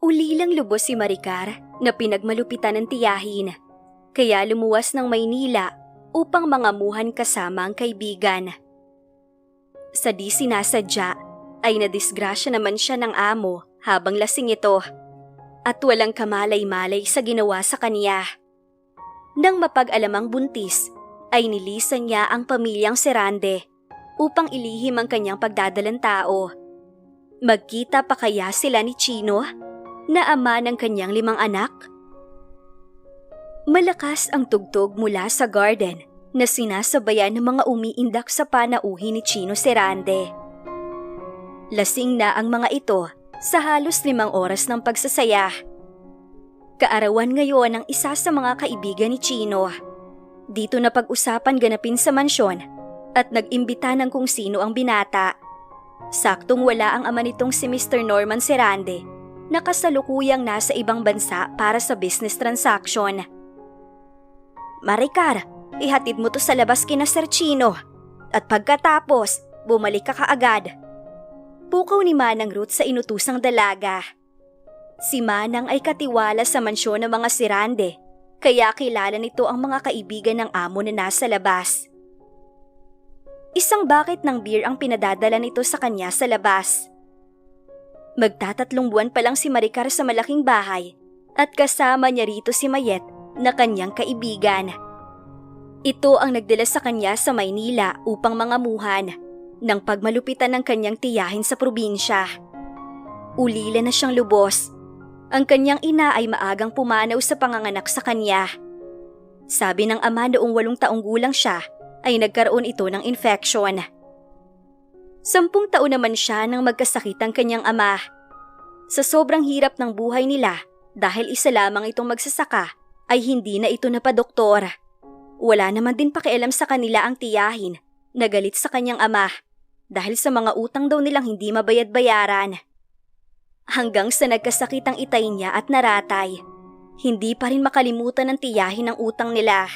Ulilang lubos si Maricar na pinagmalupitan ng tiyahin, kaya lumuwas ng Maynila upang mangamuhan kasama ang kaibigan. Sa di sinasadya ay nadisgrasya naman siya ng amo habang lasing ito at walang kamalay-malay sa ginawa sa kanya. Nang mapag-alamang buntis ay nilisan niya ang pamilyang Serande upang ilihim ang kanyang pagdadalang tao. Magkita pa kaya sila ni Chino na ama ng kanyang 5 anak? Malakas ang tugtog mula sa garden na sinasabayan ng mga umiindak sa panauhin ni Chino Serande. Lasing na ang mga ito sa halos 5 oras ng pagsasaya. Kaarawan ngayon ng isa sa mga kaibigan ni Chino. Dito na pag-usapan ganapin sa mansyon at nag-imbita ng kung sino ang binata. Saktong wala ang ama nitong si Mr. Norman Serande na kasalukuyang nasa ibang bansa para sa business transaction. Maricar, ihatid mo to sa labas kina Sir Chino at pagkatapos, bumalik ka kaagad. Pukaw ni Manang Ruth sa inutusang dalaga. Si Manang ay katiwala sa mansyon ng mga Serande, kaya kilala nito ang mga kaibigan ng amo na nasa labas. Isang bucket ng beer ang pinadadala nito sa kanya sa labas. Magta3 buwan pa lang si Maricar sa malaking bahay at kasama niya rito si Mayet na kanyang kaibigan. Ito ang nagdala sa kanya sa Maynila upang mangamuhan ng pagmalupitan ng kanyang tiyahin sa probinsya. Ulila na siyang lubos. Ang kanyang ina ay maagang pumanaw sa panganganak sa kanya. Sabi ng ama noong 8 taong gulang siya ay nagkaroon ito ng infeksyon. 10 taon naman siya nang magkasakit ang kanyang ama. Sa sobrang hirap ng buhay nila dahil isa lamang itong magsasaka ay hindi na ito napadoktor. Wala naman din pakialam sa kanila ang tiyahin na galit sa kanyang ama dahil sa mga utang daw nilang hindi mabayad-bayaran. Hanggang sa nagkasakit ang itay niya at naratay, hindi pa rin makalimutan ng tiyahin ang utang nila.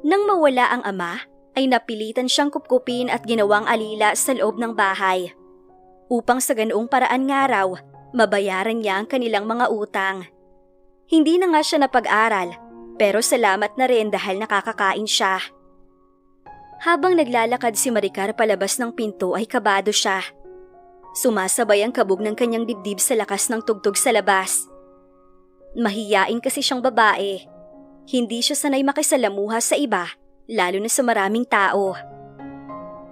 Nang mawala ang ama, ay napilitan siyang kupkupin at ginawang alila sa loob ng bahay. Upang sa ganoong paraan nga raw, mabayaran niya ang kanilang mga utang. Hindi na nga siya napag-aral, pero salamat na rin dahil nakakakain siya. Habang naglalakad si Maricar palabas ng pinto ay kabado siya. Sumasabay ang kabog ng kanyang dibdib sa lakas ng tugtog sa labas. Mahiyain kasi siyang babae. Hindi siya sanay makisalamuha sa iba, lalo na sa maraming tao.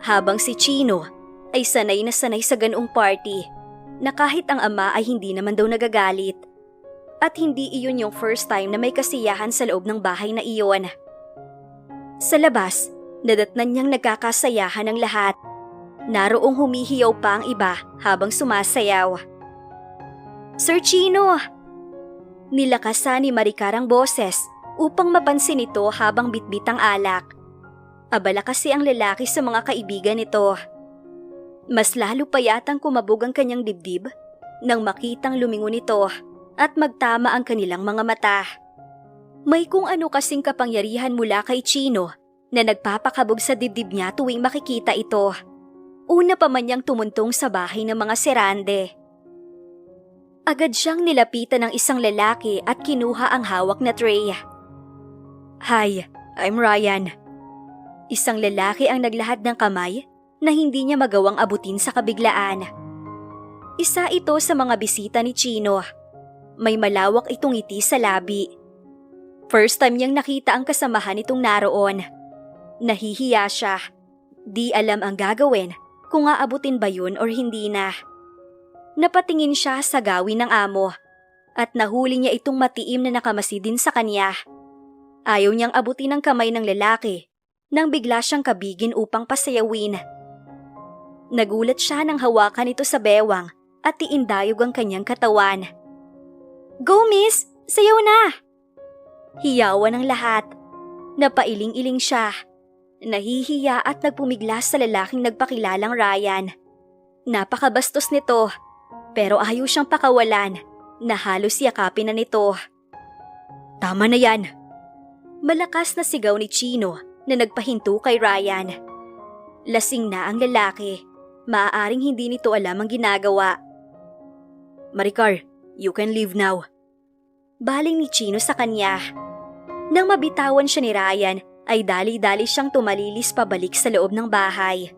Habang si Chino ay sanay na sanay sa ganoong party na kahit ang ama ay hindi naman daw nagagalit. At hindi iyon yung first time na may kasiyahan sa loob ng bahay na iyon. Sa labas, nadatnan niyang nagkakasayahan ang lahat. Naroong humihiyaw pa ang iba habang sumasayaw. Sir Chino! Nilakasan ni Maricar ang boses upang mapansin ito habang bitbit ang alak. Abala kasi ang lalaki sa mga kaibigan nito. Mas lalo pa yatang kumabog ang kanyang dibdib nang makitang lumingon ito at magtama ang kanilang mga mata. May kung ano kasing kapangyarihan mula kay Chino na nagpapakabog sa dibdib niya tuwing makikita ito. Una pa man niyang tumuntong sa bahay ng mga Serande. Agad siyang nilapitan ng isang lalaki at kinuha ang hawak na tray. Hi, I'm Ryan. Isang lalaki ang naglahad ng kamay na hindi niya magawang abutin sa kabiglaan. Isa ito sa mga bisita ni Chino. May malawak itong ngiti sa labi. First time niyang nakita ang kasamahan nitong naroon. Nahihiya siya. Di alam ang gagawin kung aabutin ba yun or hindi na. Napatingin siya sa gawin ng amo at nahuli niya itong matiim na nakamasidin sa kanya. Ayaw niyang abutin ang kamay ng lalaki nang bigla siyang kabigin upang pasayawin. Nagulat siya nang hawakan ito sa bewang at iindayog ang kanyang katawan. Go miss! Sayaw na! Hiyawan ng lahat. Napailing-iling siya. Nahihiya at nagpumiglas sa lalaking nagpakilalang Ryan. Napakabastos nito, pero ayaw siyang pakawalan na halos yakapin na nito. Tama na yan! Malakas na sigaw ni Chino na nagpahinto kay Ryan. Lasing na ang lalaki. Maaaring hindi nito alam ang ginagawa. Maricar, You can leave now. Baling ni Chino sa kanya. Nang mabitawan siya ni Ryan, ay dali-dali siyang tumalilis pabalik sa loob ng bahay.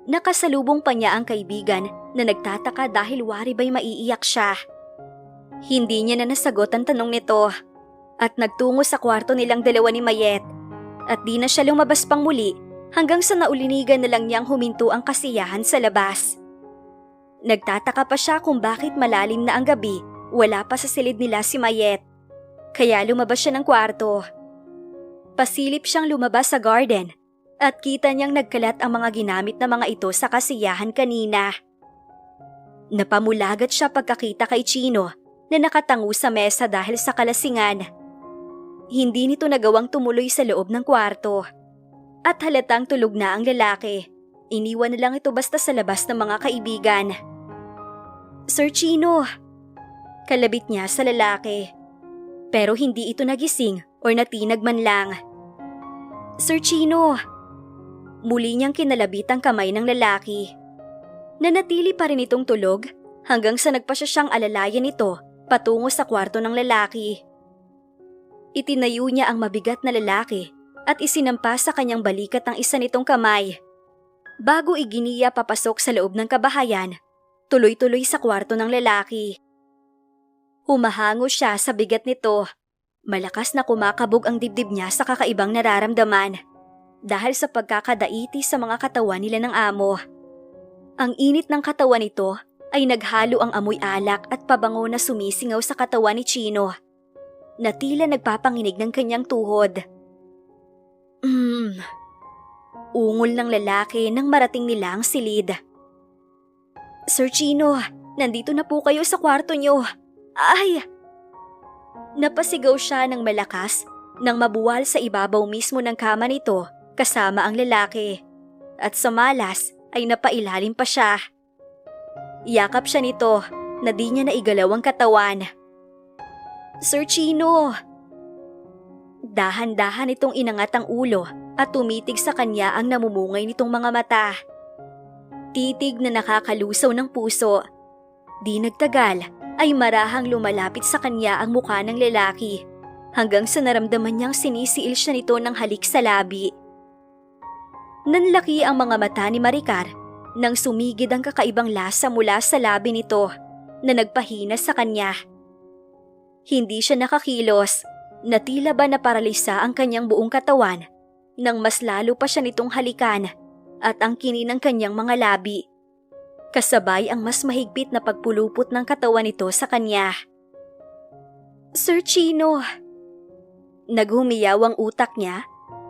Nakasalubong pa niya ang kaibigan na nagtataka dahil wari ba'y maiiyak siya. Hindi niya na nasagot ang tanong nito at nagtungo sa kwarto nilang dalawa ni Mayet at di na siya lumabas pang muli hanggang sa naulinigan na lang niyang huminto ang kasiyahan sa labas. Nagtataka pa siya kung bakit malalim na ang gabi, wala pa sa silid nila si Mayet. Kaya lumabas siya ng kwarto. Pasilip siyang lumabas sa garden at kita niyang nagkalat ang mga ginamit na mga ito sa kasiyahan kanina. Napamulagat siya pagkakita kay Chino na nakatango sa mesa dahil sa kalasingan. Hindi nito nagawang tumuloy sa loob ng kwarto. At halatang tulog na ang lalaki. Iniwan na lang ito basta sa labas ng mga kaibigan. Sir Chino! Kalabit niya sa lalaki. Pero hindi ito nagising o natinag man lang. Sir Chino! Muli niyang kinalabit ang kamay ng lalaki. Nanatili pa rin itong tulog hanggang sa nagpasya siyang alalayan ito patungo sa kwarto ng lalaki. Itinayo niya ang mabigat na lalaki at isinampa sa kanyang balikat ang isa nitong kamay. Bago iginiya papasok sa loob ng kabahayan, tuloy-tuloy sa kwarto ng lalaki. Humahango siya sa bigat nito. Malakas na kumakabog ang dibdib niya sa kakaibang nararamdaman dahil sa pagkakadaiti sa mga katawan nila ng amo. Ang init ng katawan nito ay naghalo ang amoy alak at pabango na sumisingaw sa katawan ni Chino na tila nagpapanginig ng kanyang tuhod. Ungol ng lalaki nang marating nila ang silid. Sir Chino, nandito na po kayo sa kwarto niyo. Ay! Napasigaw siya ng malakas nang mabuwal sa ibabaw mismo ng kama nito kasama ang lalaki. At sa malas ay napailalim pa siya. Yakap siya nito na di niya naigalaw ang katawan. Sir Chino! Dahan-dahan itong inangat ang ulo at tumitig sa kanya ang namumungay nitong mga mata. Titig na nakakalusaw ng puso. Di nagtagal ay marahang lumalapit sa kanya ang mukha ng lalaki hanggang sa naramdaman niyang sinisiil siya nito ng halik sa labi. Nanlaki ang mga mata ni Maricar nang sumigid ang kakaibang lasa mula sa labi nito na nagpahina sa kanya. Hindi siya nakakilos, na tila ba naparalisa ang kanyang buong katawan nang mas lalo pa siya nitong halikan at ang kinin ng kanyang mga labi. Kasabay ang mas mahigpit na pagpulupot ng katawan nito sa kanya. Sir Chino! Naghumiyaw ang utak niya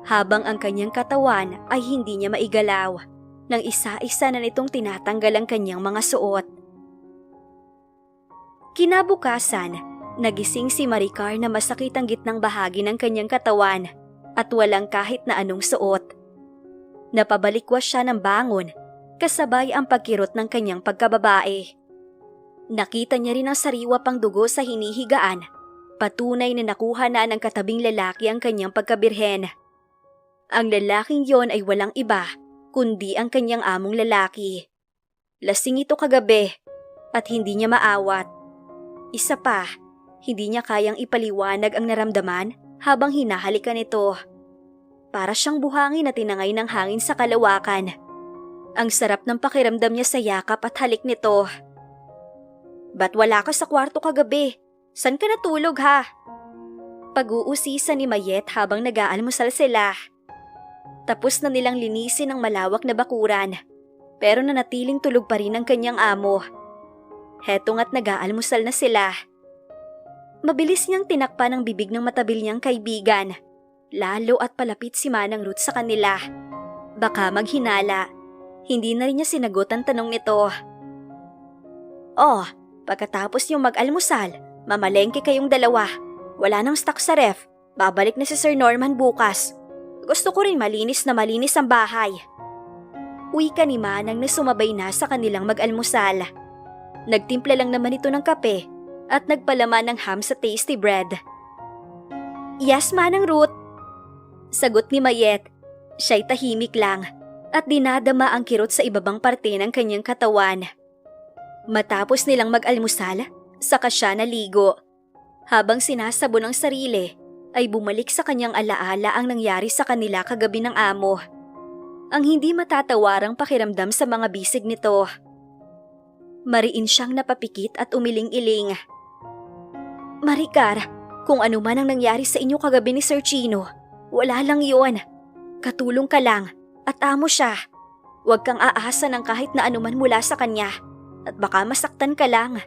habang ang kanyang katawan ay hindi niya maigalaw nang isa-isa na nitong tinatanggal ang kanyang mga suot. Kinabukasan, nagising si Maricar na masakit ang gitnang bahagi ng kanyang katawan at walang kahit na anong suot. Napabalikwas siya ng bangon kasabay ang pagkirot ng kanyang pagkababae. Nakita niya rin ang sariwa pang dugo sa hinihigaan, patunay na nakuha na ng katabing lalaki ang kanyang pagkabirhen. Ang lalaking yon ay walang iba kundi ang kanyang among lalaki. Lasing ito kagabi at hindi niya maawat. Isa pa, hindi niya kayang ipaliwanag ang naramdaman habang hinahalikan ito. Para siyang buhangin na tinangay ng hangin sa kalawakan. Ang sarap ng pakiramdam niya sa yakap at halik nito. Ba't wala ka sa kwarto kagabi? San ka natulog ha? Pag-uusisa ni Mayet habang nag-aalmusal sila. Tapos na nilang linisin ang malawak na bakuran, pero nanatiling tulog pa rin ang kanyang amo. Heto nga't nag-aalmusal na sila. Mabilis niyang tinakpan ang bibig ng matabil niyang kaibigan, lalo at palapit si Manang Ruth sa kanila. Baka maghinala. Hindi na rin niya sinagot ang tanong nito. Oh, pagkatapos niyong mag-almusal, mamalengke kayong dalawa. Wala nang stock sa ref. Babalik na si Sir Norman bukas. Gusto ko rin malinis na malinis ang bahay. Wika ni Manang na sumabay na sa kanilang mag-almusal. Nagtimpla lang naman ito ng kape at nagpalaman ng ham sa tasty bread. Yes, Manang Ruth. Sagot ni Mayet. Siya'y tahimik lang at dinadama ang kirot sa ibabang parte ng kanyang katawan. Matapos nilang mag-almusal, Saka siya naligo. Habang sinasabon ang sarili, ay bumalik sa kanyang alaala ang nangyari sa kanila kagabi ng amo. Ang hindi matatawarang pakiramdam sa mga bisig nito. Mariin siyang napapikit at umiling-iling. Maricar, kung ano man ang nangyari sa inyo kagabi ni Sir Chino, wala lang yon. Katulong ka lang at amo siya. Huwag kang aasa ng kahit na anuman mula sa kanya at baka masaktan ka lang.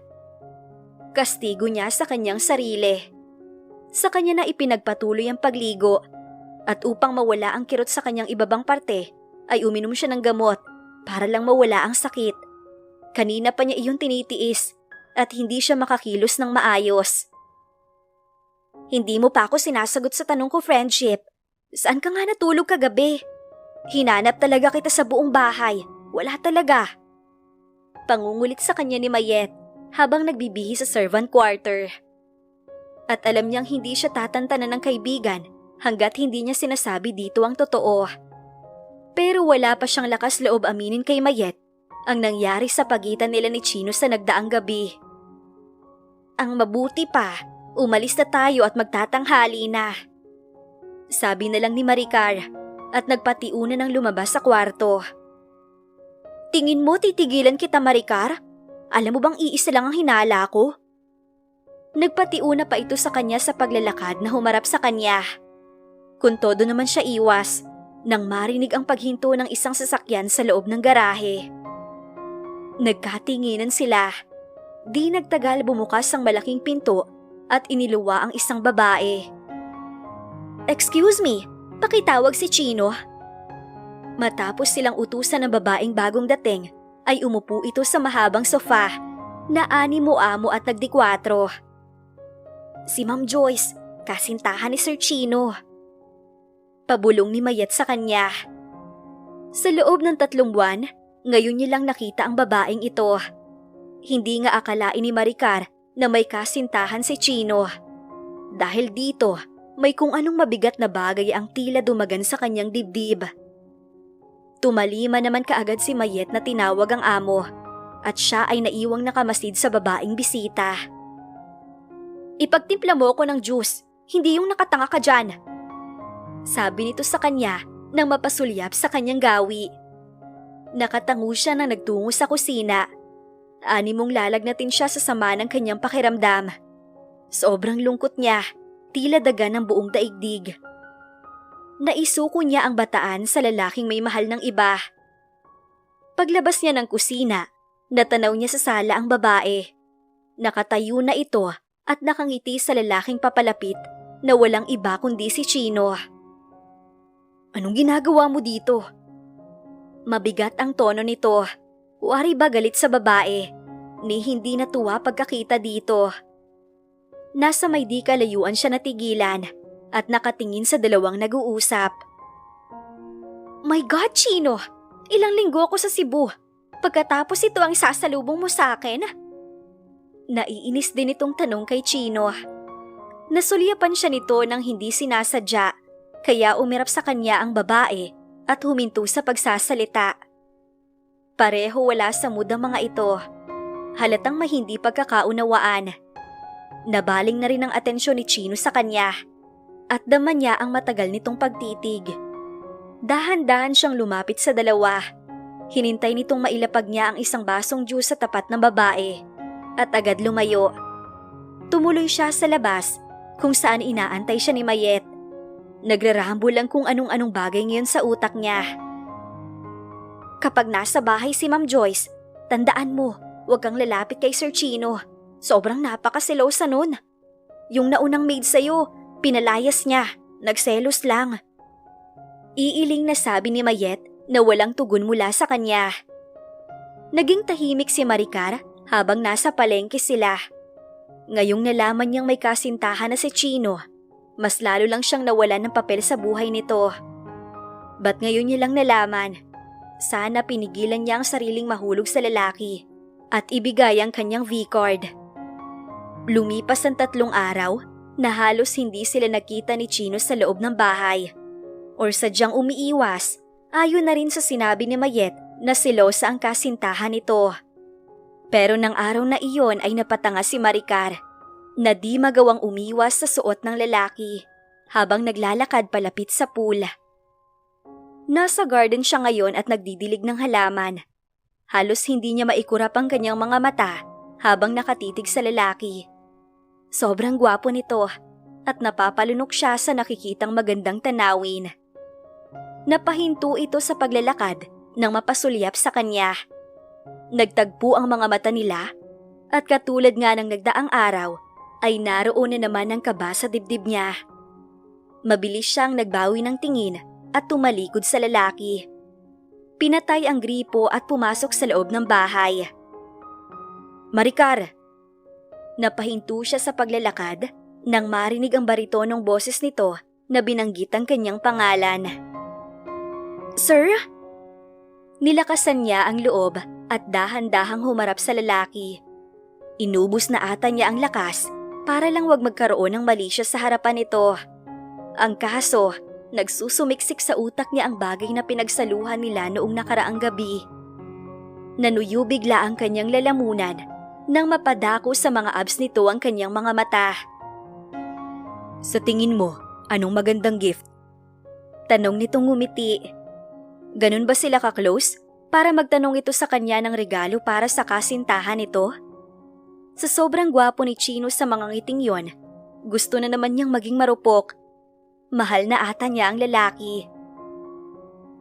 Kastigo niya sa kanyang sarili. Sa kanya na ipinagpatuloy ang pagligo at upang mawala ang kirot sa kanyang ibabang parte ay uminom siya ng gamot para lang mawala ang sakit. Kanina pa niya iyon tinitiis at hindi siya makakilos ng maayos. Hindi mo pa ako sinasagot sa tanong ko, friendship. Saan ka nga natulog kagabi? Hinanap talaga kita sa buong bahay. Wala talaga. Pangungulit sa kanya ni Mayet habang nagbibihi sa servant quarter. At alam niyang hindi siya tatantanan ng kaibigan hanggat hindi niya sinasabi dito ang totoo. Pero wala pa siyang lakas loob aminin kay Mayet ang nangyari sa pagitan nila ni Chino sa nagdaang gabi. Ang mabuti pa, umalis na tayo at magtatanghali na. Sabi na lang ni Maricar at nagpatiuna ng lumabas sa kwarto. Tingin mo titigilan kita, Maricar? Alam mo bang iisa lang ang hinala ko? Nagpatiuna pa ito sa kanya sa paglalakad na humarap sa kanya. Kung todo naman siya iwas, nang marinig ang paghinto ng isang sasakyan sa loob ng garahe. Nagkatinginan sila. Di nagtagal bumukas ang malaking pinto at iniluwa ang isang babae. Excuse me, pakitawag si Chino. Matapos silang utusan ng babaeng bagong dating, ay umupo ito sa mahabang sofa na animo-amo at nagdikwatro. Si Ma'am Joyce, kasintahan ni Sir Chino. Pabulong ni Mayet sa kanya. Sa loob ng 3 buwan, ngayon niya lang nakita ang babaeng ito. Hindi nga akalain ni Maricar na may kasintahan si Chino. Dahil dito, may kung anong mabigat na bagay ang tila dumagan sa kanyang dibdib. Tumalima naman kaagad si Mayet na tinawag ang amo at siya ay naiwang nakamasid sa babaeng bisita. Ipagtimpla mo ko ng juice, hindi yung nakatanga ka dyan. Sabi nito sa kanya nang mapasulyap sa kanyang gawi. Nakatango siya na nagtungo sa kusina. Animong lalagnatin siya sa sama ng kanyang pakiramdam. Sobrang lungkot niya. Tila daga ng buong daigdig. Naisuko niya ang bataan sa lalaking may mahal ng iba. Paglabas niya ng kusina, natanaw niya sa sala ang babae. Nakatayo na ito at nakangiti sa lalaking papalapit na walang iba kundi si Chino. Anong ginagawa mo dito? Mabigat ang tono nito. Wari ba galit sa babae? Ni hindi natuwa pagkakita dito. Nasa may di kalayuan siya natigilan at nakatingin sa dalawang nag-uusap. My God, Chino! Ilang linggo ako sa Cebu. Pagkatapos ito ang sasalubong mo sa akin? Naiinis din itong tanong kay Chino. Nasulyapan siya nito nang hindi sinasadya, kaya umirap sa kanya ang babae at huminto sa pagsasalita. Pareho wala sa mood ang mga ito. Halatang may hindi pagkakaunawaan. Nabaling na rin ang atensyon ni Chino sa kanya at daman niya ang matagal nitong pagtitig. Dahan-dahan siyang lumapit sa dalawa. Hinintay nitong mailapag niya ang isang basong juice sa tapat ng babae at agad lumayo. Tumuloy siya sa labas kung saan inaantay siya ni Mayet. Nagrarambol lang kung anong-anong bagay ngayon sa utak niya. Kapag nasa bahay si Ma'am Joyce, tandaan mo, huwag kang lalapit kay Sir Chino. Sobrang napakasilosa nun. Yung naunang maid sa'yo, pinalayas niya, nagselos lang. Iiling na sabi ni Mayet na walang tugon mula sa kanya. Naging tahimik si Maricar habang nasa palengke sila. Ngayong nalaman niyang may kasintahan na si Chino, mas lalo lang siyang nawalan ng papel sa buhay nito. Ba't ngayon niya lang nalaman? Sana pinigilan niya ang sariling mahulog sa lalaki at ibigay ang kanyang V-card. Lumipas ang 3 araw na halos hindi sila nakita ni Chino sa loob ng bahay. Or sadyang umiiwas, ayon na rin sa sinabi ni Mayet na silosa ang kasintahan nito. Pero nang araw na iyon ay napatanga si Maricar na di magawang umiwas sa suot ng lalaki habang naglalakad palapit sa pool. Nasa garden siya ngayon at nagdidilig ng halaman. Halos hindi niya maikurap ang kanyang mga mata habang nakatitig sa lalaki. Sobrang gwapo nito at napapalunok siya sa nakikitang magandang tanawin. Napahinto ito sa paglalakad nang mapasulyap sa kanya. Nagtagpo ang mga mata nila at katulad nga ng nagdaang araw ay naroon na naman ang kaba sa dibdib niya. Mabilis siyang nagbawi ng tingin at tumalikod sa lalaki. Pinatay ang gripo at pumasok sa loob ng bahay. Maricar! Napahinto siya sa paglalakad nang marinig ang baritonong boses nito na binanggit ang kanyang pangalan. Sir? Nilakasan niya ang loob at dahan-dahang humarap sa lalaki. Inubos na ata niya ang lakas para lang wag magkaroon ng mali siya sa harapan nito. Ang kaso, nagsusumiksik sa utak niya ang bagay na pinagsaluhan nila noong nakaraang gabi. Nanuyo bigla ang kanyang lalamunan nang mapadako sa mga abs nito ang kanyang mga mata. Sa tingin mo, anong magandang gift? Tanong nitong ngumiti. Ganun ba sila ka-close para magtanong ito sa kanya ng regalo para sa kasintahan nito? Sa sobrang gwapo ni Chino sa mga ngiting yon, gusto na naman niyang maging marupok. Mahal na ata niya ang lalaki.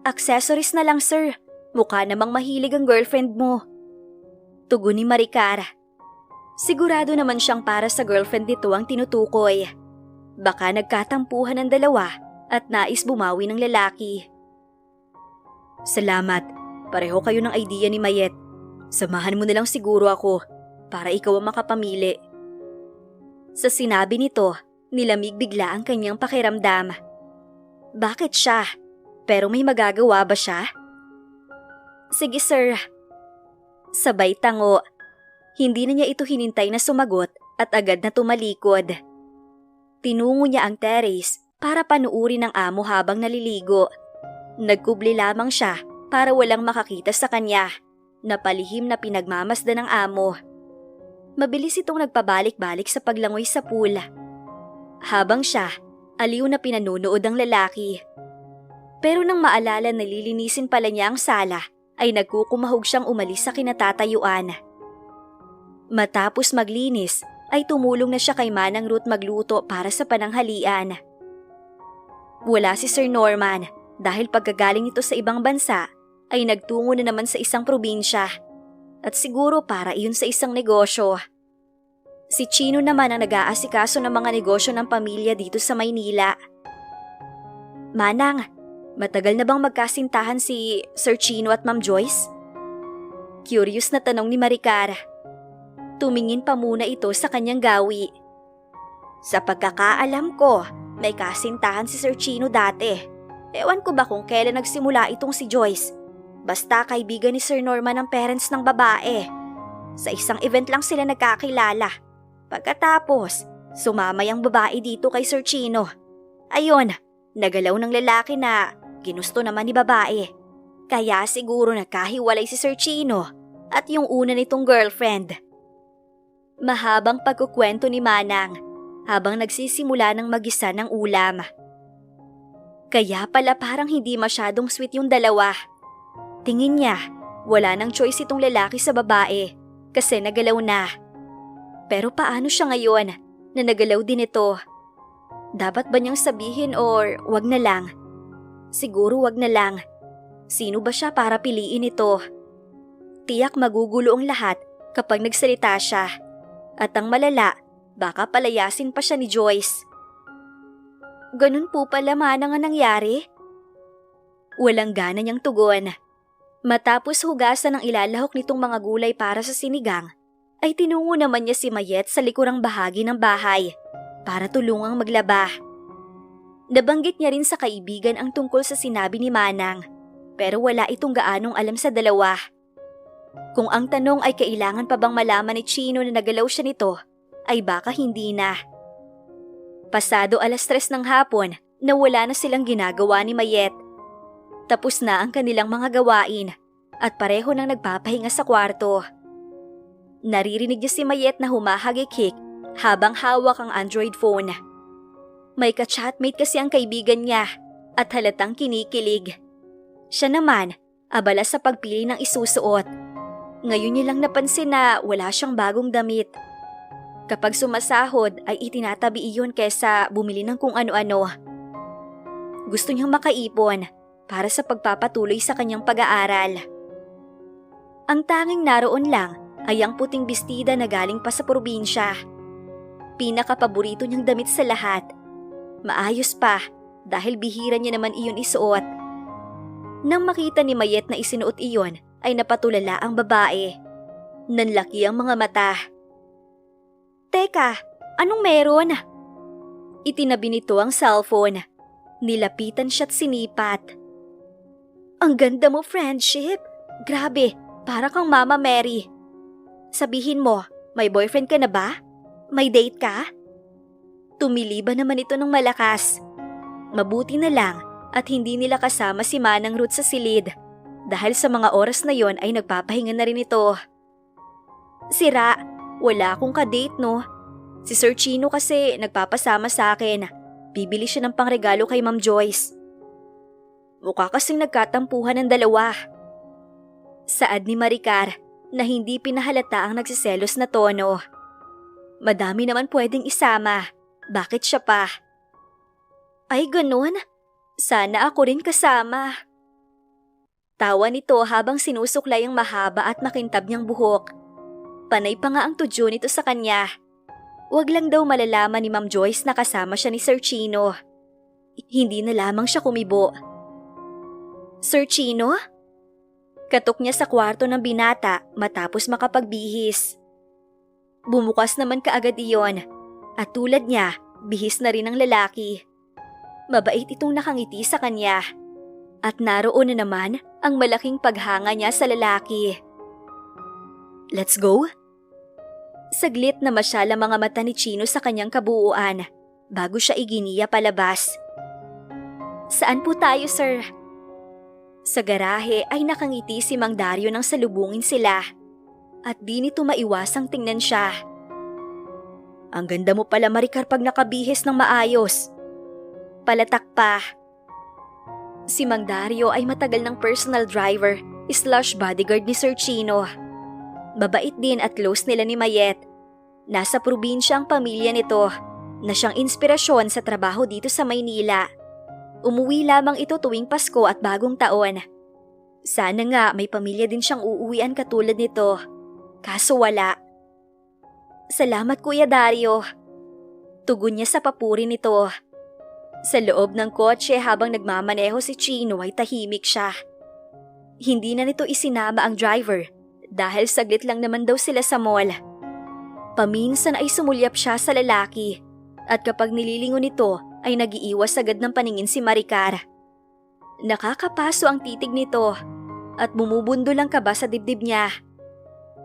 Accessories na lang, sir. Mukha namang mahilig ang girlfriend mo. Tugon ni Maricar. Sigurado naman siyang para sa girlfriend nito ang tinutukoy. Baka nagkatampuhan ng dalawa at nais bumawi ng lalaki. Salamat. Pareho kayo ng idea ni Mayet. Samahan mo na lang siguro ako para ikaw ang makapamili. Sa sinabi nito, nilamig bigla ang kanyang pakiramdam. Bakit siya? Pero may magagawa ba siya? Sige sir. Sabay tango. Hindi na niya ito hinintay na sumagot at agad na tumalikod. Tinungo niya ang terrace para panuurin ng amo habang naliligo. Nagkubli lamang siya para walang makakita sa kanya. Napalihim na pinagmamasdan ng amo. Mabilis itong nagpabalik-balik sa paglangoy sa pool. Habang siya, aliw na pinanunood ang lalaki. Pero nang maalala na lilinisin pala niya ang sala, ay nagkukumahog siyang umalis sa kinatatayuan. Matapos maglinis, ay tumulong na siya kay Manang Ruth magluto para sa pananghalian. Wala si Sir Norman dahil pagkagaling ito sa ibang bansa, ay nagtungo na naman sa isang probinsya. At siguro para iyon sa isang negosyo. Si Chino naman ang nag-aasikaso ng mga negosyo ng pamilya dito sa Maynila. Manang, matagal na bang magkasintahan si Sir Chino at Ma'am Joyce? Curious na tanong ni Maricar. Tumingin pa muna ito sa kanyang gawi. Sa pagkakaalam ko, may kasintahan si Sir Chino dati. Ewan ko ba kung kailan nagsimula itong si Joyce. Basta kaibigan ni Sir Norman ang parents ng babae. Sa isang event lang sila nagkakilala. Pagkatapos, sumamay ang babae dito kay Sir Chino. Ayun, nagalaw ng lalaki na ginusto naman ni babae. Kaya siguro nagkahiwalay si Sir Chino at yung una nitong girlfriend. Mahabang pagkukwento ni Manang habang nagsisimula ng magisa ng ulam. Kaya pala parang hindi masyadong sweet yung dalawa. Tingin niya, wala nang choice itong lalaki sa babae kasi nagalaw na. Pero paano siya ngayon na nagalaw din ito? Dapat ba niyang sabihin or wag na lang? Siguro wag na lang. Sino ba siya para piliin ito? Tiyak magugulo ang lahat kapag nagsalita siya. At ang malala, baka palayasin pa siya ni Joyce. Ganun po pala Manang ang nangyari? Walang gana niyang tugon. Matapos hugasan ang ilalahok nitong mga gulay para sa sinigang, ay tinungo naman niya si Mayet sa likurang bahagi ng bahay para tulungang maglaba. Nabanggit niya rin sa kaibigan ang tungkol sa sinabi ni Manang, pero wala itong gaanong alam sa dalawa. Kung ang tanong ay kailangan pa bang malaman ni Chino na nagalaw siya nito, ay baka hindi na. Pasado 3:00 ng hapon na wala na silang ginagawa ni Mayet. Tapos na ang kanilang mga gawain at pareho nang nagpapahinga sa kwarto. Naririnig niya si Mayet na humahagik-hik habang hawak ang Android phone. May ka-chatmate kasi ang kaibigan niya at halatang kinikilig. Siya naman, abala sa pagpili ng isusuot. Ngayon niya lang napansin na wala siyang bagong damit. Kapag sumasahod ay itinatabi iyon kesa bumili ng kung ano-ano. Gusto niyang makaipon para sa pagpapatuloy sa kanyang pag-aaral. Ang tanging naroon lang ay ang puting bestida na galing pa sa probinsya. Pinakapaborito niyang damit sa lahat. Maayos pa dahil bihira niya naman iyon isuot. Nang makita ni Mayet na isinuot iyon ay napatulala ang babae. Nanlaki ang mga mata. Teka, anong meron? Itinabi nito ang cellphone. Nilapitan siya't sinipat. Ang ganda mo, friendship. Grabe, para kang Mama Mary. Sabihin mo, may boyfriend ka na ba? May date ka? Tumiliba naman ito ng malakas. Mabuti na lang at hindi nila kasama si Manang Ruth sa silid dahil sa mga oras na yon ay nagpapahinga na rin ito. Sira, wala akong ka-date no. Si Sir Chino kasi nagpapasama sa akin. Bibili siya ng pangregalo kay Ma'am Joyce. Mukha kasing nagkatampuhan ng dalawa. Saad ni Maricar na hindi pinahalata ang nagsiselos na tono. Madami naman pwedeng isama. Bakit siya pa? Ay ganun? Sana ako rin kasama. Tawa nito habang sinusuklay ang mahaba at makintab niyang buhok. Panay pa nga ang tudyo nito sa kanya. Huwag lang daw malalaman ni Ma'am Joyce na kasama siya ni Sir Chino. Hindi na lamang siya kumibo. Sir Chino? Katok niya sa kwarto ng binata matapos makapagbihis. Bumukas naman kaagad iyon. At tulad niya, bihis na rin ang lalaki. Mabait itong nakangiti sa kanya. At naroon na naman ang malaking paghanga niya sa lalaki. Let's go? Saglit na masyala mga mata ni Chino sa kanyang kabuuan bago siya iginiya palabas. Saan po tayo, sir? Sa garahe ay nakangiti si Mang Dario nang salubungin sila. At di nito maiwasang tingnan siya. Ang ganda mo pala, Maricar, pag nakabihis ng maayos. Palatak pa. Si Mang Dario ay matagal ng personal driver / bodyguard ni Sir Chino. Mabait din at close nila ni Mayet. Nasa probinsya ang pamilya nito na siyang inspirasyon sa trabaho dito sa Maynila. Umuwi lamang ito tuwing Pasko at Bagong Taon. Sana nga may pamilya din siyang uuwian katulad nito. Kaso wala. Salamat, Kuya Dario. Tugon niya sa papuri nito. Sa loob ng kotse habang nagmamaneho si Chino ay tahimik siya. Hindi na nito isinama ang driver dahil saglit lang naman daw sila sa mall. Paminsan ay sumulyap siya sa lalaki at kapag nililingon nito ay nagiiwas agad ng paningin si Maricar. Nakakapaso ang titig nito at bumubundo lang kaba sa dibdib niya.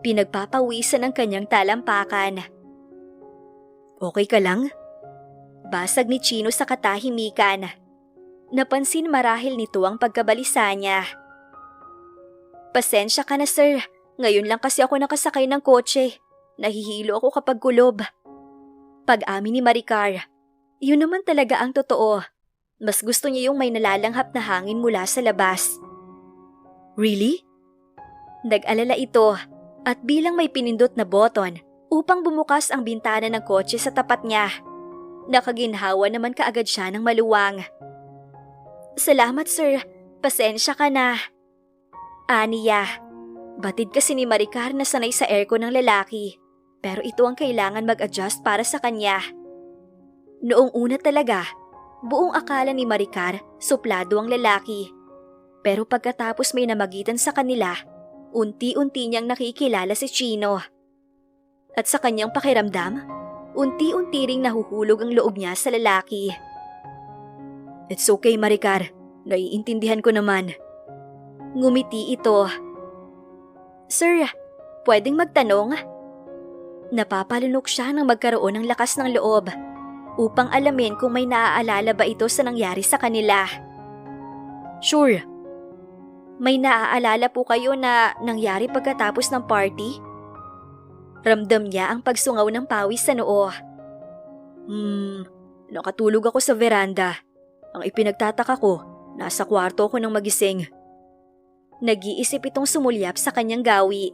Pinagpapawisan ang kanyang talampakan. Okay ka lang? Basag ni Chino sa katahimikan. Napansin marahil nito ang pagkabalisa niya. Pasensya ka na, sir. Ngayon lang kasi ako nakasakay ng kotse. Nahihilo ako kapag kulob. Pag-amin ni Maricar, yun naman talaga ang totoo. Mas gusto niya yung may nalalanghap na hangin mula sa labas. Really? Nag-alala ito at bilang may pinindot na button upang bumukas ang bintana ng kotse sa tapat niya. Nakaginhawa naman kaagad siya ng maluwang. Salamat, sir. Pasensya ka na. Aniya. Batid kasi ni Maricar na sanay sa aircon ng lalaki. Pero ito ang kailangan mag-adjust para sa kanya. Noong una talaga, buong akala ni Maricar suplado ang lalaki. Pero pagkatapos may namagitan sa kanila, unti-unti niyang nakikilala si Chino. At sa kanyang pakiramdam, unti-unti ring nahuhulog ang loob niya sa lalaki. It's okay, Maricar. Naiintindihan ko naman. Ngumiti ito. Sir, pwedeng magtanong? Napapalunok siya nang magkaroon ng lakas ng loob upang alamin kung may naaalala ba ito sa nangyari sa kanila. Sure. May naaalala po kayo na nangyari pagkatapos ng party? Ramdam niya ang pagsungaw ng pawis sa noo. Nakatulog ako sa veranda. Ang ipinagtataka ko, nasa kwarto ko nang magising. Nag-iisip itong sumulyap sa kanyang gawi.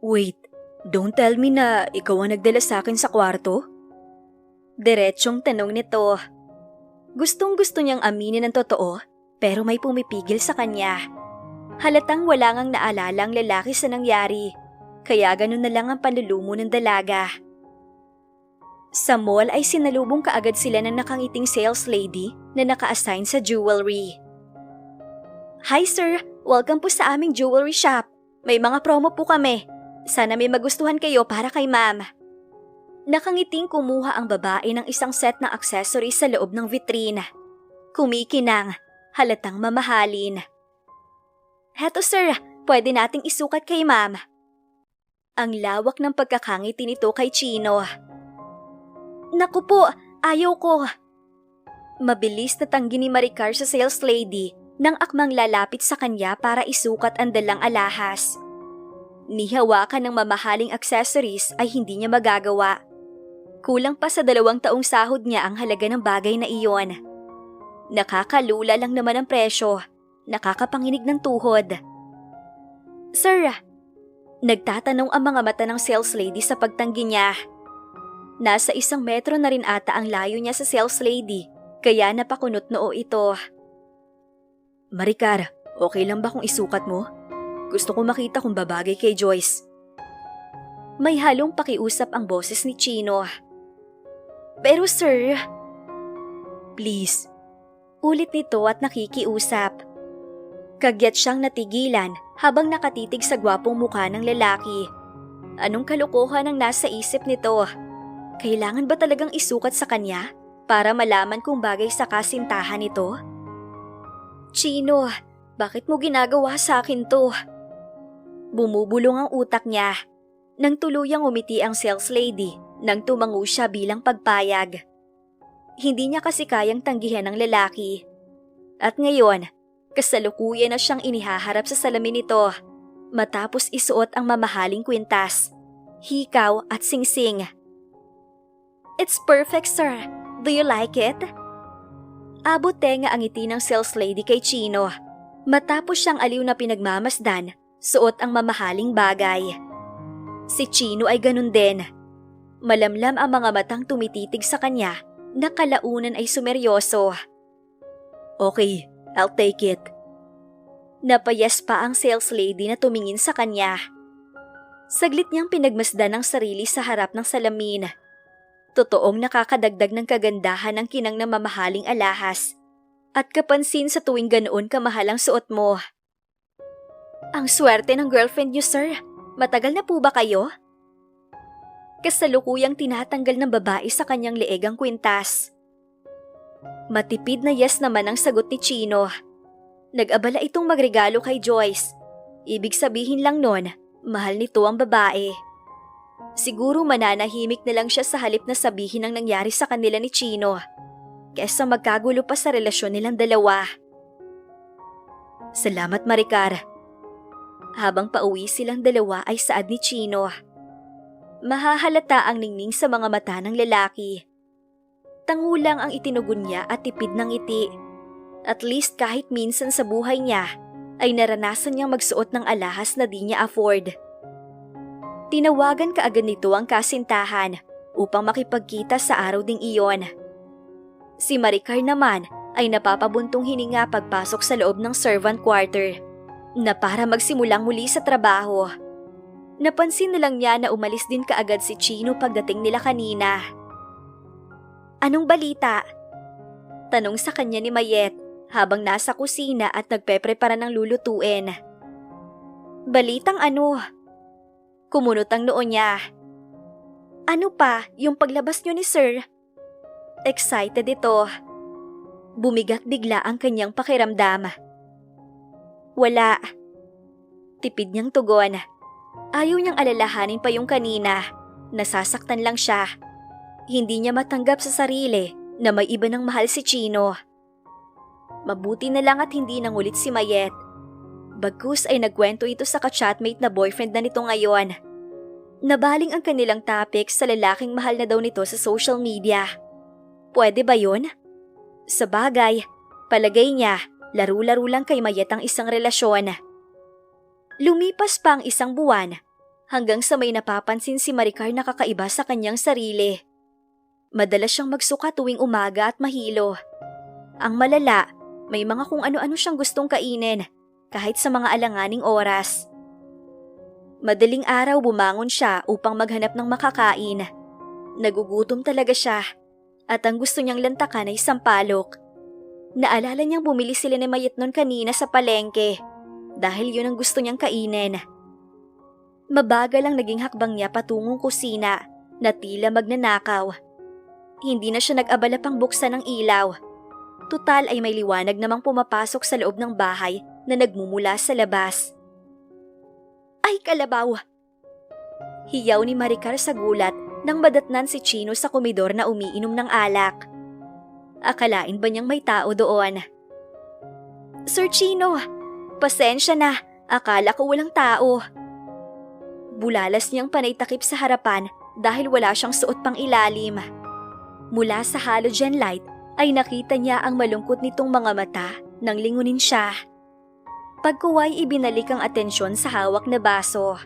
Wait, don't tell me na ikaw ang nagdala sa akin sa kwarto? Diretsyong tanong nito. Gustong-gusto niyang aminin ang totoo, pero may pumipigil sa kanya. Halatang wala ngang naalala ang lalaki sa nangyari, kaya ganun na lang ang panlulumo ng dalaga. Sa mall ay sinalubong kaagad sila ng nakangiting sales lady na naka-assign sa jewelry. Hi sir, welcome po sa aming jewelry shop. May mga promo po kami. Sana may magustuhan kayo para kay ma'am. Nakangiting kumuha ang babae ng isang set ng accessories sa loob ng vitrine. Kumikinang, halatang mamahalin. Heto sir, pwede nating isukat kay ma'am. Ang lawak ng pagkakangiti nito kay Chino. Naku po, ayaw ko. Mabilis na tanggi ni Maricar sa sales lady nang akmang lalapit sa kanya para isukat ang dalang alahas. Nihawakan ng mamahaling accessories ay hindi niya magagawa. Kulang pa sa 2 taong sahod niya ang halaga ng bagay na iyon. Nakakalula lang naman ang presyo, nakakapanginig ng tuhod. Sir, nagtatanong ang mga mata ng sales lady sa pagtanggi niya. Nasa 1 metro na rin ata ang layo niya sa sales lady, kaya napakunot noo ito. Maricar, okay lang ba kung isukat mo? Gusto ko makita kung babagay kay Joyce. May halong pakiusap ang boses ni Chino. Pero sir… Please. Ulit nito at nakikiusap. Kagyat siyang natigilan habang nakatitig sa gwapong mukha ng lalaki. Anong kalokohan ang nasa isip nito? Kailangan ba talagang isukat sa kanya para malaman kung bagay sa kasintahan nito? Chino, bakit mo ginagawa sa akin to? Bumubulong ang utak niya. Nang tuluyang umiti ang sales lady nang tumango siya bilang pagpayag. Hindi niya kasi kayang tanggihan ng lalaki. At ngayon, kasalukuyan na siyang inihaharap sa salamin nito matapos isuot ang mamahaling kwintas, hikaw at singsing. It's perfect, sir. Do you like it? Abot tenga ang ngiti ng sales lady kay Chino. Matapos siyang aliw na pinagmamasdan, suot ang mamahaling bagay. Si Chino ay ganun din. Malamlam ang mga matang tumititig sa kanya na kalaunan ay sumeryoso. Okay, I'll take it. Napayas pa ang sales lady na tumingin sa kanya. Saglit niyang pinagmasdan ang sarili sa harap ng salamin. Totoong nakakadagdag ng kagandahan ang kinang na mamahaling alahas at kapansin sa tuwing ganoon kamahal ang suot mo. Ang swerte ng girlfriend niyo, sir. Matagal na po ba kayo? Kasalukuyang tinatanggal ng babae sa kanyang leeg ang kwintas. Matipid na yes naman ang sagot ni Chino. Nag-abala itong magregalo kay Joyce. Ibig sabihin lang nun, mahal nito ang babae. Siguro mananahimik na lang siya sa halip na sabihin ang nangyari sa kanila ni Chino, kesa magkagulo pa sa relasyon nilang dalawa. Salamat, Maricar. Habang pauwi silang dalawa ay saad ni Chino. Mahahalata ang ningning sa mga mata ng lalaki. Tangulang ang itinugon niya at tipid ng ngiti. At least kahit minsan sa buhay niya ay naranasan niyang magsuot ng alahas na di niya afford. Tinawagan kaagad nito ang kasintahan upang makipagkita sa araw ding iyon. Si Maricar naman ay napapabuntong hininga pagpasok sa loob ng servant quarter na para magsimulang muli sa trabaho. Napansin na lang niya na umalis din kaagad si Chino pagdating nila kanina. Anong balita? Tanong sa kanya ni Mayet habang nasa kusina at nagpeprepara ng lulutuin. Balitang ano? Kumunot ang noo niya. Ano pa yung paglabas niyo ni Sir? Excited ito. Bumigat bigla ang kanyang pakiramdam. Wala. Tipid niyang tugon. Ayaw niyang alalahanin pa yung kanina. Nasasaktan lang siya. Hindi niya matanggap sa sarili na may iba ng mahal si Chino. Mabuti na lang at hindi nangulit si Mayet. Bagkus ay nagkwento ito sa ka-chatmate na boyfriend na nito ngayon. Nabaling ang kanilang topic sa lalaking mahal na daw nito sa social media. Pwede ba yun? Sa bagay, palagay niya, laro-laro lang kay Mayet ang isang relasyon. Lumipas pa ang isang buwan hanggang sa may napapansin si Maricar na kakaiba sa kanyang sarili. Madalas siyang magsuka tuwing umaga at mahilo. Ang malala, may mga kung ano-ano siyang gustong kainin kahit sa mga alanganing oras. Madaling araw bumangon siya upang maghanap ng makakain. Nagugutom talaga siya at ang gusto niyang lantakan ay sampalok. Naalala niyang bumili sila ni Mayet noon kanina sa palengke dahil yun ang gusto niyang kainin. Mabagal ang naging hakbang niya patungong kusina na tila magnanakaw. Hindi na siya nag-abala pang buksan ng ilaw. Tutal ay may liwanag namang pumapasok sa loob ng bahay na nagmumula sa labas. Ay, kalabaw! Hiyaw ni Maricar sa gulat nang madatnan si Chino sa komedor na umiinom ng alak. Akalain ba niyang may tao doon? Sir Chino, pasensya na. Akala ko walang tao. Bulalas niyang panay takip sa harapan dahil wala siyang suot pang ilalim. Mula sa halogen light ay nakita niya ang malungkot nitong mga mata nang lingunin siya. Pagkuway ibinalik ang atensyon sa hawak na baso.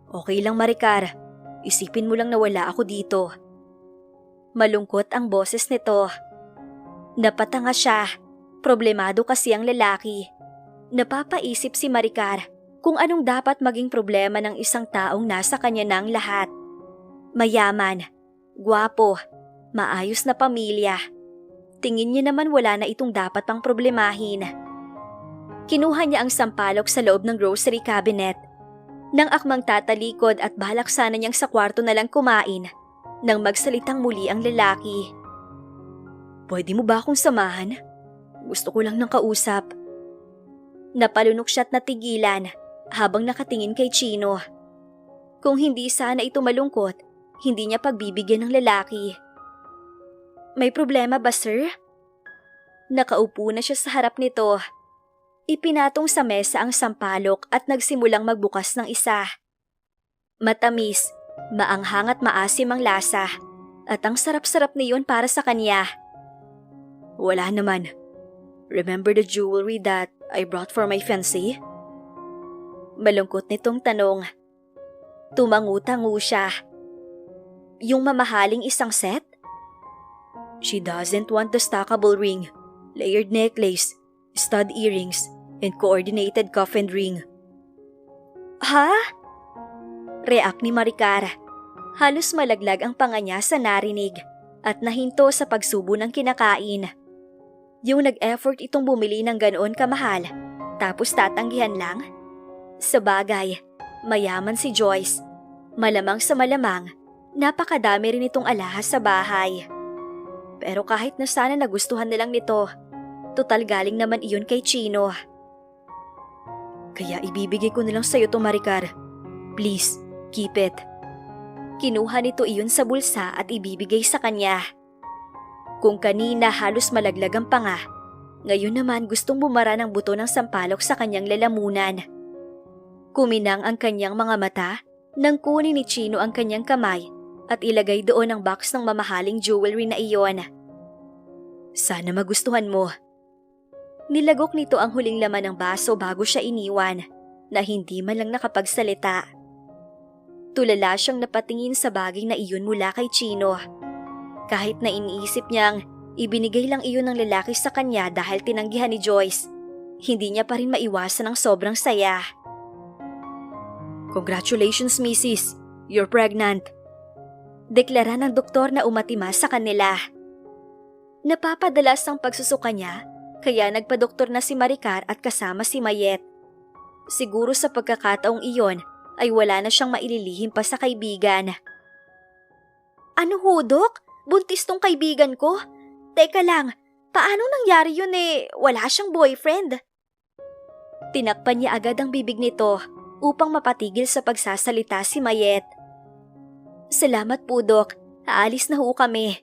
Okay lang Maricar, isipin mo lang na wala ako dito. Malungkot ang boses nito. Napatanga siya, problemado kasi ang lalaki. Napapaisip si Maricar kung anong dapat maging problema ng isang taong nasa kanya ng lahat. Mayaman, gwapo, maayos na pamilya. Tingin niya naman wala na itong dapat pang problemahin. Kinuha niya ang sampalok sa loob ng grocery cabinet. Nang akmang tatalikod at balak sana niyang sa kwarto na lang kumain, nang magsalitang muli ang lalaki. Pwede mo ba akong samahan? Gusto ko lang ng kausap. Napalunok siya't natigilan habang nakatingin kay Chino. Kung hindi sana ito malungkot, hindi niya pagbibigyan ng lalaki. May problema ba, sir? Nakaupo na siya sa harap nito. Ipinatong sa mesa ang sampalok at nagsimulang magbukas ng isa. Matamis, maanghang at maasim ang lasa at ang sarap-sarap niyon para sa kanya. Wala naman. Remember the jewelry that I brought for my fiancé? Malungkot nitong tanong. Tumangu-tangu siya. Yung mamahaling isang set? She doesn't want the stackable ring, layered necklace, stud earrings, and coordinated cuff and ring. Ha? React ni Maricar. Halos malaglag ang panga niya sa narinig at nahinto sa pagsubo ng kinakain. Yung nag-effort itong bumili ng ganoon kamahal, tapos tatanggihan lang? Sa bagay, mayaman si Joyce. Malamang sa malamang, napakadami rin itong alahas sa bahay. Pero kahit na sana nagustuhan na lang nito, total galing naman iyon kay Chino. Kaya ibibigay ko na lang sa'yo to Maricar. Please, keep it. Kinuha nito iyon sa bulsa at ibibigay sa kanya. Kung kanina halos malaglag ang panga, ngayon naman gustong bumara ng buto ng sampalok sa kanyang lalamunan. Kuminang ang kanyang mga mata nang kunin ni Chino ang kanyang kamay at ilagay doon ang box ng mamahaling jewelry na iyon. Sana magustuhan mo. Nilagok nito ang huling laman ng baso bago siya iniwan, na hindi man lang nakapagsalita. Tulala siyang napatingin sa bagay na iyon mula kay Chino. Kahit na iniisip niyang ibinigay lang iyon ng lalaki sa kanya dahil tinanggihan ni Joyce, hindi niya pa rin maiwasan ang sobrang saya. Congratulations, Mrs. You're pregnant. Deklara ng doktor na umatima sa kanila. Napapadalas ang pagsusuka niya, kaya nagpadoktor na si Maricar at kasama si Mayet. Siguro sa pagkakataong iyon ay wala na siyang maililihim pa sa kaibigan. Ano ho, Dok? Buntis tong kaibigan ko? Teka lang, paano nangyari yun wala siyang boyfriend? Tinakpan niya agad ang bibig nito upang mapatigil sa pagsasalita si Mayet. Salamat po, Dok. Aalis na ho kami.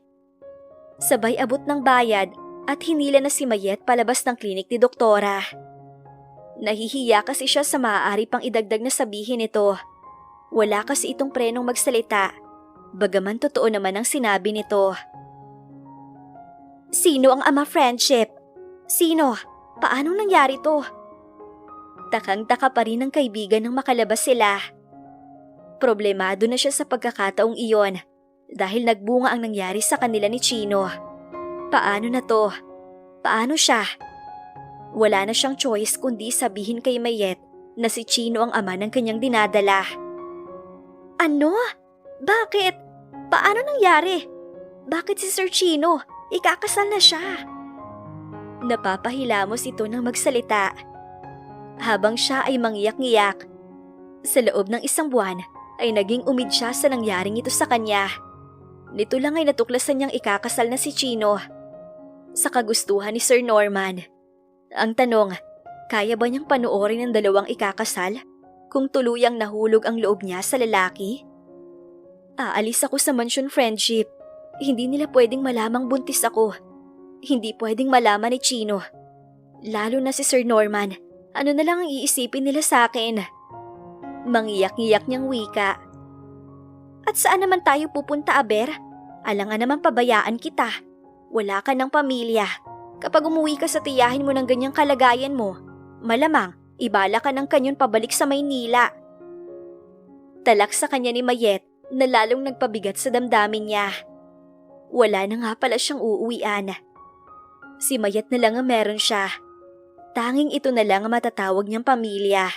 Sabay abot ng bayad at hinila na si Mayet palabas ng klinik ni Doktora. Nahihiya kasi siya sa maaari pang idagdag na sabihin ito. Wala kasi itong prenong magsalita. Bagaman totoo naman ang sinabi nito. Sino ang ama Friendship? Sino? Paano nangyari to? Takang-taka pa rin ang kaibigan nang makalabas sila. Problemado na siya sa pagkakataong iyon dahil nagbunga ang nangyari sa kanila ni Chino. Paano na to? Paano siya? Wala na siyang choice kundi sabihin kay Mayet na si Chino ang ama ng kanyang dinadala. Ano? Bakit? Paano nangyari? Bakit si Sir Chino? Ikakasal na siya. Napapahilamos ito nang magsalita. Habang siya ay mangiyak-ngiyak, sa loob ng 1 buwan ay naging umid siya sa nangyaring ito sa kanya. Nito lang ay natuklasan niyang ikakasal na si Chino sa kagustuhan ni Sir Norman. Ang tanong, kaya ba niyang panoorin ang dalawang ikakasal kung tuluyang nahulog ang loob niya sa lalaki? Aalis ako sa Mansion Friendship. Hindi nila pwedeng malamang buntis ako. Hindi pwedeng malaman ni Chino. Lalo na si Sir Norman. Ano na lang ang iisipin nila sa akin? Mangiyak-ngiyak niyang wika. At saan naman tayo pupunta, Aber? Alangan naman pabayaan kita. Wala ka ng pamilya. Kapag umuwi ka sa tiyahin mo ng ganyang kalagayan mo, malamang ibala ka ng kanyon pabalik sa Maynila. Talak sa kanya ni Mayet na lalong nagpabigat sa damdamin niya. Wala na nga pala siyang uuwian. Si Mayet na lang ang meron siya. Tanging ito na lang ang matatawag niyang pamilya.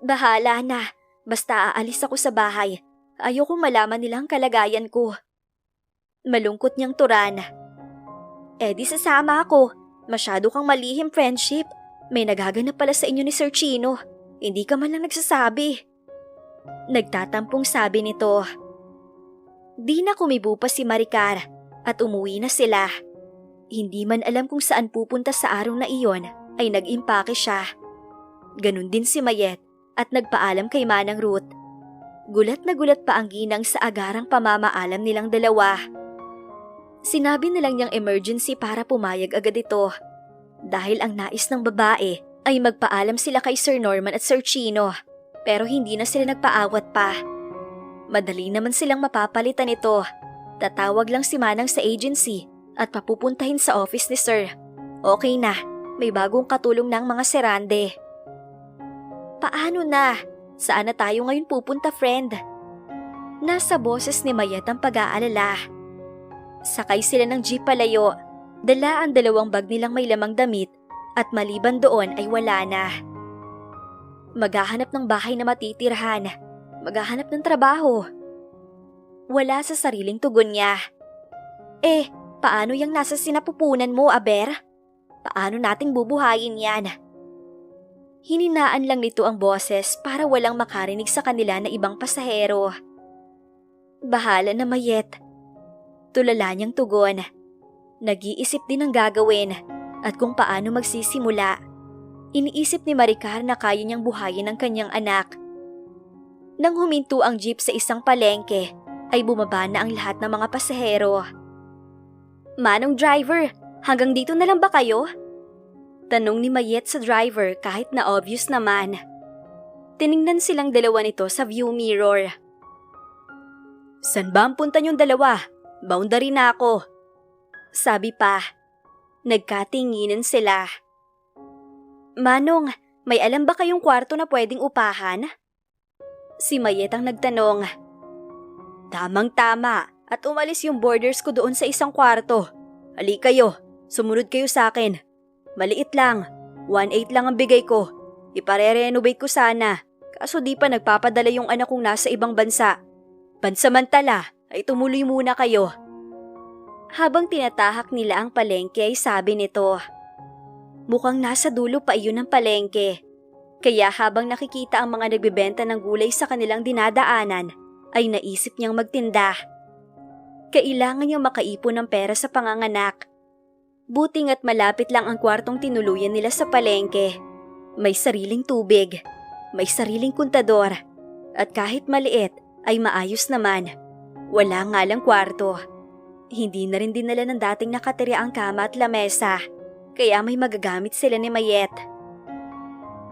Bahala na. Basta aalis ako sa bahay. Ayokong malaman nila ang kalagayan ko. Malungkot niyang turan. Di sasama ako. Masyado kang malihim, Friendship. May nagaganap pala sa inyo ni Sir Chino. Hindi ka man lang nagsasabi. Nagtatampong sabi nito. Di na kumibo pa si Maricar at umuwi na sila. Hindi man alam kung saan pupunta sa araw na iyon ay nag-impake siya. Ganun din si Mayet at nagpaalam kay Manang Ruth. Gulat na gulat pa ang ginang sa agarang pamamaalam nilang dalawa. Sinabi nilang niyang emergency para pumayag agad ito. Dahil ang nais ng babae ay magpaalam sila kay Sir Norman at Sir Chino. Pero hindi na sila nagpaawat pa. Madali naman silang mapapalitan ito. Tatawag lang si Manang sa agency at papupuntahin sa office ni Sir. Okay na, may bagong katulong ng mga serande. Paano na? Saan na tayo ngayon pupunta, friend? Nasa boses ni Mayet ang pag-aalala. Sakay sila ng jeep palayo. Dala ang 2 bag nilang may lamang damit at maliban doon ay wala na. Maghahanap ng bahay na matitirhan. Maghahanap ng trabaho. Wala sa sariling tugon niya. Paano yung nasa sinapupunan mo, Aber? Paano nating bubuhayin yan? Hininaan lang nito ang boses para walang makarinig sa kanila na ibang pasahero. Bahala na, Mayet. Tulala niyang tugon. Nag-iisip din ng gagawin at kung paano magsisimula. Iniisip ni Maricar na kaya niyang buhayin ang kanyang anak. Nang huminto ang jeep sa isang palengke, ay bumaba na ang lahat ng mga pasahero. Manong driver, hanggang dito na lang ba kayo? Tanong ni Mayet sa driver kahit na obvious naman. Tiningnan silang dalawa nito sa view mirror. San ba ang punta niyong dalawa? Boundary na ako. Sabi pa. Nagkatinginan sila. Manong, may alam ba kayong kwarto na pwedeng upahan? Si Mayet ang nagtanong. Tamang-tama at umalis yung boarders ko doon sa isang kwarto. Ali kayo, sumunod kayo sa akin. Maliit lang, 1.8 lang ang bigay ko. Ipare-renovate ko sana, kaso di pa nagpapadala yung anak kong nasa ibang bansa. Pansamantala, ay tumuloy muna kayo. Habang tinatahak nila ang palengke ay sabi nito. Mukhang nasa dulo pa iyon ng palengke. Kaya habang nakikita ang mga nagbebenta ng gulay sa kanilang dinadaanan, ay naisip niyang magtinda. Kailangan niyang makaipon ng pera sa panganganak. Buting at malapit lang ang kwartong tinuluyan nila sa palengke. May sariling tubig, may sariling kontador, at kahit maliit ay maayos naman. Wala nga lang kwarto. Hindi na rin dinala ng dating nakatira ang kama at lamesa, kaya may magagamit sila ni Mayet.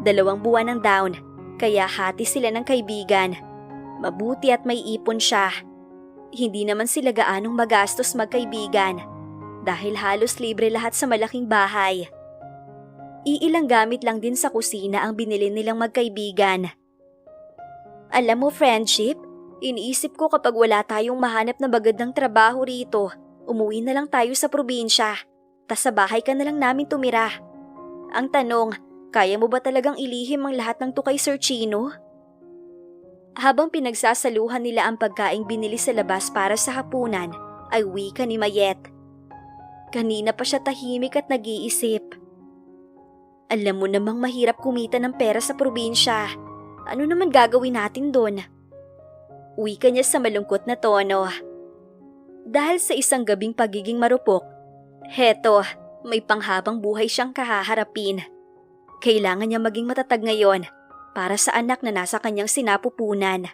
2 buwan ang down, Kaya hati sila ng kaibigan. Mabuti at may ipon siya. Hindi naman sila gaanong magastos magkaibigan dahil halos libre lahat sa malaking bahay. Iilang gamit lang din sa kusina ang binili nilang magkaibigan. Alam mo, friendship, iniisip ko kapag wala tayong mahanap na magandang trabaho rito, umuwi na lang tayo sa probinsya, tas sa bahay ka na lang namin tumira. Ang tanong, kaya mo ba talagang ilihim ang lahat ng to kay Sir Chino? Habang pinagsasaluhan nila ang pagkaing binili sa labas para sa hapunan, ay wika ni Mayet. Kanina pa siya tahimik at nag-iisip. Alam mo namang mahirap kumita ng pera sa probinsya. Ano naman gagawin natin doon? Wika niya sa malungkot na tono. Dahil sa isang gabing pagiging marupok, heto, may panghabang buhay siyang kahaharapin. Kailangan niya maging matatag ngayon para sa anak na nasa kanyang sinapupunan.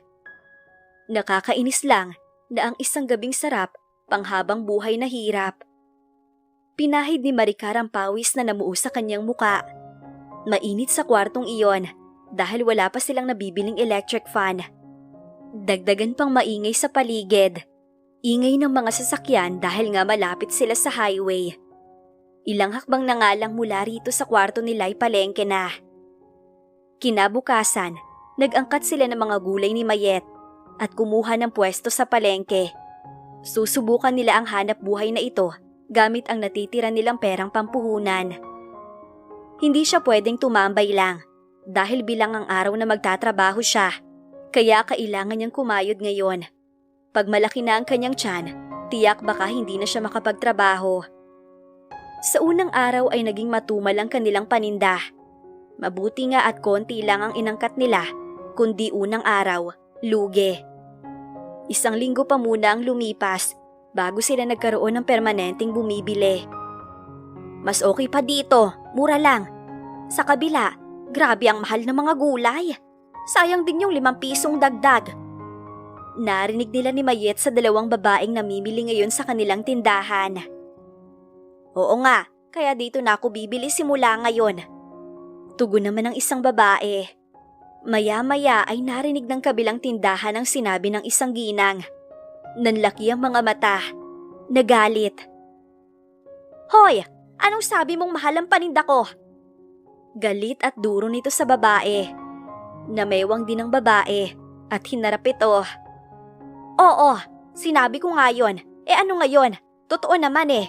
Nakakainis lang na ang isang gabing sarap, panghabang buhay na hirap. Pinahid ni Maricar ang pawis na namuo sa kanyang muka. Mainit sa kwartong iyon dahil wala pa silang nabibiling electric fan. Dagdagan pang maingay sa paligid. Ingay ng mga sasakyan dahil nga malapit sila sa highway. Ilang hakbang na nga lang mula rito sa kwarto nila ay palengke na. Kinabukasan, nag-angkat sila ng mga gulay ni Mayet at kumuha ng pwesto sa palengke. Susubukan nila ang hanap buhay na ito gamit ang natitira nilang perang pampuhunan. Hindi siya pwedeng tumambay lang dahil bilang ang araw na magtatrabaho siya. Kaya kailangan niyang kumayod ngayon. Pag malaki na ang kanyang tiyan, tiyak baka hindi na siya makapagtrabaho. Sa unang araw ay naging matumal ang kanilang paninda. Mabuti nga at konti lang ang inangkat nila, kundi unang araw, lugi. Isang linggo pa muna ang lumipas bago sila nagkaroon ng permanenteng bumibili. Mas okay pa dito, mura lang. Sa kabila, grabe ang mahal ng mga gulay. Sayang din yung 5 pisong dagdag. Narinig nila ni Mayet sa dalawang babaeng namimili ngayon sa kanilang tindahan. Oo nga, kaya dito na ako bibili simula ngayon. Tugon naman ng isang babae. Maya-maya ay narinig ng kabilang tindahan ang sinabi ng isang ginang. Nanlaki ang mga mata. Nagalit. Hoy! Anong sabi mong mahal ang paninda ko? Galit at duro nito sa babae. Namewang din ang babae at hinarap ito. Oo, sinabi ko nga yun. Ano ngayon? Totoo naman eh.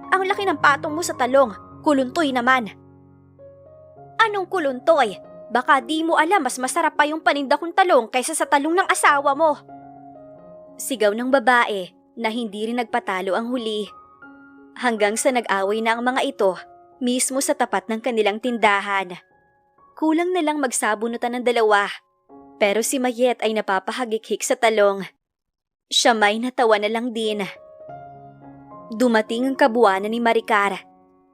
Ang laki ng patong mo sa talong, kuluntoy naman. Anong kuluntoy? Baka di mo alam mas masarap pa yung paninda kong talong kaysa sa talong ng asawa mo. Sigaw ng babae na hindi rin nagpatalo ang huli. Hanggang sa nag-away na ang mga ito mismo sa tapat ng kanilang tindahan. Kulang na lang magsabunutan ng dalawa. Pero si Mayet ay napapahagik-hik sa talong. Siya may natawa na lang din. Dumating ang kabuuan ni Maricar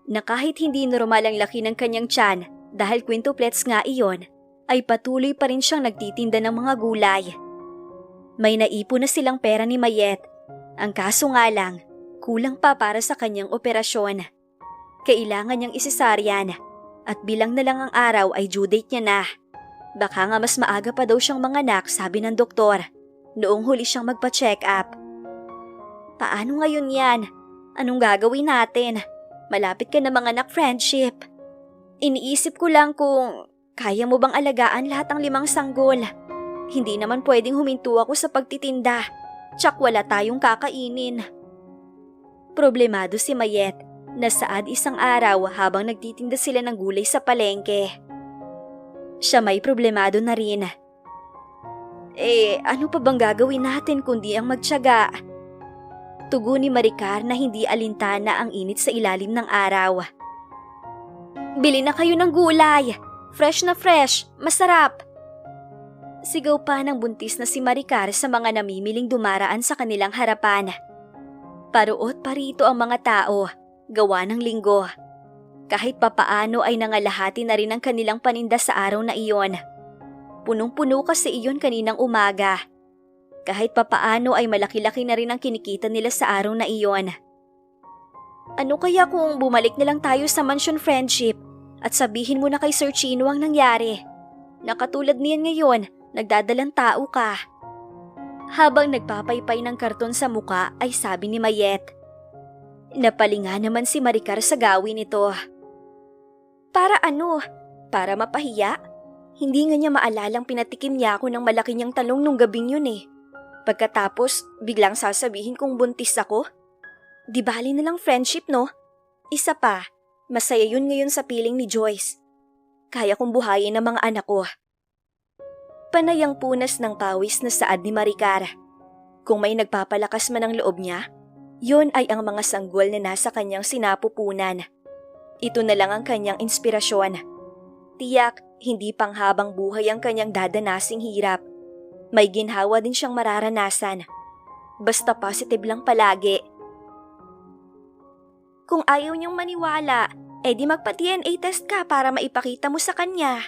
na kahit hindi normal ang laki ng kanyang tiyan dahil quintuplets nga iyon, ay patuloy pa rin siyang nagtitinda ng mga gulay. May naipon na silang pera ni Mayet. Ang kaso nga lang, kulang pa para sa kanyang operasyon. Kailangan niyang isesaryan at bilang na lang ang araw ay due date niya na. Baka nga mas maaga pa daw siyang manganak, sabi ng doktor, noong huli siyang magpa-check up. Paano ngayon yan? Anong gagawin natin? Malapit ka na manganak, friendship. Iniisip ko lang kung kaya mo bang alagaan lahat ng 5 sanggol. Hindi naman pwedeng huminto ako sa pagtitinda. Tsak wala tayong kakainin. Problemado si Mayet na saad isang araw habang nagtitinda sila ng gulay sa palengke. Siya may problemado na rin. Ano pa bang gagawin natin kundi ang magtiyaga? Tugon ni Maricar na hindi alintana ang init sa ilalim ng araw. Bili na kayo ng gulay! Fresh na fresh! Masarap! Sigaw pa ng buntis na si Maricar sa mga namimiling dumaraan sa kanilang harapan. Paruot pa rito ang mga tao, gawa ng linggo. Kahit papaano ay nangalahati na rin ang kanilang paninda sa araw na iyon. Punong-puno kasi iyon kaninang umaga. Kahit papaano ay malaki-laki na rin ang kinikita nila sa araw na iyon. Ano kaya kung bumalik na lang tayo sa mansion, friendship at sabihin mo na kay Sir Chino ang nangyari? Nakatulad niyan ngayon, nagdadalang tao ka. Habang nagpapaypay ng karton sa muka ay sabi ni Mayet. Napalinga naman si Maricar sa gawin nito. Para ano? Para mapahiya? Hindi nga niya maalalang pinatikim niya ako ng malaki niyang talong nung gabing yun eh. Pagkatapos, biglang sasabihin kong buntis ako? Di bali na lang friendship no? Isa pa, masaya yun ngayon sa piling ni Joyce. Kaya kong buhayin ang mga anak ko. Panay ang punas ng pawis na saad ni Maricar. Kung may nagpapalakas man ang loob niya, yun ay ang mga sanggol na nasa kanyang sinapupunan. Ito na lang ang kanyang inspirasyon. Tiyak, hindi panghabang buhay ang kanyang dadanasing hirap. May ginhawa din siyang mararanasan. Basta positive lang palagi. Kung ayaw niyong maniwala, edi magpa-DNA test ka para maipakita mo sa kanya.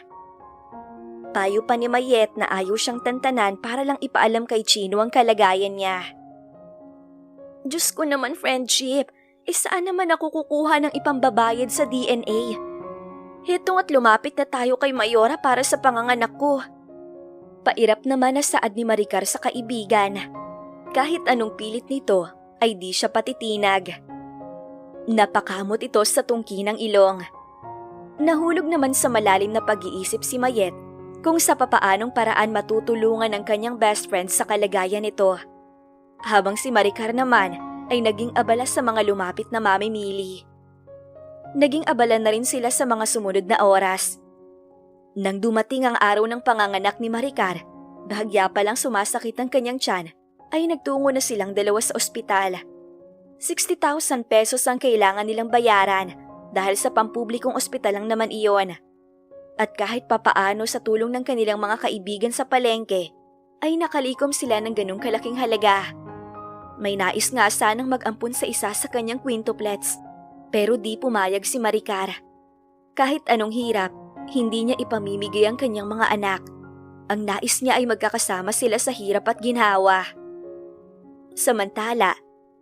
Payo pa ni Mayet na ayaw siyang tantanan para lang ipaalam kay Chino ang kalagayan niya. Diyos ko naman friendship, saan naman ako kukuha ng ipambabayad sa DNA? Hetong at lumapit na tayo kay Mayora para sa panganganak ko. Pairap naman na saad ni Maricar sa kaibigan. Kahit anong pilit nito ay di siya patitinag. Napakamot ito sa tungki ng ilong. Nahulog naman sa malalim na pag-iisip si Mayet kung sa papaanong paraan matutulungan ang kanyang best friend sa kalagayan nito. Habang si Maricar naman ay naging abala sa mga lumapit na mamimili. Naging abala na rin sila sa mga sumunod na oras. Nang dumating ang araw ng panganganak ni Maricar, bahagya pa lang sumasakit ang kanyang tiyan, ay nagtungo na silang dalawa sa ospital. 60,000 pesos ang kailangan nilang bayaran dahil sa pampublikong ospital lang naman iyon. At kahit papaano sa tulong ng kanilang mga kaibigan sa palengke, ay nakalikom sila ng ganong kalaking halaga. May nais nga sanang mag-ampun sa isa sa kanyang quintuplets, pero di pumayag si Maricar. Kahit anong hirap, hindi niya ipamimigay ang kanyang mga anak. Ang nais niya ay magkakasama sila sa hirap at ginhawa. Samantala,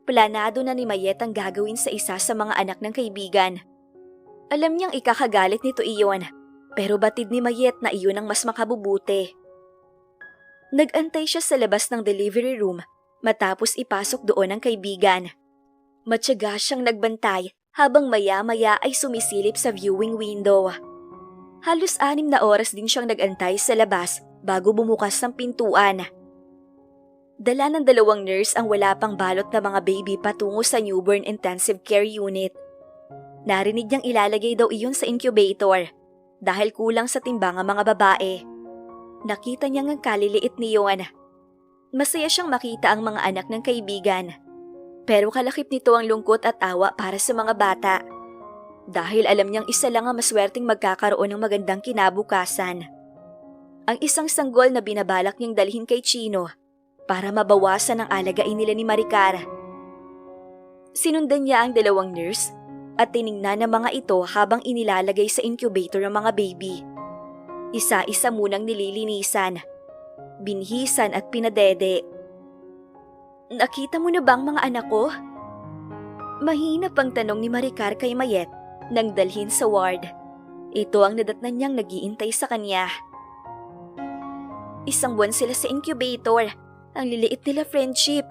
planado na ni Mayet ang gagawin sa isa sa mga anak ng kaibigan. Alam niyang ikakagalit nito iyon, pero batid ni Mayet na iyon ang mas makabubuti. Nag-antay siya sa labas ng delivery room matapos ipasok doon ang kaibigan. Matyaga siyang nagbantay habang maya-maya ay sumisilip sa viewing window. Halos 6 na oras din siyang nag-antay sa labas bago bumukas ang pintuan. Dala ng 2 nurse ang wala pang balot na mga baby patungo sa newborn intensive care unit. Narinig niyang ilalagay daw iyon sa incubator dahil kulang sa timbang ang mga babae. Nakita niya ang kaliliit niyon. Masaya siyang makita ang mga anak ng kaibigan. Pero kalakip nito ang lungkot at awa para sa mga bata. Dahil alam niyang isa lang ang maswerteng magkakaroon ng magandang kinabukasan. Ang isang sanggol na binabalak niyang dalhin kay Chino para mabawasan ang alagain nila ni Maricar. Sinundan niya ang 2 nurse at tiningnan ng mga ito habang inilalagay sa incubator ang mga baby. Isa-isa munang nililinisan, binhisan at pinadede. Nakita mo na ba ang mga anak ko? Mahina pang tanong ni Maricar kay Mayet nang dalhin sa ward. Ito ang nadatnan niyang nag-iintay sa kanya. 1 buwan sila sa incubator. Ang liliit nila friendship.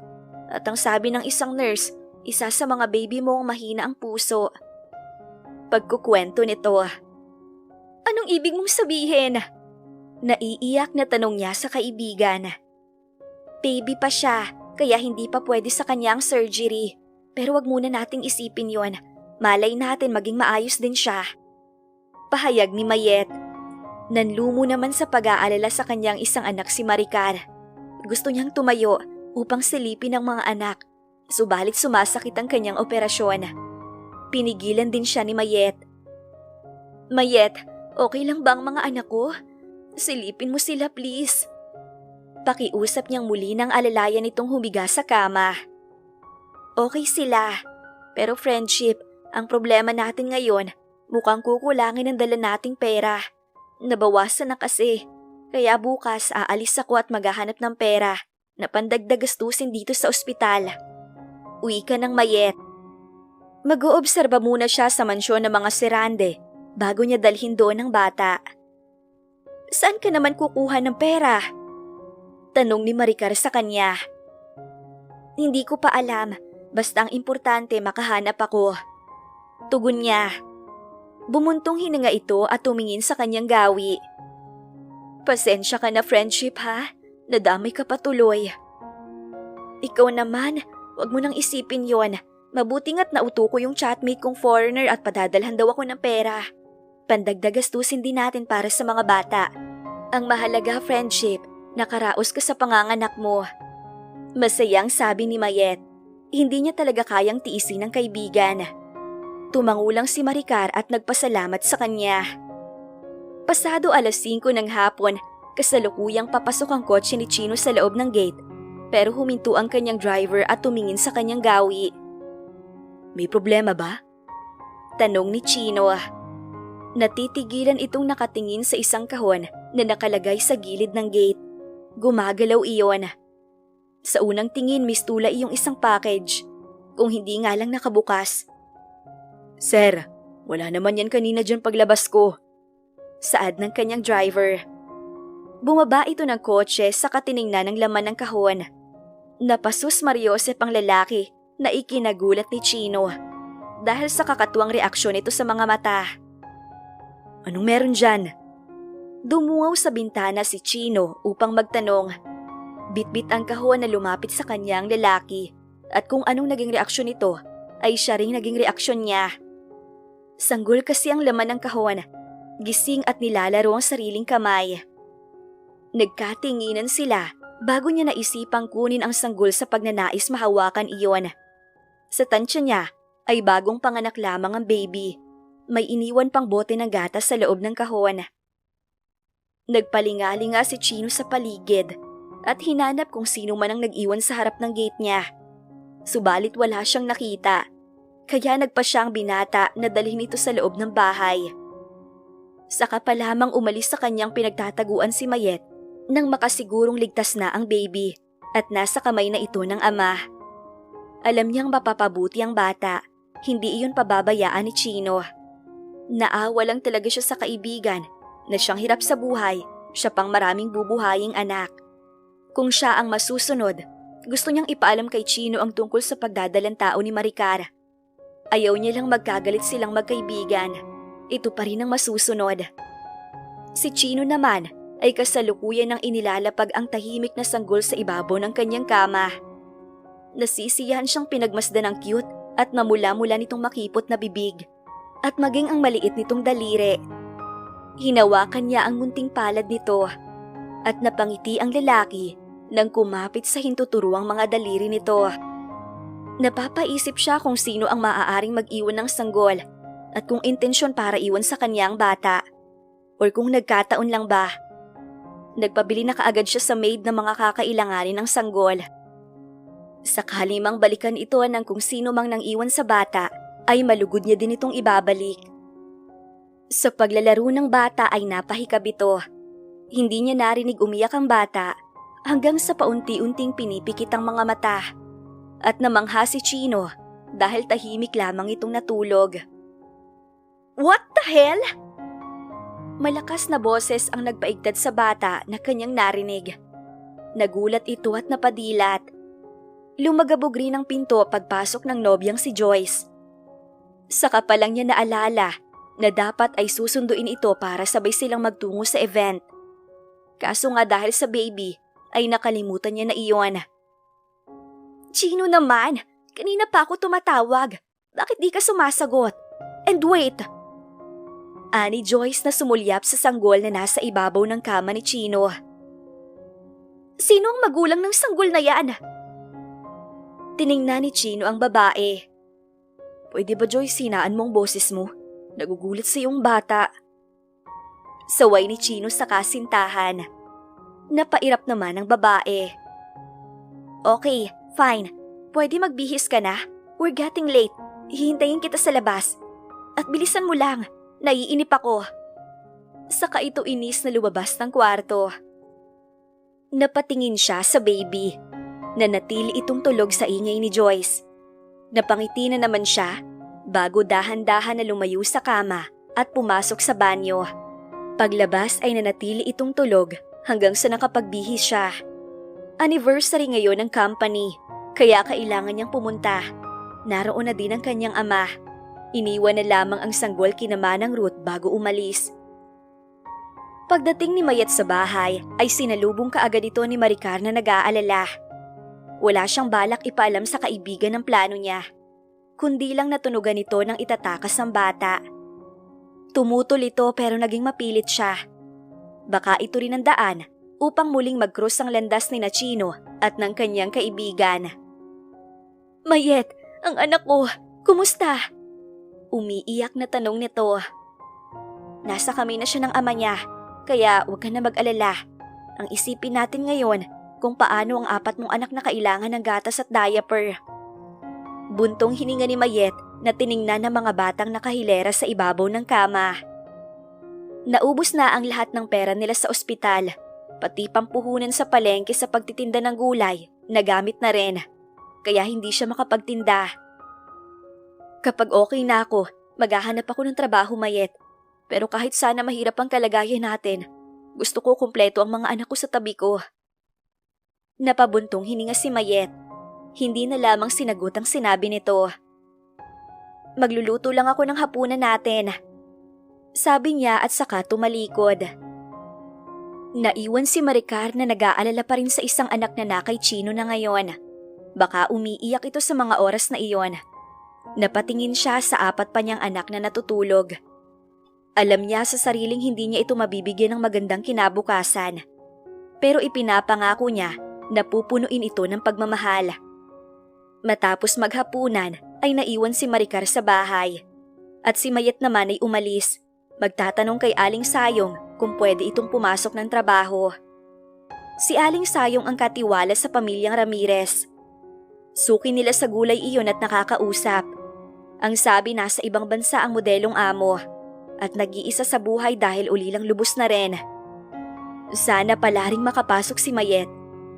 At ang sabi ng isang nurse, isa sa mga baby mo ang mahina ang puso. Pagkukwento nito. Anong ibig mong sabihin? Naiiyak na tanong niya sa kaibigan. Baby pa siya, kaya hindi pa pwede sa kanya ang surgery. Pero wag muna nating isipin yon. Malay natin maging maayos din siya. Pahayag ni Mayet. Nanlumo naman sa pag-aalala sa kanyang isang anak si Maricar. Gusto niyang tumayo upang silipin ang mga anak, subalit sumasakit ang kanyang operasyon. Pinigilan din siya ni Mayet. Mayet, okay lang ba ang mga anak ko? Silipin mo sila please. Pakiusap niyang muli ng alalayan nitong humiga sa kama. Okay sila, pero friendship, ang problema natin ngayon, mukhang kukulangin ang dala nating pera. Nabawasan na kasi. Kaya bukas aalis ako at maghahanap ng pera na pandagdag gastusin dito sa ospital. Uwi ka ng Mayet. Mag-oobserba muna siya sa mansyon ng mga Serande bago niya dalhin doon ang bata. Saan ka naman kukuha ng pera? Tanong ni Maricar sa kanya. Hindi ko pa alam, basta ang importante makahanap ako. Tugon niya. Bumuntong hininga ito at tumingin sa kanyang gawi. Pasensya ka na, friendship ha, nadamay ka pa tuloy. Ikaw naman, wag mo nang isipin yon. Mabuti nga't nauto ko yung chatmate kong foreigner at padadalhan daw ako ng pera. Pandagdag gastusin din natin para sa mga bata. Ang mahalaga, friendship, nakaraos ka sa panganganak mo. Masayang sabi ni Mayet. Hindi niya talaga kayang tiisin ng kaibigan. Tumangulang si Maricar at nagpasalamat sa kanya. Pasado 5:00 ng hapon, kasalukuyang papasok ang kotse ni Chino sa loob ng gate. Pero huminto ang kanyang driver at tumingin sa kanyang gawi. May problema ba? Tanong ni Chino. Natitigilan itong nakatingin sa isang kahon na nakalagay sa gilid ng gate. Gumagalaw iyon. Sa unang tingin, mistula iyong isang package. Kung hindi nga lang nakabukas. Sir, wala naman yan kanina dyan paglabas ko. Saad ng kanyang driver. Bumaba ito ng kotse sa katiningnan ng laman ng kahon. Napasus Mariosep ang lalaki na ikinagulat ni Chino dahil sa kakatuwang reaksyon nito sa mga mata. Anong meron dyan? Dumungaw sa bintana si Chino upang magtanong. Bitbit ang kahon na lumapit sa kanyang lalaki at kung anong naging reaksyon nito ay siya ring naging reaksyon niya. Sanggol kasi ang laman ng kahon, gising at nilalaro ang sariling kamay. Nagkatinginan sila bago niya naisipang kunin ang sanggol sa pagnanais mahawakan iyon. Sa tansya niya ay bagong panganak lamang ang baby. May iniwan pang bote ng gatas sa loob ng kahon. Nagpalingalinga si Chino sa paligid at hinanap kung sino man ang nag-iwan sa harap ng gate niya. Subalit wala siyang nakita, kaya nagpa siyang binata na dalhin ito sa loob ng bahay. Saka pa lamang umalis sa kanyang pinagtataguan si Mayet nang makasigurong ligtas na ang baby at nasa kamay na ito ng ama. Alam niyang mapapabuti ang bata, hindi iyon pababayaan ni Chino. Naawa lang talaga siya sa kaibigan na siyang hirap sa buhay, siya pang maraming bubuhaying anak. Kung siya ang masusunod, gusto niyang ipaalam kay Chino ang tungkol sa pagdadalang tao ni Maricar. Ayaw niya lang magkagalit silang magkaibigan. Ito pa rin ang masusunod. Si Chino naman ay kasalukuyan ng inilalapag ang tahimik na sanggol sa ibabaw ng kanyang kama. Nasisiyahan siyang pinagmasdan ng cute at namula-mula nitong makipot na bibig at maging ang maliit nitong daliri. Hinawakan niya ang munting palad nito at napangiti ang lalaki nang kumapit sa hintuturuang mga daliri nito. Napapaisip siya kung sino ang maaaring mag-iwan ng sanggol at kung intensyon para iwan sa kanyang bata or kung nagkataon lang ba. Nagpabili na kaagad siya sa maid ng mga kakailanganin ng sanggol. Sakali mang balikan ito ng kung sino mang nang iwan sa bata, ay malugod niya din itong ibabalik. Sa paglalaro ng bata ay napahikab ito. Hindi niya narinig umiyak ang bata hanggang sa paunti-unting pinipikit ang mga mata. At namangha si Chino dahil tahimik lamang itong natulog. What the hell? Malakas na boses ang nagpaigtad sa bata na kanyang narinig. Nagulat ito at napadilat. Lumagabog rin ang pinto pagpasok ng nobyang si Joyce. Saka pa lang niya naalala na dapat ay susunduin ito para sabay silang magtungo sa event. Kaso nga dahil sa baby ay nakalimutan niya na iyon. Chino naman, kanina pa ako tumatawag. Bakit di ka sumasagot? And wait! Ani Joyce na sumulyap sa sanggol na nasa ibabaw ng kama ni Chino. Sino ang magulang ng sanggol na yan? Tiningnan ni Chino ang babae. Pwede ba Joyce hinaan mo ang boses mo? Nagugulat sa iyong bata. Saway ni Chino sa kasintahan. Napairap naman ang babae. Okay, fine. Pwede magbihis ka na? We're getting late. Hihintayin kita sa labas. At bilisan mo lang. Naiinip ako. Saka ito inis na lumabas ng kwarto. Napatingin siya sa baby. Nanatili itong tulog sa ingay ni Joyce. Napangiti na naman siya bago dahan-dahan na lumayo sa kama at pumasok sa banyo. Paglabas ay nanatili itong tulog hanggang sa nakapagbihis siya. Anniversary ngayon ng company, kaya kailangan niyang pumunta. Naroon na din ang kanyang ama. Iniwan na lamang ang sanggol kina Manang Ruth bago umalis. Pagdating ni Mayet sa bahay ay sinalubong kaagad ito ni Maricar na nag-aalala. Wala siyang balak ipaalam sa kaibigan ng plano niya, kundi lang natunugan ito ng itatakas ang bata. Tumutol ito pero naging mapilit siya. Baka ito rin ang daan upang muling mag-cross ang landas ni Chino at ng kanyang kaibigan. "Mayet, ang anak ko, kumusta?" Umiiyak na tanong nito. "Nasa kami na siya ng ama niya, kaya huwag ka na mag-alala. Ang isipin natin ngayon kung paano ang 4 mong anak na kailangan ng gatas at diaper." Buntong hininga ni Mayet na tiningnan ng mga batang nakahilera sa ibabaw ng kama. Naubos na ang lahat ng pera nila sa ospital, pati pampuhunan sa palengke sa pagtitinda ng gulay, nagamit na rin, kaya hindi siya makapagtinda. "Kapag okay na ako, maghahanap ako ng trabaho, Mayet. Pero kahit sana mahirap ang kalagayan natin, gusto ko kumpleto ang mga anak ko sa tabi ko." Napabuntong hininga si Mayet. Hindi na lamang sinagot ang sinabi nito. "Magluluto lang ako ng hapunan natin," sabi niya at saka tumalikod. Naiwan si Maricar na nag-aalala pa rin sa isang anak na kay Chino na ngayon. Baka umiiyak ito sa mga oras na iyon. Napatingin siya sa 4 pa niyang anak na natutulog. Alam niya sa sariling hindi niya ito mabibigyan ng magandang kinabukasan. Pero ipinapangako niya na pupunuin ito ng pagmamahal. Matapos maghapunan ay naiwan si Maricar sa bahay. At si Mayet naman ay umalis. Magtatanong kay Aling Sayong kung pwede itong pumasok ng trabaho. Si Aling Sayong ang katiwala sa pamilyang Ramirez. Suki nila sa gulay iyon at nakakausap. Ang sabi nasa ibang bansa ang modelong amo at nag-iisa sa buhay dahil ulilang lubos na rin. Sana pala ring makapasok si Mayet.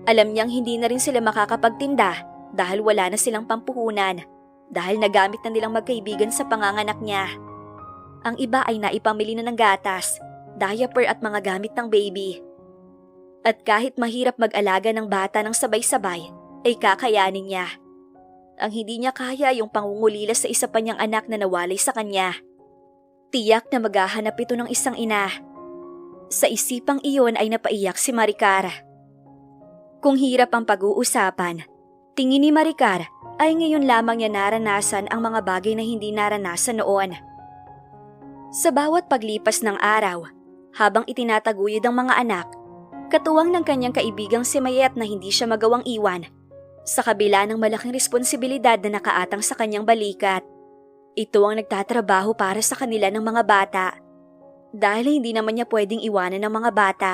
Alam niyang hindi na rin sila makakapagtinda dahil wala na silang pampuhunan dahil nagamit na nilang magkaibigan sa panganganak niya. Ang iba ay naipamili na ng gatas, diaper at mga gamit ng baby. At kahit mahirap mag-alaga ng bata ng sabay-sabay, ay kakayanin niya. Ang hindi niya kaya yung pangungulila sa isa pa niyang anak na nawalay sa kanya. Tiyak na maghahanap ito ng isang ina. Sa isipang iyon ay napaiyak si Maricar. Kung hirap ang pag-uusapan, tingin ni Maricar ay ngayon lamang niya naranasan ang mga bagay na hindi naranasan noon. Sa bawat paglipas ng araw, habang itinataguyod ang mga anak, katuwang ng kanyang kaibigang si Mayet na hindi siya magawang iwan, sa kabila ng malaking responsibilidad na nakaatang sa kanyang balikat. Ito ang nagtatrabaho para sa kanila ng mga bata. Dahil hindi naman niya pwedeng iwanan ng mga bata.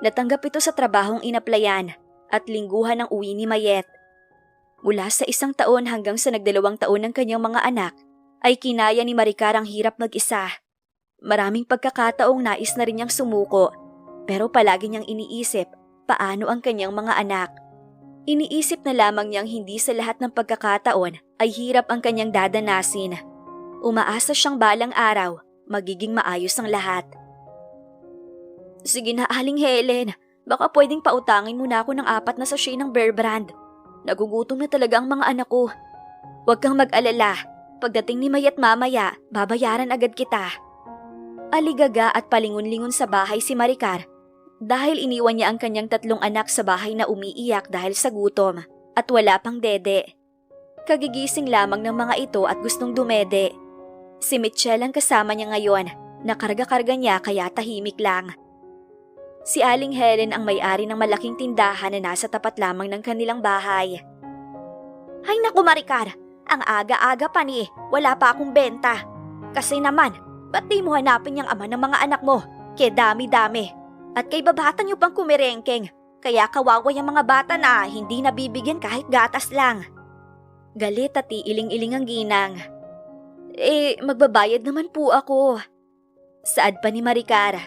Natanggap ito sa trabahong inaplayan at lingguhan ng uwi ni Mayet. Mula sa 1 taon hanggang sa 2 taon ng kanyang mga anak, ay kinaya ni Maricar ang hirap mag-isa. Maraming pagkakataong nais na rin niyang sumuko, pero palagi niyang iniisip paano ang kanyang mga anak. Iniisip na lamang niyang hindi sa lahat ng pagkakataon ay hirap ang kanyang dadanasin. Umaasa siyang balang araw, magiging maayos ang lahat. "Sige na, Aling Helen, baka pwedeng pautangin muna ako ng 4 na sachet ng Bear Brand. Nagugutom na talaga ang mga anak ko. Huwag kang mag-alala, pagdating ni Mayet mamaya, babayaran agad kita." Aligaga at palingon-lingon sa bahay si Maricar dahil iniwan niya ang kanyang 3 anak sa bahay na umiiyak dahil sa gutom at wala pang dede. Kagigising lamang ng mga ito at gustong dumede. Si Mitchell ang kasama niya ngayon, nakarga-karga niya kaya tahimik lang. Si Aling Helen ang may-ari ng malaking tindahan na nasa tapat lamang ng kanilang bahay. "Hay naku Maricar, ang aga-aga pa ni, wala pa akong benta. Kasi naman, ba't di mo hanapin yung ama ng mga anak mo? Kaya dami-dami. At kay babata niyo pang kumirengkeng, kaya kawawa yung mga bata na hindi nabibigyan kahit gatas lang." Galit at iiling-iling ang ginang. Magbabayad naman po ako." Saad pa ni Maricar.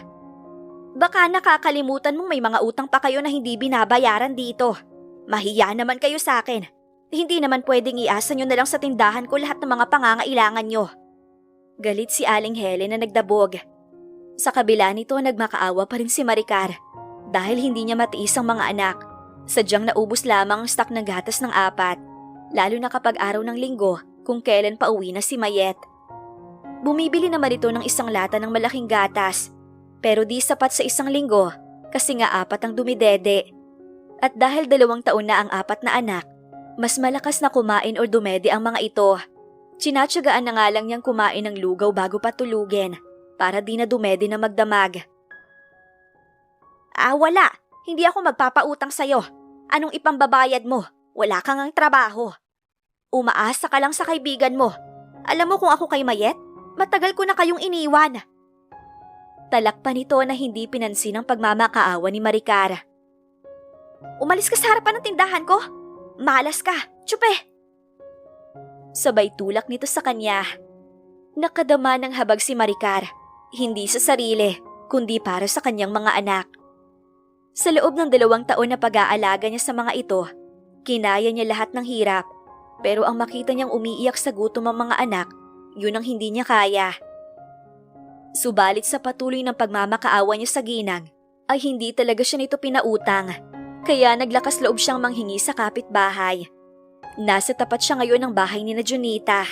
"Baka nakakalimutan mong may mga utang pa kayo na hindi binabayaran dito. Mahiya naman kayo sa akin. Hindi naman pwedeng iasa nyo na lang sa tindahan ko lahat ng mga pangangailangan nyo." Galit si Aling Helen na nagdabog. Sa kabila nito, nagmakaawa pa rin si Maricar dahil hindi niya matiis ang mga anak. Sadyang naubos lamang ang stock ng gatas ng 4, lalo na kapag araw ng linggo kung kailan pa uwi na si Mayet. Bumibili naman ito ng 1 lata ng malaking gatas, pero di sapat sa 1 linggo kasi nga 4 ang dumidede. At dahil 2 taon na ang 4 na anak, mas malakas na kumain o dumede ang mga ito. Tsinatsagaan na nga lang niyang kumain ng lugaw bago patulugin para di na dumede na magdamag. Wala. Hindi ako magpapautang sa'yo. Anong ipambabayad mo? Wala kang ang trabaho. Umaasa ka lang sa kaibigan mo. Alam mo kung ako kay Mayet, matagal ko na kayong iniwan. Talak pa nito na hindi pinansin ang pagmamakaawa ni Maricar. Umalis ka sa harapan ng tindahan ko. Malas ka, tsupe! Sabay tulak nito sa kanya. Nakadama ng habag si Maricar, hindi sa sarili, kundi para sa kanyang mga anak. Sa loob ng 2 taon na pag-aalaga niya sa mga ito, kinaya niya lahat ng hirap, pero ang makita niyang umiiyak sa gutom ang mga anak, yun ang hindi niya kaya. Subalit sa patuloy ng pagmamakaawa niya sa ginang, ay hindi talaga siya nito pinautang. Kaya naglakas loob siyang manghingi sa kapitbahay. Nasa tapat siya ngayon ng bahay ni na Junita.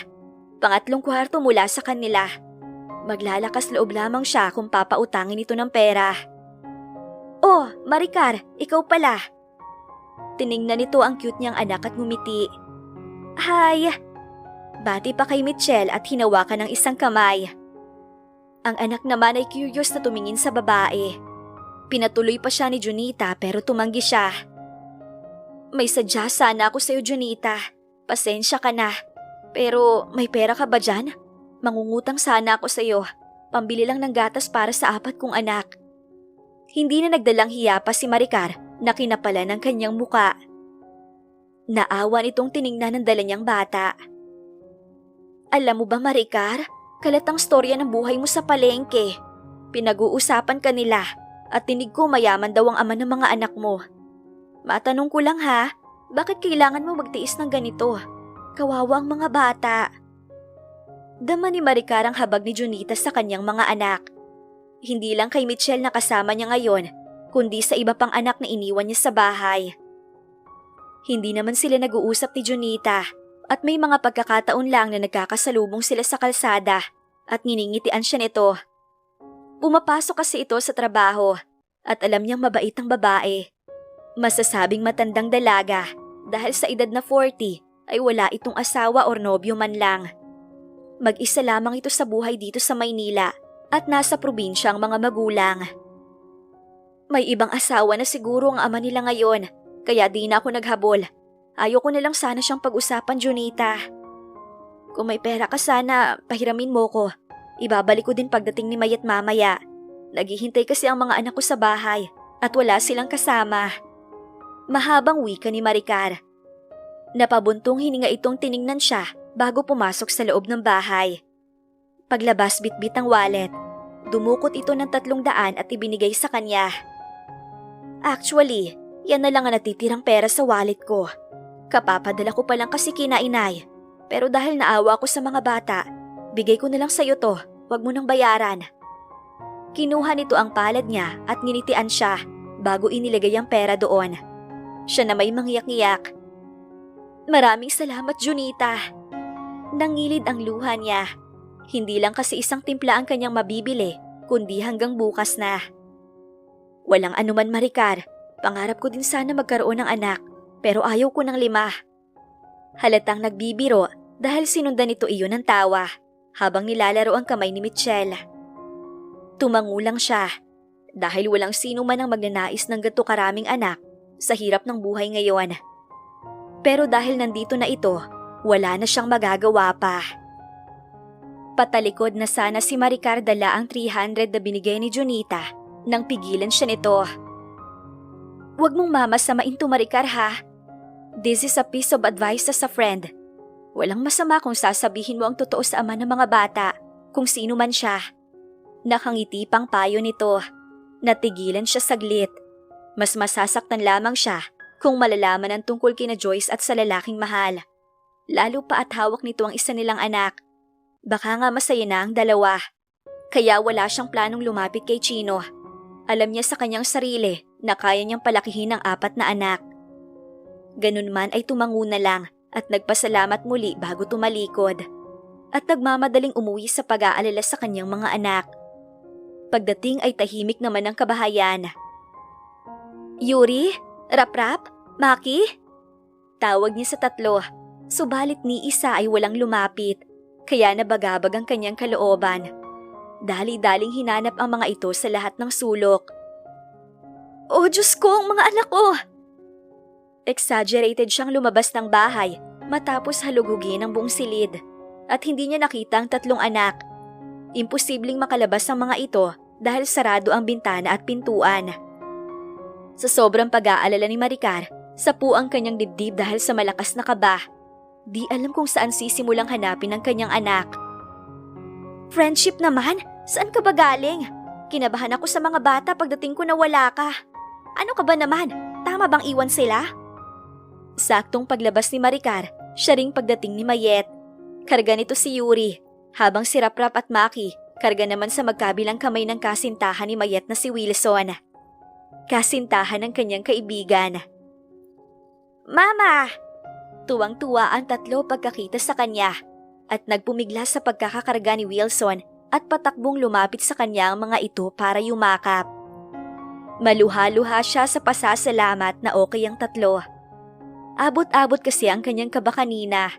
3 kwarto mula sa kanila. Maglalakas loob lamang siya kung papautangin ito ng pera. Oh, Maricar, ikaw pala. Tiningnan nito ang cute niyang anak at ngumiti. Hi! Bati pa kay Mitchell at hinawakan ng 1 kamay. Ang anak naman ay curious na tumingin sa babae. Pinatuloy pa siya ni Junita pero tumanggi siya. May sadya sana ako sa'yo, Junita. Pasensya ka na. Pero may pera ka ba dyan? Mangungutang sana ako sa'yo. Pambili lang ng gatas para sa 4 kong anak. Hindi na nagdalang hiya pa si Maricar na kinapala ng kanyang muka. Naawan itong tiningnan ng dala niyang bata. Alam mo ba, Maricar? Kalatang storya ng buhay mo sa palengke. Pinag-uusapan ka nila. At tinig ko mayaman daw ang ama ng mga anak mo. Matanong ko lang ha, bakit kailangan mo magtiis ng ganito? Kawawa ang mga bata. Dama ni Maricar ang habag ni Junita sa kanyang mga anak. Hindi lang kay Mitchell na kasama niya ngayon, kundi sa iba pang anak na iniwan niya sa bahay. Hindi naman sila nag-uusap ni Junita at may mga pagkakataon lang na nagkakasalubong sila sa kalsada at nginingitian siya nito. Pumapasok kasi ito sa trabaho at alam niyang mabait ang babae. Masasabing matandang dalaga dahil sa edad na 40 ay wala itong asawa or nobyo man lang. Mag-isa lamang ito sa buhay dito sa Maynila at nasa probinsya ang mga magulang. May ibang asawa na siguro ang ama nila ngayon kaya di na ako naghabol. Ayoko na lang sana siyang pag-usapan, Junita. Kung may pera ka sana, pahiramin mo ko. Ibabalik ko din pagdating ni Mayet mamaya. Naghihintay kasi ang mga anak ko sa bahay at wala silang kasama. Mahabang wika ni Maricar. Napabuntong hininga itong tiningnan siya bago pumasok sa loob ng bahay. Paglabas bitbit ang wallet, dumukot ito ng 300 at ibinigay sa kanya. Actually, yan na lang ang natitirang pera sa wallet ko. Kapapadala ko pa lang kasi kina inay. Pero dahil naawa ko sa mga bata, bigay ko na lang sa'yo to, wag mo nang bayaran. Kinuha nito ang palad niya at nginitian siya bago inilagay ang pera doon. Siya na may mangyak-ngiyak. Maraming salamat, Junita. Nangilid ang luha niya. Hindi lang kasi 1 timpla ang kanyang mabibili, kundi hanggang bukas na. Walang anuman, Maricar. Pangarap ko din sana magkaroon ng anak, pero ayaw ko ng 5. Halatang nagbibiro dahil sinundan nito iyon ng tawa habang nilalaro ang kamay ni Mitchell. Tumangulang siya dahil walang sino man ang magnanais ng ganito karaming anak sa hirap ng buhay ngayon. Pero dahil nandito na ito, wala na siyang magagawa pa. Patalikod na sana si Maricar dala ang 300 na binigay ni Junita nang pigilan siya nito. Huwag mong mamasamain to, Maricar, ha? This is a piece of advice as a friend. Walang masama kung sasabihin mo ang totoo sa ama ng mga bata, kung sino man siya. Nakangiti pang payo nito. Natigilan siya saglit. Mas masasaktan lamang siya kung malalaman ang tungkol kina Joyce at sa lalaking mahal. Lalo pa at hawak nito ang isa nilang anak. Baka nga masaya na ang dalawa. Kaya wala siyang planong lumapit kay Chino. Alam niya sa kanyang sarili na kaya niyang palakihin ang 4 na anak. Ganun man ay tumango na lang at nagpasalamat muli bago tumalikod. At nagmamadaling umuwi sa pag-aalala sa kanyang mga anak. Pagdating ay tahimik naman ang kabahayan. Yuri? Rap-rap? Maki? Tawag niya sa 3, subalit ni isa ay walang lumapit, kaya nabagabag ang kanyang kalooban. Dali-daling hinanap ang mga ito sa lahat ng sulok. Oh Diyos ko, ang mga anak ko! Exaggerated siyang lumabas ng bahay matapos halugugin ang buong silid at hindi niya nakita ang 3 anak. Imposibleng makalabas ang mga ito dahil sarado ang bintana at pintuan. Sa sobrang pag-aalala ni Maricar, sapu ang kanyang dibdib dahil sa malakas na kaba. Di alam kung saan sisimulang hanapin ang kanyang anak. Friendship naman? Saan ka ba galing? Kinabahan ako sa mga bata pagdating ko na wala ka. Ano ka ba naman? Tama bang iwan sila? Saktong paglabas ni Maricar, siya ring pagdating ni Mayet. Karga nito si Yuri, habang si Rap-Rap at Maki, karga naman sa magkabilang kamay ng kasintahan ni Mayet na si Wilson. Kasintahan ng kanyang kaibigan. Mama! Tuwang-tuwa ang 3 pagkakita sa kanya at nagpumigla sa pagkakakarga ni Wilson at patakbong lumapit sa kanya ang mga ito para yumakap. Maluha-luha siya sa pasasalamat na okay ang 3. Abot-abot kasi ang kanyang kaba kanina.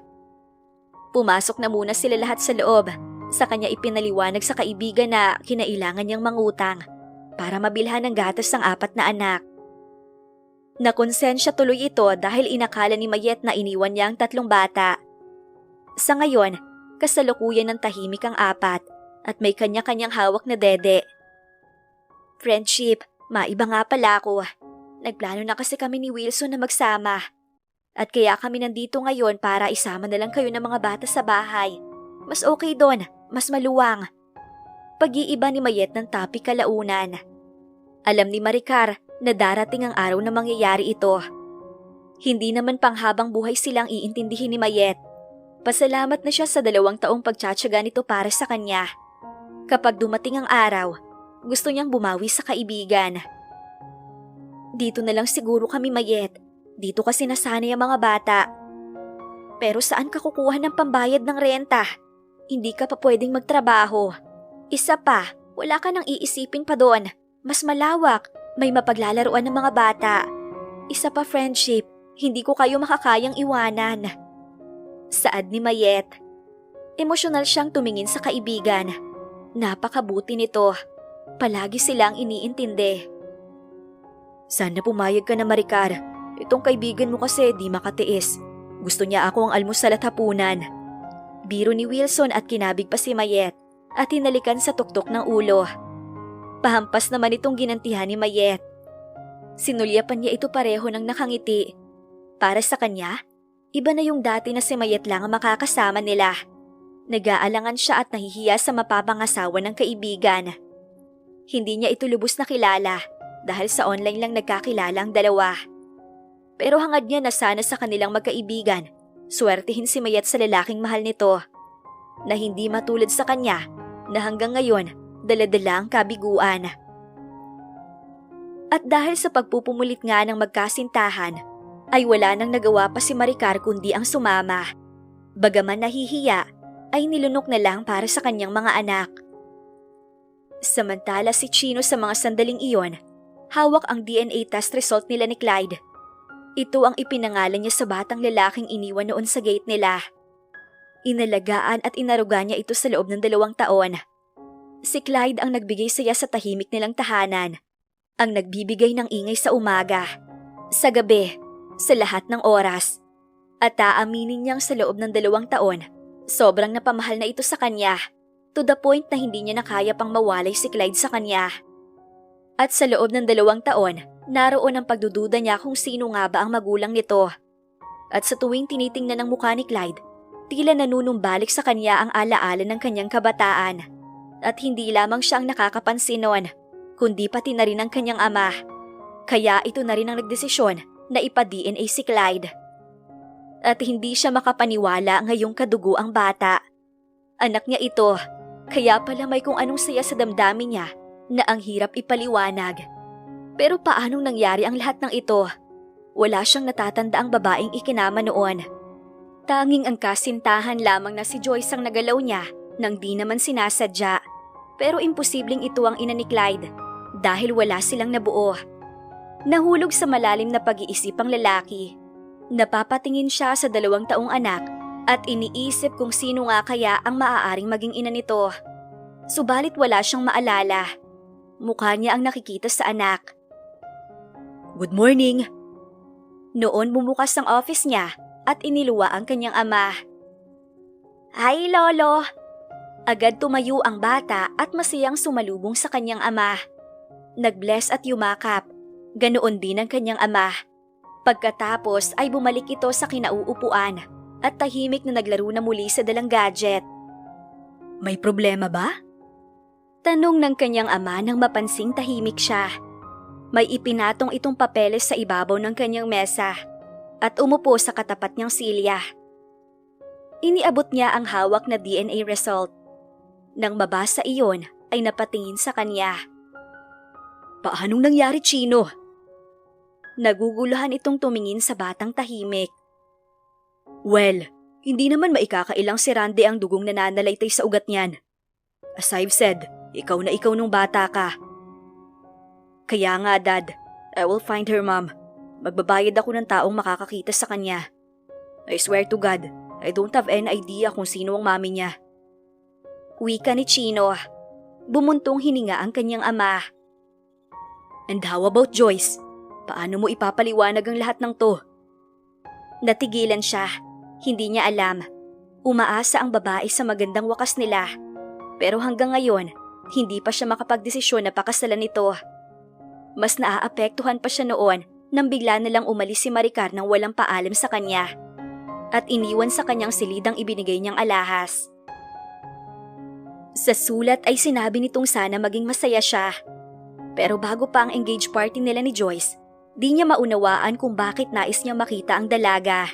Pumasok na muna sila lahat sa loob. Sa kanya ipinaliwanag sa kaibigan na kinailangan niyang mangutang para mabilhan ng gatas ang 4 na anak. Nakonsensya tuloy ito dahil inakala ni Mayet na iniwan niya ang 3 bata. Sa ngayon, kasalukuyan ng tahimik ang 4 at may kanya-kanyang hawak na dede. Friendship, maiba nga pala ako. Nagplano na kasi kami ni Wilson na magsama. At kaya kami nandito ngayon para isama na lang kayo ng mga bata sa bahay. Mas okay doon, mas maluwang. Pag-iiba ni Mayet ng topic kalaunan. Alam ni Maricar na darating ang araw na mangyayari ito. Hindi naman panghabang buhay silang iintindihin ni Mayet. Pasalamat na siya sa 2 taong pagtsatsaga nito para sa kanya. Kapag dumating ang araw, gusto niyang bumawi sa kaibigan. Dito na lang siguro kami, Mayet. Dito kasi nasanay ang mga bata. Pero saan ka kukuha ng pambayad ng renta? Hindi ka pa pwedeng magtrabaho. Isa pa, wala ka nang iisipin pa doon. Mas malawak, may mapaglalaruan ng mga bata. Isa pa, friendship, hindi ko kayo makakayang iwanan. Saad ni Mayet. Emosyonal siyang tumingin sa kaibigan. Napakabuti nito. Palagi silang iniintindi. Sana pumayag ka na, Maricar. Itong kaibigan mo kasi di makatiis. Gusto niya ako ang almusal at hapunan. Biro ni Wilson at kinabig pa si Mayet at hinalikan sa tuktok ng ulo. Pahampas naman itong ginantihan ni Mayet. Sinulyapan niya ito pareho ng nakangiti. Para sa kanya, iba na yung dati na si Mayet lang ang makakasama nila. Nag-aalangan siya at nahihiya sa mapapangasawa ng kaibigan. Hindi niya ito lubos na kilala dahil sa online lang nagkakilala ang dalawa. Pero hangad niya na sana sa kanilang magkaibigan, swertihin si Mayet sa lalaking mahal nito. Na hindi matulad sa kanya na hanggang ngayon dala-dala ang kabiguan. At dahil sa pagpupumulit nga ng magkasintahan, ay wala nang nagawa pa si Maricar kundi ang sumama. Bagaman nahihiya, ay nilunok na lang para sa kanyang mga anak. Samantala si Chino sa mga sandaling iyon, hawak ang DNA test result nila ni Clyde. Ito ang ipinangalan niya sa batang lalaking iniwan noon sa gate nila. Inalagaan at inaruga niya ito sa loob ng 2 taon. Si Clyde ang nagbigay saya sa tahimik nilang tahanan, ang nagbibigay ng ingay sa umaga, sa gabi, sa lahat ng oras. At aaminin niyang sa loob ng 2 taon, sobrang napamahal na ito sa kanya, to the point na hindi niya na kaya pang mawalay si Clyde sa kanya. At sa loob ng 2 taon, naroon ang pagdududa niya kung sino nga ba ang magulang nito. At sa tuwing tinitingnan ng mukha ni Clyde, tila nanunumbalik sa kanya ang alaala ng kanyang kabataan. At hindi lamang siya ang nakakapansin noon, kundi pati na rin ang kanyang ama. Kaya ito na rin ang nagdesisyon na ipa-DNA si Clyde. At hindi siya makapaniwala ngayong kadugo ang bata. Anak niya ito, Kaya pala may kung anong saya sa damdamin niya na ang hirap ipaliwanag. Pero paanong nangyari ang lahat ng ito? Wala siyang natatandaang babaeng ikinama noon. Tanging ang kasintahan lamang na si Joyce ang nagalaw niya nang di naman sinasadya. Pero imposibleng ito ang ina ni Clyde dahil wala silang nabuo. Nahulog sa malalim na pag-iisip ang lalaki. Napapatingin siya sa 2 taong anak at iniisip kung sino nga kaya ang maaaring maging ina nito. Subalit wala siyang maalala. Mukha niya ang nakikita sa anak. "Good morning." Noon bumukas ang office niya at iniluwa ang kanyang ama. "Hi, Lolo!" Agad tumayo ang bata at masayang sumalubong sa kanyang ama. Nag-bless at yumakap. Ganoon din ang kanyang ama. Pagkatapos ay bumalik ito sa kinauupuan at tahimik na naglaro na muli sa dalang gadget. "May problema ba?" Tanong ng kanyang ama nang mapansing tahimik siya. May ipinatong itong papeles sa ibabaw ng kanyang mesa at umupo sa katapat niyang silya. Iniabot niya ang hawak na DNA result. Nang mabasa iyon ay napatingin sa kanya. "Paanong nangyari, Chino?" Naguguluhan itong tumingin sa batang tahimik. "Well, hindi naman maikakailang si Randy ang dugong nananalaytay sa ugat niyan. As I've said, ikaw na ikaw nung bata ka." "Kaya nga, Dad, I will find her, Mom. Magbabayad ako ng taong makakakita sa kanya. I swear to God, I don't have any idea kung sino ang mami niya." Wika ni Chino. Bumuntong hininga ang kanyang ama. "And how about Joyce? Paano mo ipapaliwanag ang lahat ng to?" Natigilan siya. Hindi niya alam. Umaasa ang babae sa magandang wakas nila. Pero hanggang ngayon, hindi pa siya makapagdesisyon na pakasalan ito. Mas naaapektuhan pa siya noon nang bigla na lang umalis si Maricar nang walang paalam sa kanya. At iniwan sa kanyang silidang ibinigay niyang alahas. Sa sulat ay sinabi nitong sana maging masaya siya. Pero bago pa ang engaged party nila ni Joyce, di niya maunawaan kung bakit nais niyang makita ang dalaga.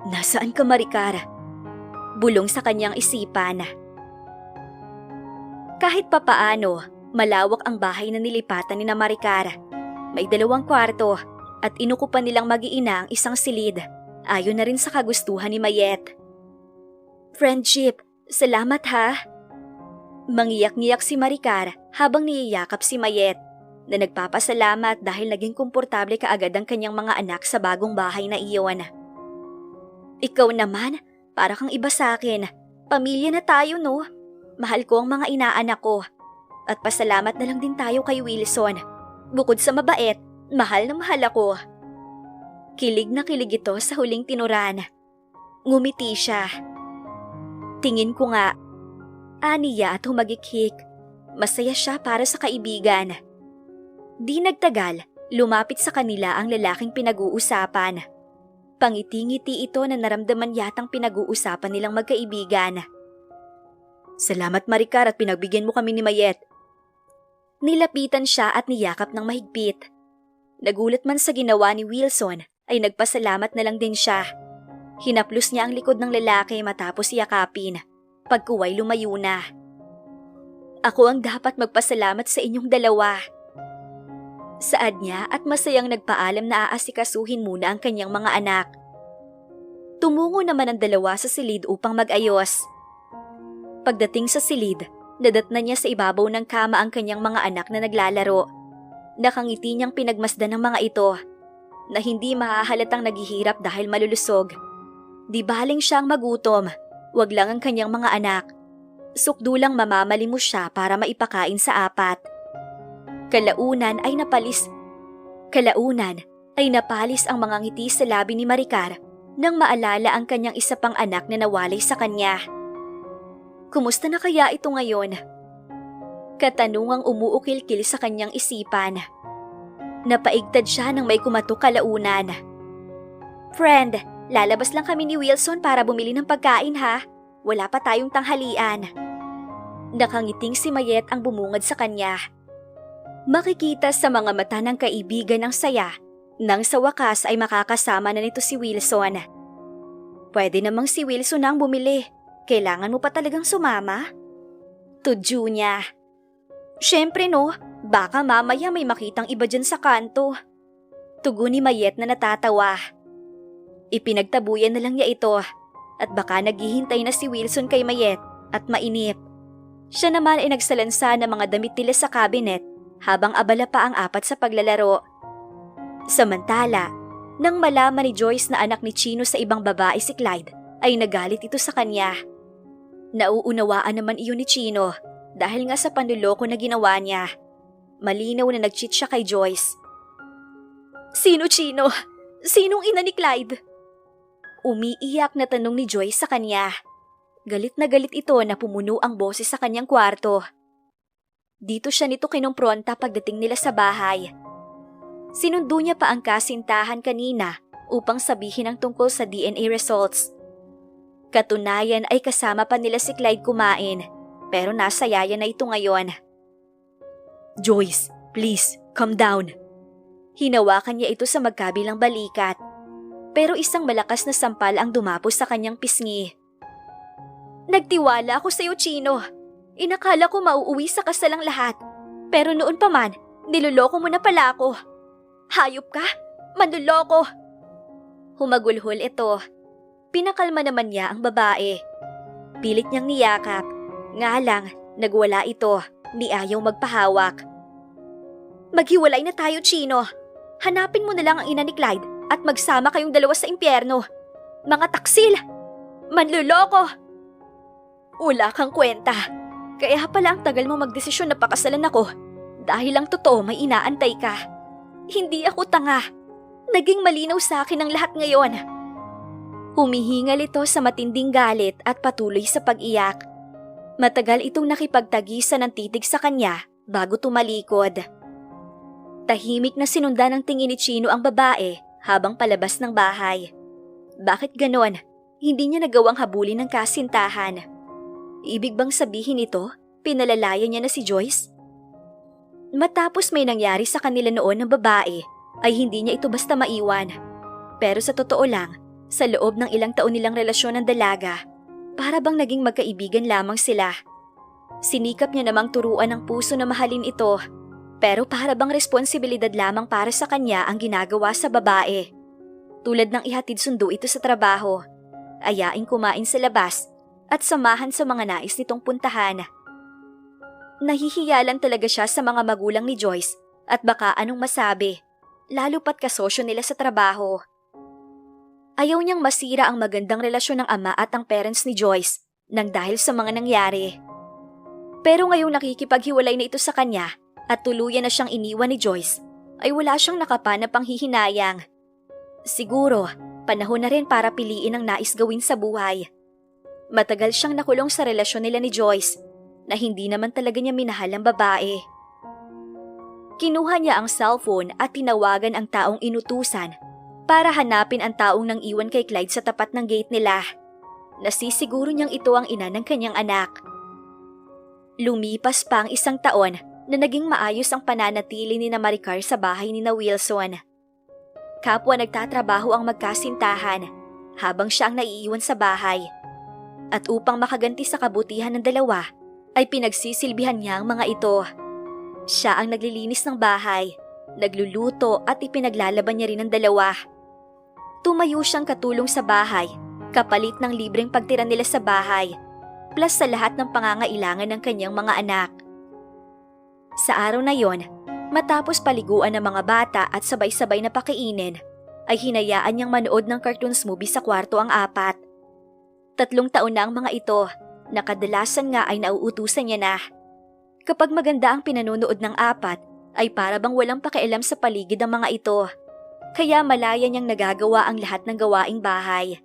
"Nasaan ka, Maricar?" Bulong sa kanyang isipan. Kahit papaano, malawak ang bahay na nilipatan ni na Maricar. May 2 kwarto at inukupan nilang mag-iina ang isang silid. Ayon na rin sa kagustuhan ni Mayet. "Friendship, salamat ha." Mangiyak-ngiyak si Maricar habang niyayakap si Mayet na nagpapasalamat dahil naging komportable kaagad ang kanyang mga anak sa bagong bahay na iyon. "Ikaw naman, para kang iba sa akin. Pamilya na tayo, no? Mahal ko ang mga inaanak ko. At pasalamat na lang din tayo kay Wilson. Bukod sa mabait, mahal na mahal ako." Kilig na kilig ito sa huling tinuran. Ngumiti siya. "Tingin ko nga." Aniya at humagikhik. Masaya siya para sa kaibigan. Di nagtagal, lumapit sa kanila ang lalaking pinag-uusapan. Pangiti-ngiti ito na naramdaman yatang pinag-uusapan nilang magkaibigan. "Salamat, Maricar, at pinagbigyan mo kami ni Mayet." Nilapitan siya at niyakap ng mahigpit. Nagulat man sa ginawa ni Wilson, ay nagpasalamat na lang din siya. Hinaplos niya ang likod ng lalaki matapos yakapin. Pagkuway lumayo na. "Ako ang dapat magpasalamat sa inyong dalawa." Saad niya at masayang nagpaalam na aasikasuhin muna ang kanyang mga anak. Tumungo naman ang dalawa sa silid upang mag-ayos. Pagdating sa silid, nadatnan niya sa ibabaw ng kama ang kanyang mga anak na naglalaro. Nakangiti niyang pinagmasdan ng mga ito, na hindi mahahalatang naghihirap dahil malulusog. Di baling siyang magutom, wag lang ang kanyang mga anak. Sukdulang mamamalimos siya para maipakain sa 4. Kalaunan ay napalis ang mga ngiti sa labi ni Maricar nang maalala ang kanyang isa pang anak na nawalay sa kanya. Kumusta na kaya ito ngayon? Katanungang umuukil-kil sa kanyang isipan. Napaigtad siya nang may kumatok kalaunan. "Friend, lalabas lang kami ni Wilson para bumili ng pagkain ha. Wala pa tayong tanghalian." Nakangiting si Mayet ang bumungad sa kanya. Makikita sa mga mata ng kaibigan ang saya nang sa wakas ay makakasama na nito si Wilson. Pwede namang si Wilson ang bumili. Kailangan mo pa talagang sumama? Tudyo niya. Siyempre no, baka mamaya may makitang iba dyan sa kanto. Tugon ni Mayet na natatawa. Ipinagtabuyan na lang niya ito at baka naghihintay na si Wilson kay Mayet at mainip. Siya naman ay nagsalansa ng mga damit nila sa cabinet habang abala pa ang apat sa paglalaro. Samantala, nang malaman ni Joyce na anak ni Chino sa ibang babae si Clyde, ay nagalit ito sa kanya. Nauunawaan naman iyon ni Chino dahil nga sa panluloko na ginawa niya. Malinaw na nag-cheat siya kay Joyce. Sino Chino? Sinong ina ni Clyde? Umiiyak na tanong ni Joyce sa kanya. Galit na galit ito na pumuno ang boses sa kanyang kwarto. Dito siya nito kinumpronta pagdating nila sa bahay. Sinundo niya pa ang kasintahan kanina upang sabihin ang tungkol sa DNA results. Katunayan ay kasama pa nila si Clyde kumain, pero nasa yaya na ito ngayon. Joyce, please, calm down. Hinawakan niya ito sa magkabilang balikat, pero isang malakas na sampal ang dumapos sa kanyang pisngi. Nagtiwala ako sa'yo, Chino. Inakala ko mauuwi sa kasalang lahat, pero noon pa man, niloloko mo na pala ako. Hayop ka? Manloloko! Humagulhol ito. Pinakalma naman niya ang babae. Pilit niyang niyakap. Nga lang, nagwala ito. Ni ayaw magpahawak. Maghiwalay na tayo, Chino. Hanapin mo na lang ang ina ni Clyde at magsama kayong dalawa sa impyerno. Mga taksil! Manloloko! Wala kang kwenta. Kaya pala ang tagal mo magdesisyon na pakasalan ako. Dahil lang totoo may inaantay ka. Hindi ako tanga. Naging malinaw sa akin ang lahat ngayon. Humihingal ito sa matinding galit at patuloy sa pag-iyak. Matagal itong nakipagtagisan ng titig sa kanya bago tumalikod. Tahimik na sinundan ng tingin ni Chino ang babae habang palabas ng bahay. Bakit ganon? Hindi niya nagawang habulin ng kasintahan. Ibig bang sabihin ito, pinalalayan niya na si Joyce? Matapos may nangyari sa kanila noon ng babae, ay hindi niya ito basta maiwan. Pero sa totoo lang, sa loob ng ilang taon nilang relasyon ng dalaga, para bang naging magkaibigan lamang sila. Sinikap niya namang turuan ng puso na mahalin ito, pero para bang responsibilidad lamang para sa kanya ang ginagawa sa babae. Tulad ng ihatid sundo ito sa trabaho, ayaing kumain sa labas, at samahan sa mga nais nitong puntahan. Nahihiyalan talaga siya sa mga magulang ni Joyce at baka anong masabi, lalo pat kasosyo nila sa trabaho. Ayaw niyang masira ang magandang relasyon ng ama at ang parents ni Joyce nang dahil sa mga nangyari. Pero ngayong nakikipaghiwalay na ito sa kanya at tuluyan na siyang iniwan ni Joyce, ay wala siyang nakapa na panghihinayang. Siguro, panahon na rin para piliin ang nais gawin sa buhay. Matagal siyang nakulong sa relasyon nila ni Joyce na hindi naman talaga niya minahal ang babae. Kinuha niya ang cellphone at tinawagan ang taong inutusan para hanapin ang taong nang iwan kay Clyde sa tapat ng gate nila. Nasisiguro niyang ito ang ina ng kanyang anak. Lumipas pa ang isang taon na naging maayos ang pananatili ni na Maricar sa bahay ni na Wilson. Kapwa nagtatrabaho ang magkasintahan habang siya ang naiiwan sa bahay. At upang makaganti sa kabutihan ng dalawa, ay pinagsisilbihan niya ang mga ito. Siya ang naglilinis ng bahay, nagluluto at ipinaglalaban niya rin ang dalawa. Tumayo siyang katulong sa bahay, kapalit ng libreng pagtira nila sa bahay, plus sa lahat ng pangangailangan ng kanyang mga anak. Sa araw na yon, matapos paliguan ng mga bata at sabay-sabay na pakainin, ay hinayaan niyang manood ng cartoons movie sa kwarto ang apat. 3 taon na ang mga ito, na kadalasan nga ay nauutusan niya na. Kapag maganda ang pinanonood ng apat, ay para bang walang pakialam sa paligid ang mga ito. Kaya malaya niyang nagagawa ang lahat ng gawaing bahay.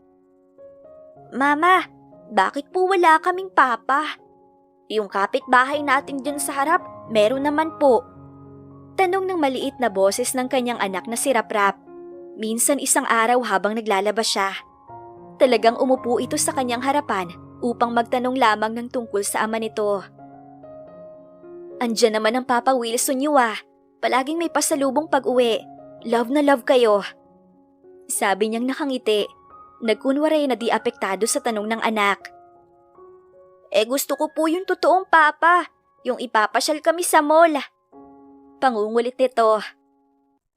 Mama, bakit po wala kaming papa? Yung kapitbahay natin dyan sa harap, meron naman po. Tanong ng maliit na boses ng kanyang anak na si Raprap. Minsan isang araw habang naglalabas siya. Talagang umupo ito sa kanyang harapan upang magtanong lamang ng tungkol sa ama nito. Andiyan naman ang Papa Wilson niyo ah. Palaging may pasalubong pag-uwi. Love na love kayo. Sabi niyang nakangiti. Nagkunwari na di apektado sa tanong ng anak. Gusto ko po yung totoong papa. Yung ipapasyal kami sa mall. Pangungulit nito.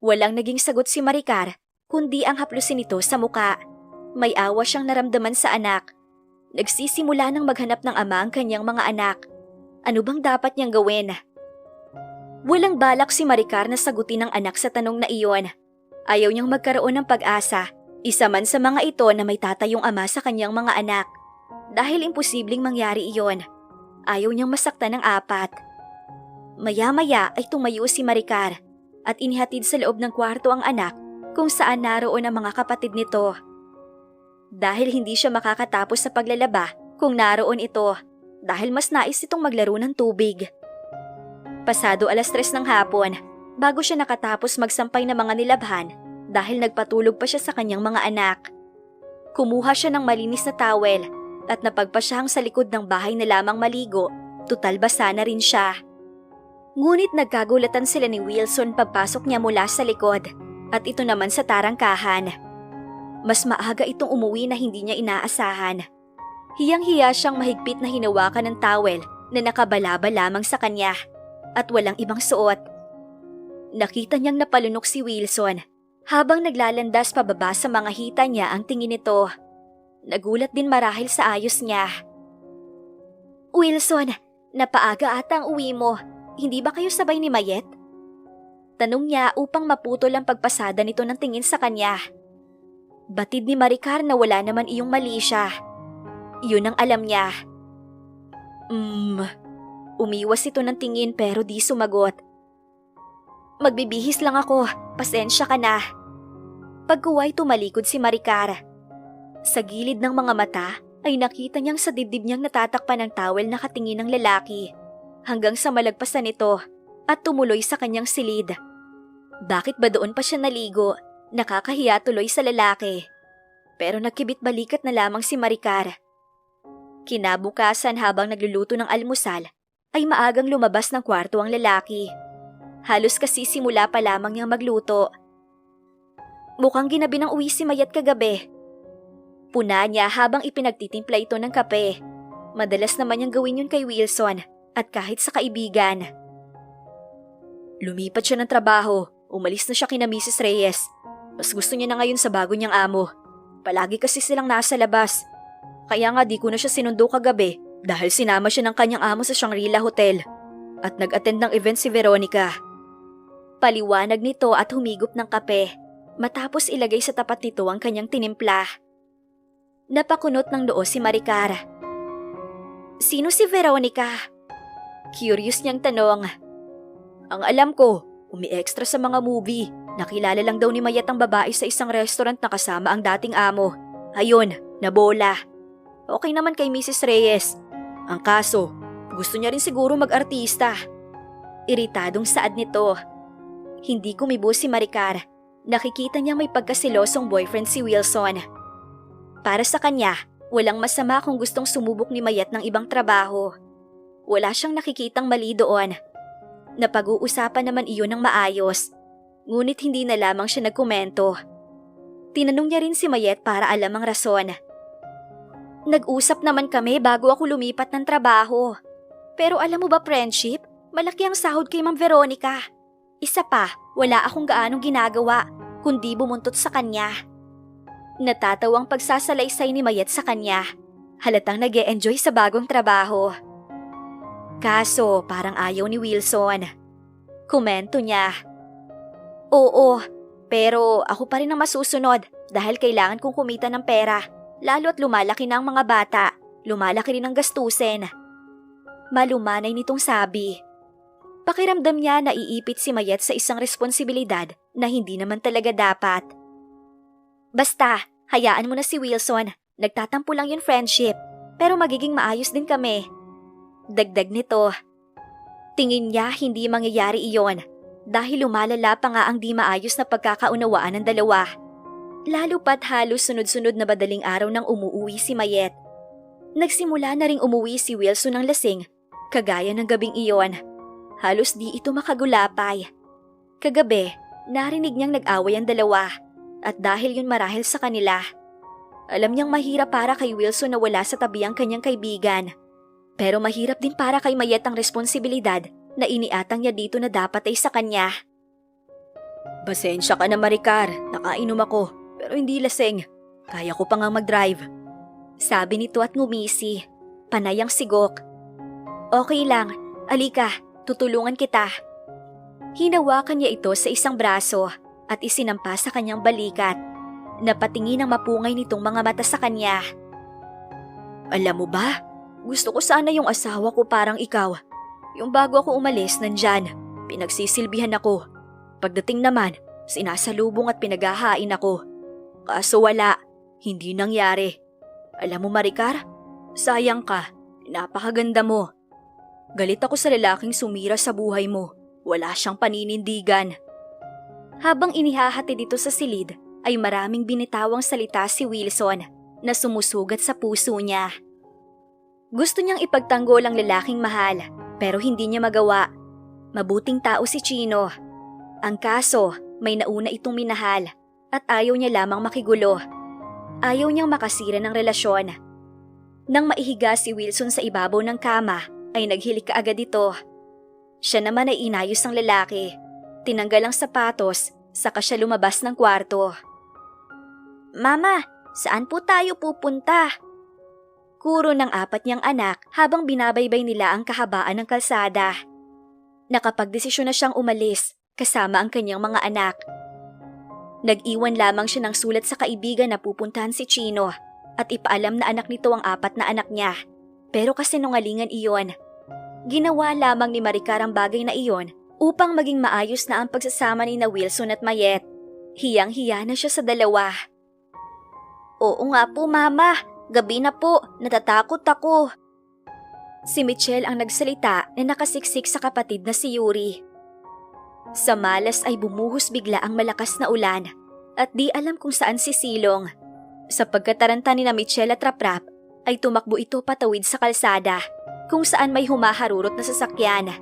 Walang naging sagot si Maricar, kundi ang haplusin nito sa muka. May awa siyang naramdaman sa anak. Nagsisimula ng maghanap ng ama ang kanyang mga anak. Ano bang dapat niyang gawin? Walang balak si Maricar na sagutin ang anak sa tanong na iyon. Ayaw niyang magkaroon ng pag-asa. Isa man sa mga ito na may tatayong ama sa kanyang mga anak. Dahil imposibleng mangyari iyon. Ayaw niyang masaktan ng apat. Maya-maya ay tumayo si Maricar at inihatid sa loob ng kwarto ang anak kung saan naroon ang mga kapatid nito. Dahil hindi siya makakatapos sa paglalaba kung naroon ito dahil mas nais itong maglaro ng tubig. Pasado 3:00 ng hapon bago siya nakatapos magsampay ng mga nilabhan dahil nagpatulog pa siya sa kanyang mga anak. Kumuha siya ng malinis na towel at napagpasyahang sa likod ng bahay na lamang maligo, tutal basa na rin siya. Ngunit nagkagulatan sila ni Wilson pagpasok niya mula sa likod at ito naman sa tarangkahan. Mas maaga itong umuwi na hindi niya inaasahan. Hiyang-hiya siyang mahigpit na hinawakan ng towel na nakabalaba lamang sa kanya at walang ibang suot. Nakita niyang napalunok si Wilson habang naglalandas pababa sa mga hita niya ang tingin nito. Nagulat din marahil sa ayos niya. Wilson, napaaga ata ang uwi mo. Hindi ba kayo sabay ni Mayet? Tanong niya upang maputol ang pagpasada nito ng tingin sa kanya. Batid ni Maricar na wala naman iyong mali siya. Yun ang alam niya. Umiwas ito ng tingin pero di sumagot. Magbibihis lang ako, pasensya ka na. Pagkuway tumalikod si Maricar. Sa gilid ng mga mata ay nakita niyang sa dibdib niyang natatakpan ng towel na katingin ng lalaki hanggang sa malagpasan nito at tumuloy sa kanyang silid. Bakit ba doon pa siya naligo? Nakakahiya tuloy sa lalaki. Pero nagkibit balikat na lamang si Maricar. Kinabukasan habang nagluluto ng almusal ay maagang lumabas ng kwarto ang lalaki. Halos kasi simula pa lamang niyang magluto. Mukhang ginabi ng uwi si Mayet kagabi. Puna niya habang ipinagtitimpla ito ng kape. Madalas naman niyang gawin yun kay Wilson at kahit sa kaibigan. Lumipat siya ng trabaho. Umalis na siya kina Mrs. Reyes. Mas gusto niya na ngayon sa bago niyang amo. Palagi kasi silang nasa labas. Kaya nga di ko na siya sinundo kagabi dahil sinama siya ng kanyang amo sa Shangri-La Hotel. At nag-attend ng event si Veronica. Paliwanag nito at humigop ng kape. Matapos ilagay sa tapat nito ang kanyang tinimpla. Napakunot ng noo si Maricar. Sino si Veronica? Curious niyang tanong. Ang alam ko, umi-extra sa mga movie. Nakilala lang daw ni Mayet ang babae sa isang restaurant na kasama ang dating amo. Ayun, nabola. Okay naman kay Mrs. Reyes. Ang kaso, gusto niya rin siguro mag-artista. Iritadong saad nito. Hindi kumibo si Maricar. Nakikita niya may pagkasilosong boyfriend si Wilson. Para sa kanya, walang masama kung gustong sumubok ni Mayet ng ibang trabaho. Wala siyang nakikitang mali doon. Napag-uusapan naman iyon ng maayos. Ngunit hindi na lamang siya nagkomento. Tinanong niya rin si Mayet para alam ang rason. Nag-usap naman kami bago ako lumipat ng trabaho. Pero alam mo ba, friendship, malaki ang sahod kay Ma'am Veronica. Isa pa, wala akong gaanong ginagawa, kundi bumuntot sa kanya. Natatawang pagsasalaysay ni Mayet sa kanya. Halatang nag-e-enjoy sa bagong trabaho. Kaso, parang ayaw ni Wilson. Komento niya. Oo, pero ako pa rin ang masusunod dahil kailangan kong kumita ng pera. Lalo at lumalaki na ang mga bata, lumalaki rin ang gastusin. Malumanay nitong sabi. Pakiramdam niya na iipit si Mayet sa isang responsibilidad na hindi naman talaga dapat. Basta, hayaan mo na si Wilson. Nagtatampo lang yun, friendship. Pero magiging maayos din kami. Dagdag nito. Tingin niya hindi mangyayari iyon dahil lumalala pa nga ang di maayos na pagkakaunawaan ng dalawa. Lalo pat halos sunod-sunod na madaling araw nang umuwi si Mayet. Nagsimula na ring umuwi si Wilson ng lasing, kagaya ng gabing iyon. Halos di ito makagulapay. Kagabi, narinig niyang nag-away ang dalawa at dahil yun marahil sa kanila. Alam niyang mahirap para kay Wilson na wala sa tabi ang kanyang kaibigan. Pero mahirap din para kay Mayet ang responsibilidad na iniatang niya dito na dapat ay sa kanya. Pasensya ka na Maricar, nakainom ako pero hindi lasing. Kaya ko pa nga mag-drive. Sabi nito at ngumisi. Panay ang sigok. Okay lang, alika, tutulungan kita. Hinawakan niya ito sa isang braso at isinampa sa kanyang balikat. Napatingin ang mapungay nitong mga mata sa kanya. Alam mo ba, gusto ko sana yung asawa ko parang ikaw. Yung bago ako umalis nandyan, pinagsisilbihan ako. Pagdating naman, sinasalubong at pinaghahain ako. Kaso wala, hindi nangyari. Alam mo Maricar, sayang ka, napakaganda mo. Galit ako sa lalaking sumira sa buhay mo, wala siyang paninindigan. Habang inihahati dito sa silid, ay maraming binitawang salita si Wilson na sumusugat sa puso niya. Gusto niyang ipagtanggol ang lalaking mahal, pero hindi niya magawa. Mabuting tao si Chino. Ang kaso, may nauna itong minahal at ayaw niya lamang makigulo. Ayaw niyang makasira ng relasyon. Nang maihiga si Wilson sa ibabaw ng kama, ay naghilik kaagad ito. Siya naman ay inayos ang lalaki. Tinanggal ang sapatos, saka siya lumabas ng kwarto. Mama, saan po tayo pupunta? Kuro ng 4 niyang anak habang binabaybay nila ang kahabaan ng kalsada. Nakapagdesisyon na siyang umalis kasama ang kanyang mga anak. Nag-iwan lamang siya ng sulat sa kaibigan na pupuntahan si Chino at ipaalam na anak nito ang 4 na anak niya. Pero kasinungalingan iyon. Ginawa lamang ni Maricar ang bagay na iyon upang maging maayos na ang pagsasama ni na Wilson at Mayet. Hiyang-hiya na siya sa dalawa. Oo nga po mama, gabi na po, natatakot ako. Si Michelle ang nagsalita na nakasiksik sa kapatid na si Yuri. Sa malas ay bumuhos bigla ang malakas na ulan at di alam kung saan sisilong. Sa pagkataranta ni na Michelle at Raprap ay tumakbo ito patawid sa kalsada kung saan may humaharurot na sasakyan.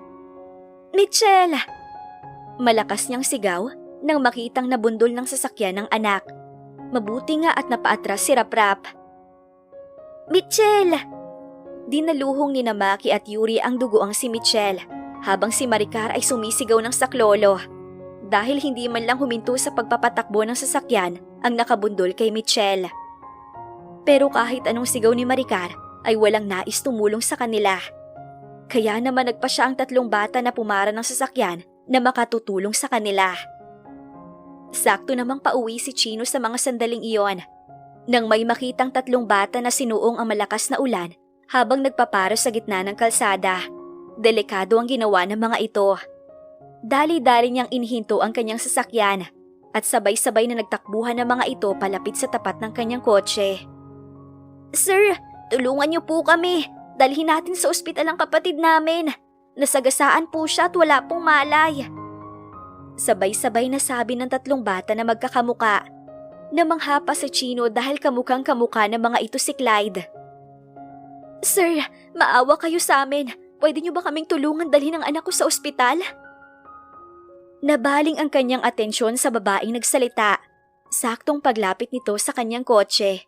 Michelle! Malakas niyang sigaw nang makitang nabundol ng sasakyan ng anak. Mabuti nga at napaatras si Raprap. Michelle! Dinaluhong ni Maki at Yuri ang dugoang si Michelle habang si Maricar ay sumisigaw ng saklolo dahil hindi man lang huminto sa pagpapatakbo ng sasakyan ang nakabundol kay Michelle. Pero kahit anong sigaw ni Maricar ay walang nais tumulong sa kanila. Kaya naman nagpa siya ang 3 bata na pumara ng sasakyan na makatutulong sa kanila. Sakto namang pauwi si Chino sa mga sandaling iyon nang may makitang 3 bata na sinuong ang malakas na ulan habang nagpapara sa gitna ng kalsada. Delikado ang ginawa ng mga ito. Dali-dali niyang inihinto ang kanyang sasakyan at sabay-sabay na nagtakbuhan ng mga ito palapit sa tapat ng kanyang kotse. Sir, tulungan niyo po kami. Dalhin natin sa ospital ang kapatid namin. Nasagasaan po siya at wala pong malay. Sabay-sabay na sabi ng 3 bata na magkakamuka. Namangha pa si Chino dahil kamukhang kamuka ng mga ito si Clyde. Sir, maawa kayo sa amin. Pwede niyo ba kaming tulungan dalhin ang anak ko sa ospital? Nabaling ang kanyang atensyon sa babaeng nagsalita. Saktong paglapit nito sa kanyang kotse.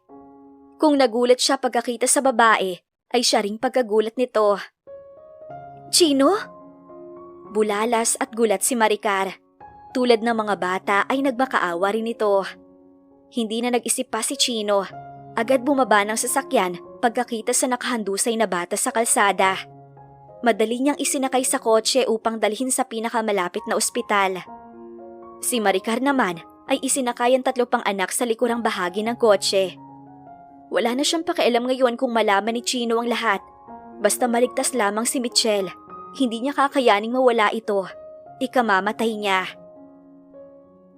Kung nagulat siya pagkakita sa babae, ay siya ring pagkagulat nito. Chino? Bulalas at gulat si Maricar. Tulad ng mga bata ay nagmakaawa rin ito. Hindi na nag-isip pa si Chino. Agad bumaba ng sasakyan pagkakita sa nakahandusay na bata sa kalsada. Madali niyang isinakay sa kotse upang dalhin sa pinakamalapit na ospital. Si Maricar naman ay isinakay ang 3 pang anak sa likurang bahagi ng kotse. Wala na siyang pakialam ngayon kung malaman ni Chino ang lahat. Basta maligtas lamang si Michelle. Hindi niya kakayaning mawala ito. Ikamamatay niya.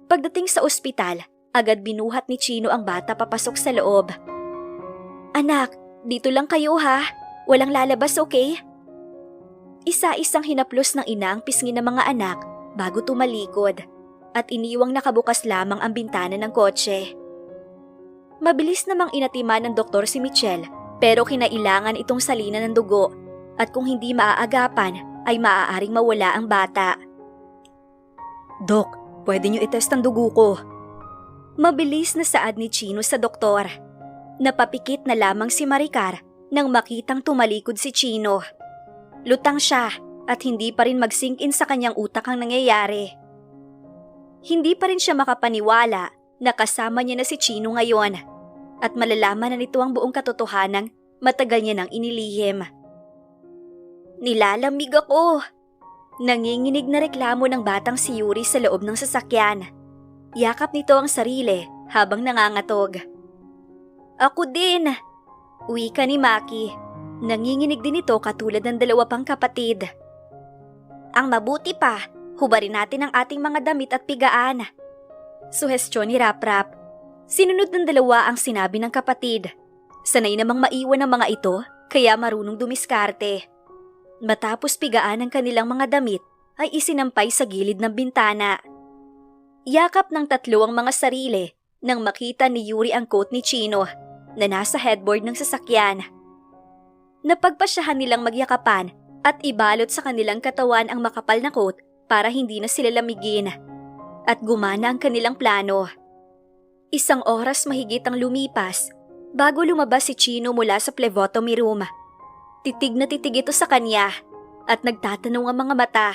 Pagdating sa ospital, agad binuhat ni Chino ang bata papasok sa loob. Anak, dito lang kayo ha. Walang lalabas, okay? Isa-isang hinaplos ng ina ang pisngi ng mga anak bago tumalikod at iniwang nakabukas lamang ang bintana ng kotse. Mabilis namang inatiman ng doktor si Michelle pero kinailangan itong salinan ng dugo at kung hindi maaagapan ay maaaring mawala ang bata. Dok, pwede niyo itest ang dugo ko. Mabilis na saad ni Chino sa doktor. Napapikit na lamang si Maricar nang makitang tumalikod si Chino. Lutang siya at hindi pa rin mag-sink in sa kanyang utak ang nangyayari. Hindi pa rin siya makapaniwala na kasama niya na si Chino ngayon at malalaman na nito ang buong katotohanang matagal niya nang inilihim. Nilalamig ako! Nanginginig na reklamo ng batang si Yuri sa loob ng sasakyan. Yakap nito ang sarili habang nangangatog. Ako din! Wika ni Maki. Nanginginig din ito katulad ng dalawa pang kapatid. Ang mabuti pa, hubarin natin ang ating mga damit at pigaan. Suhestyon ni Raprap. Sinunod ng dalawa ang sinabi ng kapatid. Sanay namang maiwan ang mga ito, kaya marunong dumiskarte. Matapos pigaan ang kanilang mga damit, ay isinampay sa gilid ng bintana. Yakap ng tatlo ang mga sarili nang makita ni Yuri ang coat ni Chino na nasa headboard ng sasakyan. Napagpasyahan nilang magyakapan at ibalot sa kanilang katawan ang makapal na coat para hindi na sila lamigin. At gumana ang kanilang plano. 1 oras mahigit ang lumipas bago lumabas si Chino mula sa phlebotomy room. Titig na titig ito sa kanya at nagtatanong ang mga mata.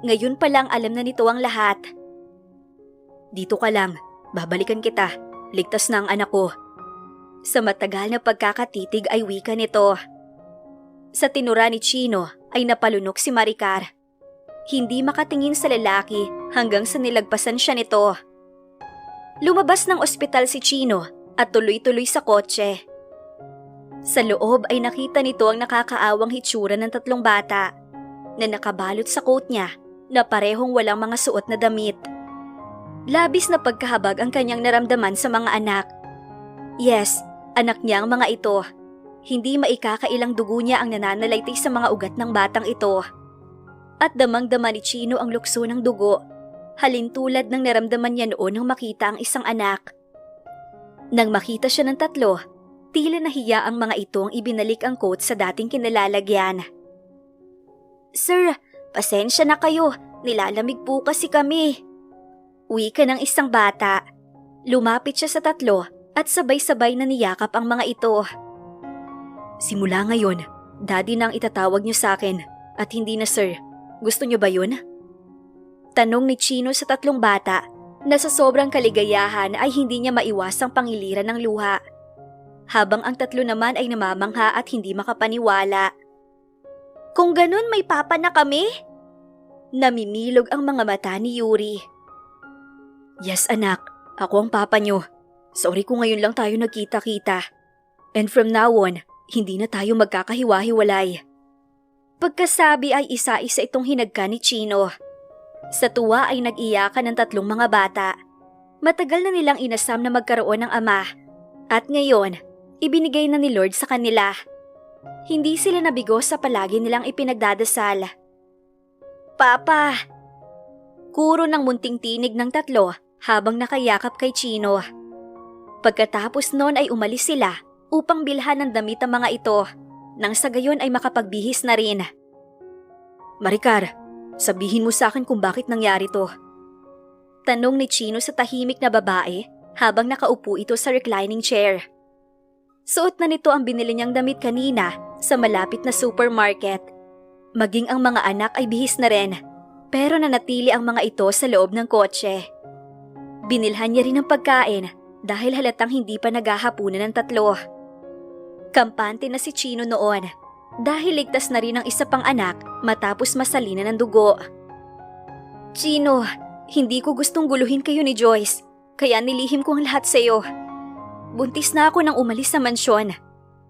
Ngayon pa lang alam na nito ang lahat. Dito ka lang, babalikan kita. Ligtas na ang anak ko. Sa matagal na pagkakatitig ay wika nito. Sa tinura ni Chino ay napalunok si Maricar. Hindi makatingin sa lalaki hanggang sa nilagpasan siya nito. Lumabas ng ospital si Chino at tuloy-tuloy sa kotse. Sa loob ay nakita nito ang nakakaawang hitsura ng 3 bata na nakabalot sa coat niya na parehong walang mga suot na damit. Labis na pagkahabag ang kanyang naramdaman sa mga anak. Yes, anak niya ang mga ito. Hindi maikakailang dugo niya ang nananalaytay sa mga ugat ng batang ito. At damang-dama ni Chino ang lukso ng dugo, halintulad ng naramdaman niya noon nang makita ang isang anak. Nang makita siya ng 3, tila nahiya ang mga itong ibinalik ang coat sa dating kinalalagyan. Sir, pasensya na kayo. Nilalamig po kasi kami. Wika ng isang bata. Lumapit siya sa 3 at sabay-sabay na niyakap ang mga ito. Simula ngayon, Daddy na ang itatawag niyo sa akin at hindi na sir. Gusto niyo ba yun? Tanong ni Chino sa 3 bata na sa sobrang kaligayahan ay hindi niya maiwasang pangiliran ng luha. Habang ang 3 naman ay namamangha at hindi makapaniwala. Kung ganun may papa na kami? Namimilog ang mga mata ni Yuri. Yes anak, ako ang papa niyo. Sorry kung ngayon lang tayo nagkita-kita. And from now on, hindi na tayo magkakahiwa-hiwalay. Pagkasabi ay isa-isa itong hinagka ni Chino. Sa tuwa ay nag-iyakan ng 3 mga bata. Matagal na nilang inasam na magkaroon ng ama. At ngayon, ibinigay na ni Lord sa kanila. Hindi sila nabigo sa palagi nilang ipinagdadasal. Papa! Kuro ng munting tinig ng 3 habang nakayakap kay Chino. Pagkatapos noon ay umalis sila upang bilhan ng damit ang mga ito, nang sa gayon ay makapagbihis na rin. Maricar, sabihin mo sa akin kung bakit nangyari to. Tanong ni Chino sa tahimik na babae habang nakaupo ito sa reclining chair. Suot na nito ang binili niyang damit kanina sa malapit na supermarket. Maging ang mga anak ay bihis na rin, pero nanatili ang mga ito sa loob ng kotse. Binilhan niya rin ng pagkain dahil halatang hindi pa naghahapunan ng 3. Kampante na si Chino noon dahil ligtas na rin ang isa pang anak matapos masalina ng dugo. Chino, hindi ko gustong guluhin kayo ni Joyce, kaya nilihim ko ang lahat sa iyo. Buntis na ako nang umalis sa mansyon.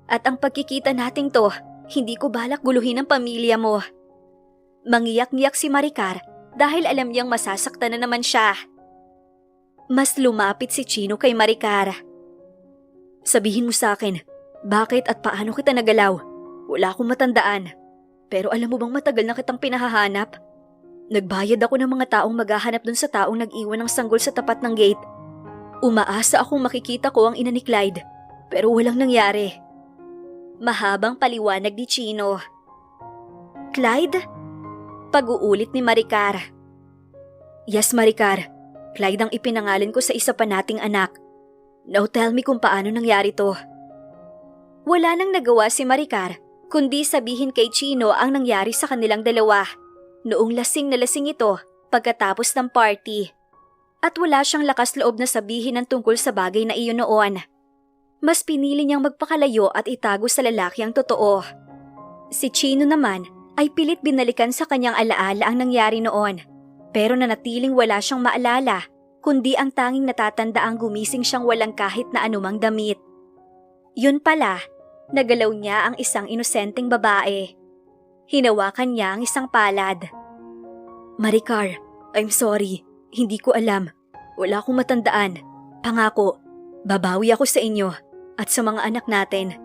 At ang pagkikita nating to, hindi ko balak guluhin ang pamilya mo. Mangiyak-ngiyak si Maricar dahil alam niyang masasaktan na naman siya. Mas lumapit si Chino kay Maricar. Sabihin mo sa akin, bakit at paano kita nagalaw? Wala akong matandaan. Pero alam mo bang matagal na kitang pinahahanap? Nagbayad ako ng mga taong maghahanap dun sa taong nag-iwan ng sanggol sa tapat ng gate. Umaasa akong makikita ko ang ina ni Clyde, pero walang nangyari. Mahabang paliwanag ni Chino. Clyde? Pag-uulit ni Maricar. Yes, Maricar. Clyde ang ipinangalan ko sa isa pa nating anak. Now tell me kung paano nangyari to. Wala nang nagawa si Maricar kundi sabihin kay Chino ang nangyari sa kanilang dalawa noong lasing na lasing ito pagkatapos ng party. At wala siyang lakas loob na sabihin ang tungkol sa bagay na iyon noon. Mas pinili niyang magpakalayo at itago sa lalaki ang totoo. Si Chino naman ay pilit binalikan sa kanyang alaala ang nangyari noon, pero nanatiling wala siyang maalala kundi ang tanging natatanda ang gumising siyang walang kahit na anumang damit. Yun pala, nagalaw niya ang isang inosenteng babae. Hinawakan niya ang isang palad. Maricar, I'm sorry. Hindi ko alam. Wala akong matandaan. Pangako, babawi ako sa inyo at sa mga anak natin.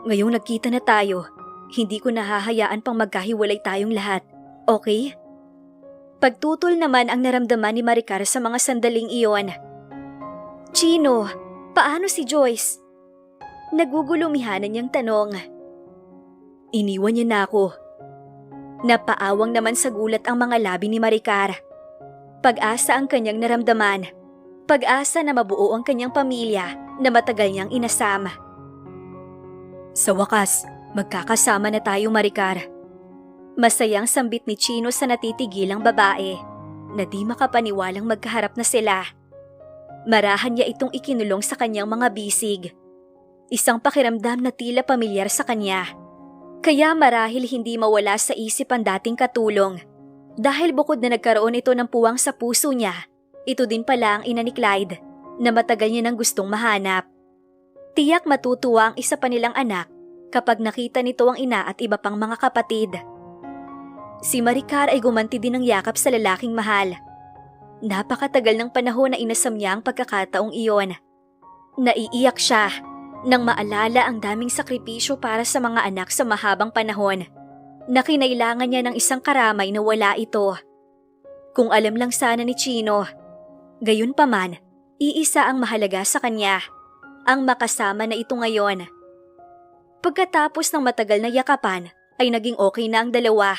Ngayong nagkita na tayo, hindi ko nahahayaan pang magkahiwalay tayong lahat. Okay? Pagtutol naman ang naramdaman ni Maricar sa mga sandaling iyon. Chino, paano si Joyce? Nagugulumihanan niyang tanong. Iniwan niya na ako. Napaawang naman sa gulat ang mga labi ni Maricar. Pag-asa ang kanyang naramdaman. Pag-asa na mabuo ang kanyang pamilya na matagal niyang inasam. Sa wakas, magkakasama na tayo, Maricar. Masayang sambit ni Chino sa natitigilang babae na di makapaniwalang magkaharap na sila. Marahan niya itong ikinulong sa kanyang mga bisig. Isang pakiramdam na tila pamilyar sa kanya. Kaya marahil hindi mawala sa isip ang dating katulong. Dahil bukod na nagkaroon ito ng puwang sa puso niya, ito din pala ang ina ni Clyde na matagal niya nang gustong mahanap. Tiyak matutuwa ang isa pa nilang anak kapag nakita nito ang ina at iba pang mga kapatid. Si Maricar ay gumanti din ng yakap sa lalaking mahal. Napakatagal ng panahon na inasam niya ang pagkakataong iyon. Naiiyak siya nang maalala ang daming sakripisyo para sa mga anak sa mahabang panahon na kinailangan niya ng isang karamay na wala ito. Kung alam lang sana ni Chino. Gayunpaman, iisa ang mahalaga sa kanya, ang makasama na ito ngayon. Pagkatapos ng matagal na yakapan, ay naging okay na ang dalawa.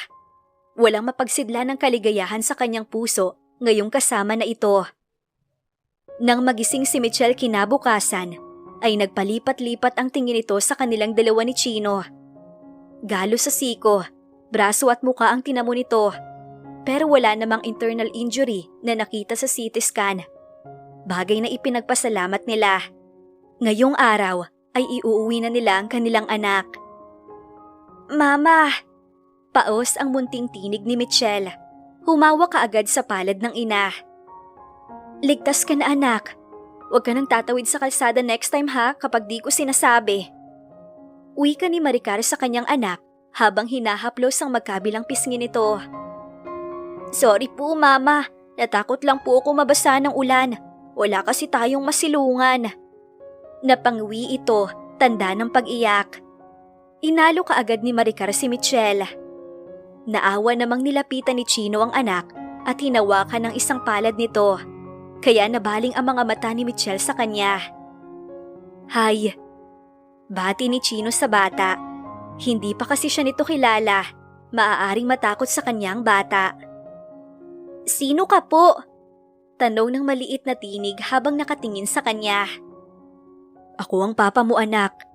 Walang mapagsidla ng kaligayahan sa kanyang puso ngayong kasama na ito. Nang magising si Michelle kinabukasan, ay nagpalipat-lipat ang tingin nito sa kanilang dalawa ni Chino. Galo sa siko, braso at muka ang tinamo nito, pero wala namang internal injury na nakita sa CT scan. Bagay na ipinagpasalamat nila. Ngayong araw ay iuuwi na nila ang kanilang anak. Mama! Paos ang munting tinig ni Michelle. Humawak kaagad sa palad ng ina. Ligtas ka na anak. Huwag ka nang tatawid sa kalsada next time ha kapag di ko sinasabi. Wika ni Maricar sa kanyang anak habang hinahaplos ang magkabilang pisngi nito. Sorry po mama, natakot lang po ako mabasa ng ulan. Wala kasi tayong masilungan. Napangwi ito, tanda ng pag-iyak. Inalo kaagad ni Maricar si Michelle. Naawa namang nilapitan ni Chino ang anak at hinawakan ng isang palad nito. Kaya nabaling ang mga mata ni Michelle sa kanya. Hay! Bati ni Chino sa bata. Hindi pa kasi siya nito kilala. Maaaring matakot sa kanyang bata. Sino ka po? Tanong ng maliit na tinig habang nakatingin sa kanya. Ako ang papa mo anak.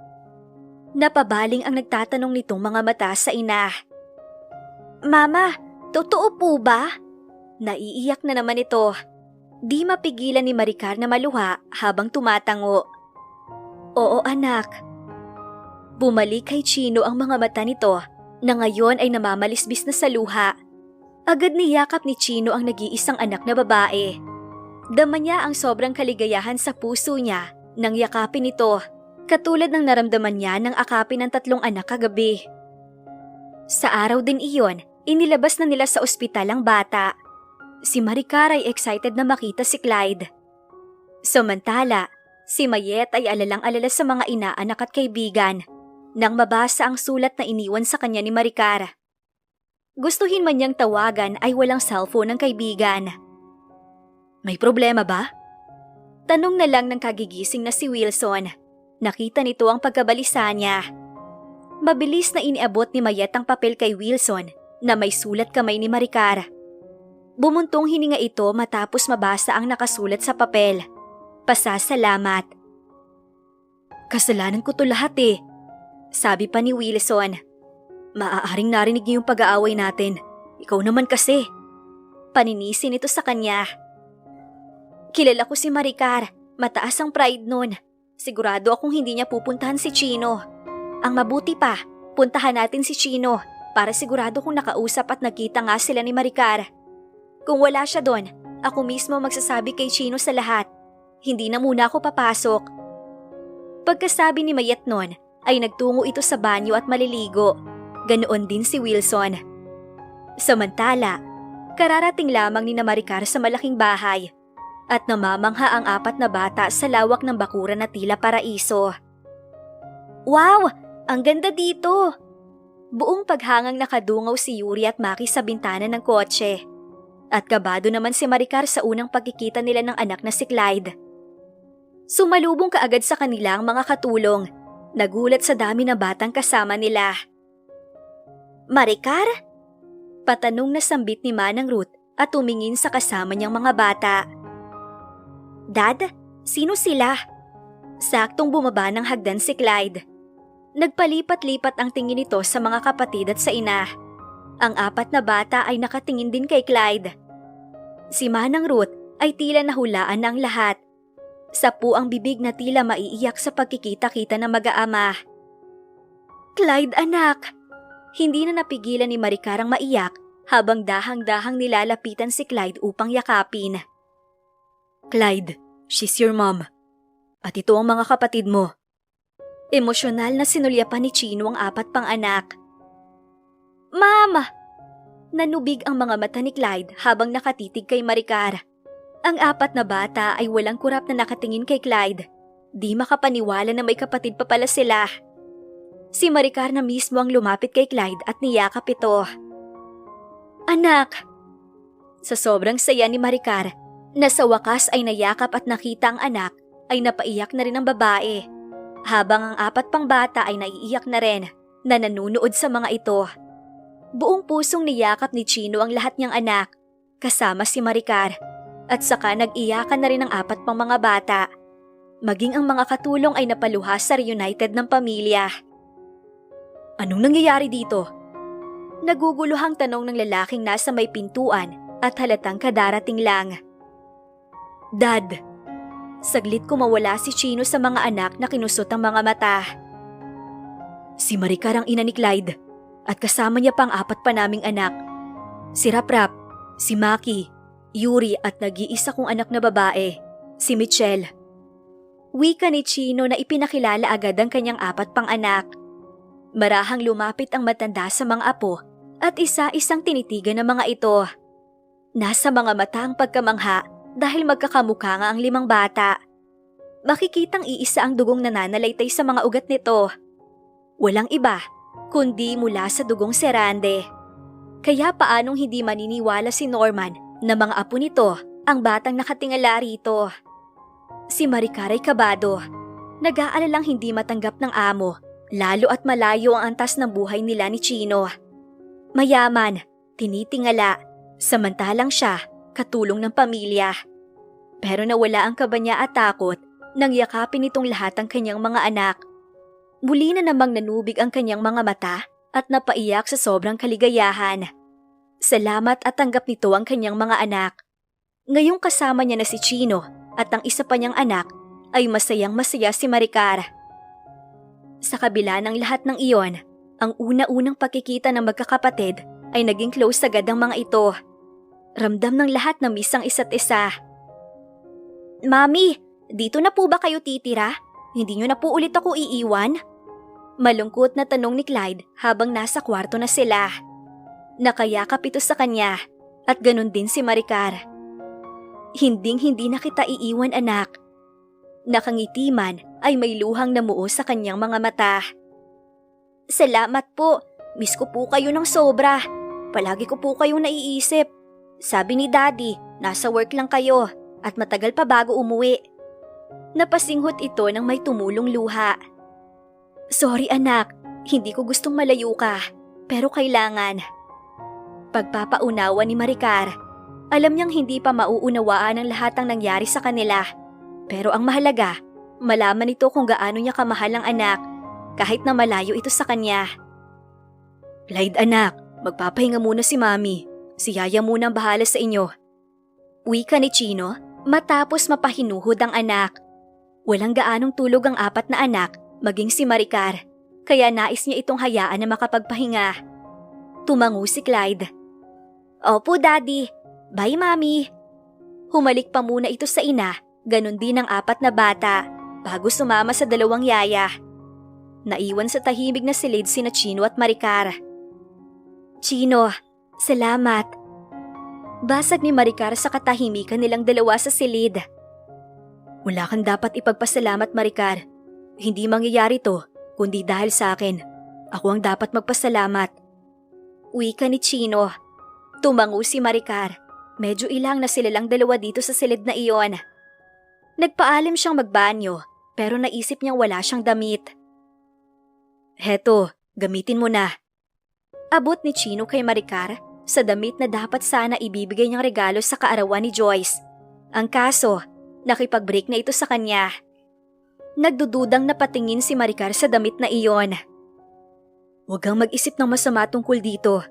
Napabaling ang nagtatanong nitong mga mata sa ina. Mama, totoo po ba? Naiiyak na naman ito. Di mapigilan ni Maricar na maluha habang tumatango. Oo anak. Bumalik kay Chino ang mga mata nito na ngayon ay namamalisbis na sa luha. Agad niyakap ni Chino ang nag-iisang anak na babae. Dama niya ang sobrang kaligayahan sa puso niya nang yakapin ito, katulad ng naramdaman niya nang akapin ng 3 anak kagabi. Sa araw din iyon, inilabas na nila sa ospital ang bata. Si Maricar ay excited na makita si Clyde. Samantala, si Mayet ay alalang-alala sa mga inaanak at kaibigan nang mabasa ang sulat na iniwan sa kanya ni Maricar. Gustuhin man niyang tawagan ay walang cellphone ng kaibigan. May problema ba? Tanong na lang ng kagigising na si Wilson. Nakita nito ang pagkabalisa niya. Mabilis na iniabot ni Mayet ang papel kay Wilson na may sulat kamay ni Maricar. Bumuntong hininga ito matapos mabasa ang nakasulat sa papel. Pasasalamat. Kasalanan ko to lahat eh. Sabi pa ni Wilson. Maaaring narinig niyo yung pag-aaway natin. Ikaw naman kasi. Paninisi nito sa kanya. Kilala ko si Maricar. Mataas ang pride nun. Sigurado akong hindi niya pupuntahan si Chino. Ang mabuti pa, puntahan natin si Chino para sigurado kung nakausap at nagkita nga sila ni Maricar. Kung wala siya doon, ako mismo magsasabi kay Chino sa lahat. Hindi na muna ako papasok. Pagkasabi ni Mayet nun, ay nagtungo ito sa banyo at maliligo. Ganoon din si Wilson. Samantala, kararating lamang ni Maricar sa malaking bahay at namamangha ang 4 na bata sa lawak ng bakuran na tila paraiso. Wow! Ang ganda dito! Buong paghangang nakadungaw si Yuri at Maki sa bintana ng kotse. At kabado naman si Maricar sa unang pagkikita nila ng anak na si Clyde. Sumalubong kaagad sa kanila ang mga katulong. Nagulat sa dami na batang kasama nila. Maricar? Patanong na sambit ni Manang Ruth at tumingin sa kasama niyang mga bata. Dad, sino sila? Saktong bumaba ng hagdan si Clyde. Nagpalipat-lipat ang tingin nito sa mga kapatid at sa ina. Ang 4 na bata ay nakatingin din kay Clyde. Si Manang Ruth ay tila nahulaan ng lahat. Sapu ang bibig na tila maiiyak sa pagkikita-kita ng mag-aama. Clyde anak! Hindi na napigilan ni Maricar ang maiyak habang dahang-dahang nilalapitan si Clyde upang yakapin. Clyde, she's your mom. At ito ang mga kapatid mo. Emosyonal na sinulyapan ni Chino ang 4 pang anak. Mama! Nanubig ang mga mata ni Clyde habang nakatitig kay Maricar. Ang 4 na bata ay walang kurap na nakatingin kay Clyde. Di makapaniwala na may kapatid pa pala sila. Si Maricar na mismo ang lumapit kay Clyde at niyakap ito. Anak! Sa sobrang saya ni Maricar, na sa wakas ay nayakap at nakita ang anak, ay napaiyak na rin ang babae. Habang ang 4 pang bata ay naiiyak na rin, na nanunood sa mga ito. Buong pusong niyakap ni Chino ang lahat niyang anak, kasama si Maricar. At saka nag-iyakan na rin ang 4 pang mga bata. Maging ang mga katulong ay napaluhas sa reunited ng pamilya. Anong nangyayari dito? Naguguluhang tanong ng lalaking nasa may pintuan at halatang kadarating lang. Dad! Saglit ko mawala si Chino sa mga anak na kinusot ang mga mata. Si Maricar ang ina ni Clyde at kasama niya pang 4 pa naming anak. Si Raprap, si Maki, Yuri at nag-iisa kong anak na babae, si Michelle. Wika ni Chino na ipinakilala agad ang kanyang 4 pang anak. Marahang lumapit ang matanda sa mga apo at isa-isang tinitigan ng mga ito. Nasa mga mata ang pagkamangha dahil magkakamukha nga ang 5 bata. Makikitang iisa ang dugong nananalaytay sa mga ugat nito. Walang iba, kundi mula sa dugong serande. Kaya paanong hindi maniniwala si Norman na mga apo nito ang batang nakatingala rito? Si Maricar ay kabado. Nag-aalalang hindi matanggap ng amo, lalo at malayo ang antas ng buhay nila ni Chino. Mayaman, tinitingala, samantalang siya, katulong ng pamilya. Pero nawala ang kaba niya at takot nang yakapin itong lahat ang kanyang mga anak. Muli na namang nanubig ang kanyang mga mata at napaiyak sa sobrang kaligayahan. Salamat at tanggap nito ang kanyang mga anak. Ngayong kasama niya na si Chino at ang isa pa niyang anak ay masayang masaya si Maricar. Sa kabila ng lahat ng iyon, ang una-unang pagkikita ng magkakapatid ay naging close agad ang mga ito. Ramdam ng lahat na miss ang isa't isa. Mami, dito na po ba kayo titira? Hindi niyo na po ulit ako iiwan? Malungkot na tanong ni Clyde habang nasa kwarto na sila. Nakayakap ito sa kanya at ganun din si Maricar. Hinding-hindi na kita iiwan anak. Nakangiti man ay may luhang namuo sa kanyang mga mata. Salamat po, miss ko po kayo ng sobra. Palagi ko po kayong naiisip. Sabi ni Daddy, nasa work lang kayo at matagal pa bago umuwi. Napasinghot ito ng may tumulong luha. Sorry anak, hindi ko gustong malayo ka, pero kailangan. Pagpapaunawa ni Maricar, alam niyang hindi pa mauunawaan ang lahat ng nangyari sa kanila. Pero ang mahalaga, malaman nito kung gaano niya kamahal ang anak. kahit na malayo ito sa kanya. Clyde anak, magpapahinga muna si Mami. Si Yaya muna ang bahala sa inyo. Wika ni Chino matapos mapahinuhod ang anak. Walang gaanong tulog ang apat na anak, maging si Maricar, kaya nais niya itong hayaan na makapagpahinga. Tumango si Clyde. Opo, Daddy. Bye, Mami. Humalik pa muna ito sa ina, ganun din ang apat na bata, bago sumama sa dalawang yaya. Naiwan sa tahimik na silid sina Chino at Maricar. Chino, salamat. Basag ni Maricar sa katahimikan nilang dalawa sa silid. Wala kang dapat ipagpasalamat, Maricar. Hindi mangyayari to, kundi dahil sa akin. Ako ang dapat magpasalamat. Wika ni Chino. Tumango si Maricar. Medyo ilang na sila lang dalawa dito sa silid na iyon. Nagpaalim siyang magbanyo, pero naisip niyang wala siyang damit. Heto, gamitin mo na. Abot ni Chino kay Maricar sa damit na dapat sana ibibigay niyang regalo sa kaarawan ni Joyce. Ang kaso, nakipag-break na ito sa kanya. Nagdududang napatingin si Maricar sa damit na iyon. Huwag kang mag-isip ng masama tungkol dito.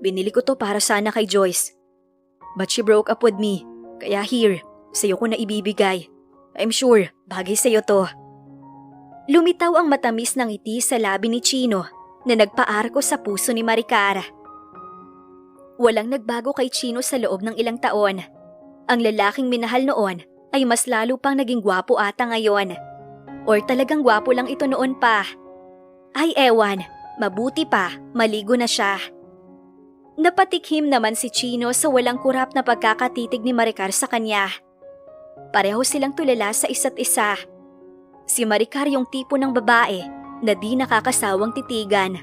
Binili ko to para sana kay Joyce. But she broke up with me, kaya here, sa'yo ko na ibibigay. I'm sure, bagay sa'yo to. Lumitaw ang matamis ng ngiti sa labi ni Chino na nagpaarko sa puso ni Maricar. Walang nagbago kay Chino sa loob ng ilang taon. Ang lalaking minahal noon ay mas lalo pang naging gwapo ata ngayon. Or talagang gwapo lang ito noon pa. Ay ewan, mabuti pa, maligo na siya. Napatikhim naman si Chino sa walang kurap na pagkakatitig ni Maricar sa kanya. Pareho silang tulala sa isa't isa. Si Maricar yung tipo ng babae na di nakakasawang titigan.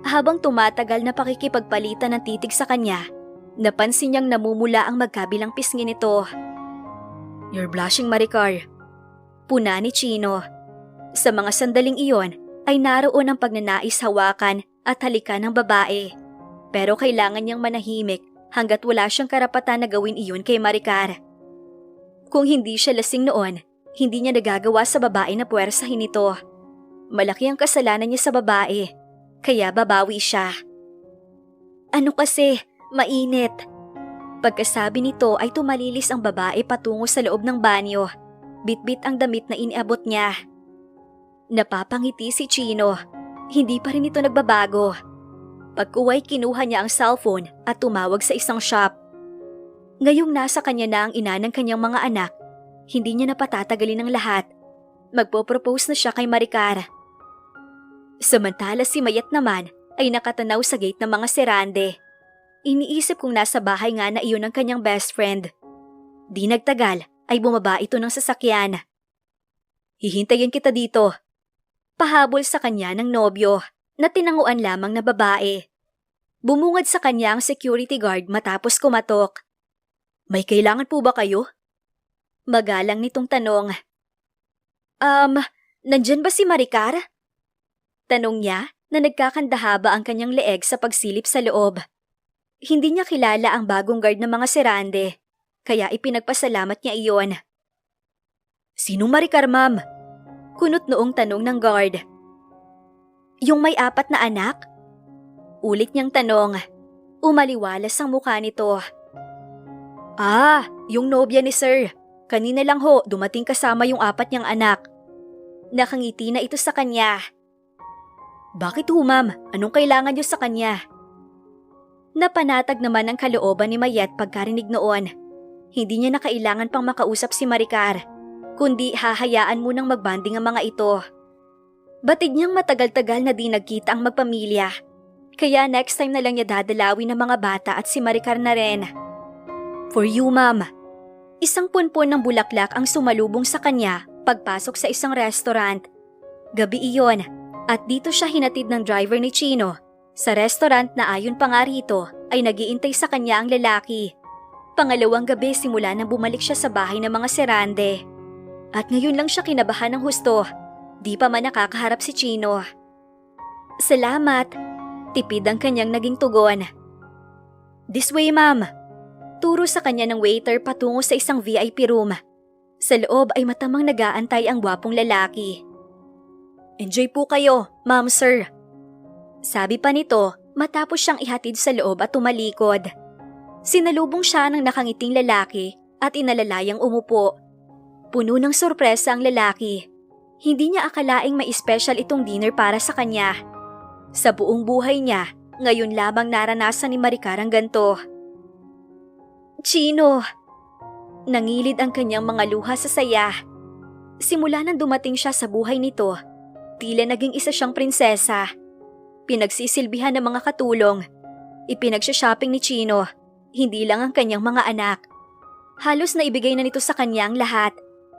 Habang tumatagal na pakikipagpalitan ng titig sa kanya, napansin niyang namumula ang magkabilang pisngi nito. You're blushing, Maricar. Puna ni Chino. Sa mga sandaling iyon ay naroon ang pagnanais hawakan at halikan ng babae. Pero kailangan niyang manahimik hanggat wala siyang karapatan na gawin iyon kay Maricar. Kung hindi siya lasing noon, hindi niya nagagawa sa babae na puwersahin ito. Malaki ang kasalanan niya sa babae, kaya babawi siya. Ano kasi, mainit. Pagkasabi nito ay tumalilis ang babae patungo sa loob ng banyo. Bitbit ang damit na iniabot niya. Napapangiti si Chino. Hindi pa rin ito nagbabago. Pagkuway kinuha niya ang cellphone at tumawag sa isang shop. Ngayong nasa kanya na ang ina ng kanyang mga anak, hindi niya napatatagalin ang lahat. Magpo-propose na siya kay Maricar. Samantala si Mayet naman ay nakatanaw sa gate ng mga serande. Iniisip kung nasa bahay nga na iyon ang kanyang best friend. Di nagtagal ay bumaba ito ng sasakyan. Hihintayin kita dito. Pahabol sa kanya ng nobyo na tinanguan lamang na babae. Bumungad sa kanya ang security guard matapos kumatok. May kailangan po ba kayo? Magalang nitong tanong. Nandyan ba si Maricar? Tanong niya na nagkakandahaba ang kanyang leeg sa pagsilip sa loob. Hindi niya kilala ang bagong guard ng mga serande, kaya ipinagpasalamat niya iyon. Sinong Maricar, ma'am? Kunot noong tanong ng guard. Yung may 4 na anak? Ulit niyang tanong. Umaliwalas ang mukha nito. Yung nobya ni sir. Kanina lang ho, dumating kasama yung 4 niyang anak. Nakangiti na ito sa kanya. Bakit ho, ma'am? Anong kailangan niyo sa kanya? Napanatag naman ang kalooban ni Mayet pagkarinig noon. Hindi niya na kailangan pang makausap si Maricar, kundi hahayaan munang magbanding ang mga ito. Batid niyang matagal-tagal na di nagkita ang magpamilya, kaya next time na lang niya dadalawin ng mga bata at si Maricar na rin. For you, ma'am. Isang punpon ng bulaklak ang sumalubong sa kanya pagpasok sa isang restaurant. Gabi iyon at dito siya hinatid ng driver ni Chino sa restaurant na ayon pa nga rito ay nagiintay sa kanya ang lalaki. Pangalawang gabi simula nang bumalik siya sa bahay ng mga serande. At ngayon lang siya kinabahan ng husto. Di pa man nakakaharap si Chino. Salamat. Tipid ang kanyang naging tugon. This way, ma'am. Turo sa kanya ng waiter patungo sa isang VIP room. Sa loob ay matamang nag-aantay ang gwapong lalaki. Enjoy po kayo, ma'am sir. Sabi pa nito matapos siyang ihatid sa loob at tumalikod. Sinalubong siya ng nakangiting lalaki at inalalayang umupo. Puno ng sorpresa ang lalaki. Hindi niya akalaing may special itong dinner para sa kanya. Sa buong buhay niya, ngayon lamang naranasan ni Maricar ang ganito. Chino! Nangilid ang kanyang mga luha sa saya. Simula nang dumating siya sa buhay nito, tila naging isa siyang prinsesa. Pinagsisilbihan ng mga katulong. Ipinagsya-shopping ni Chino, hindi lang ang kanyang mga anak. Halos naibigay na nito sa kanyang lahat.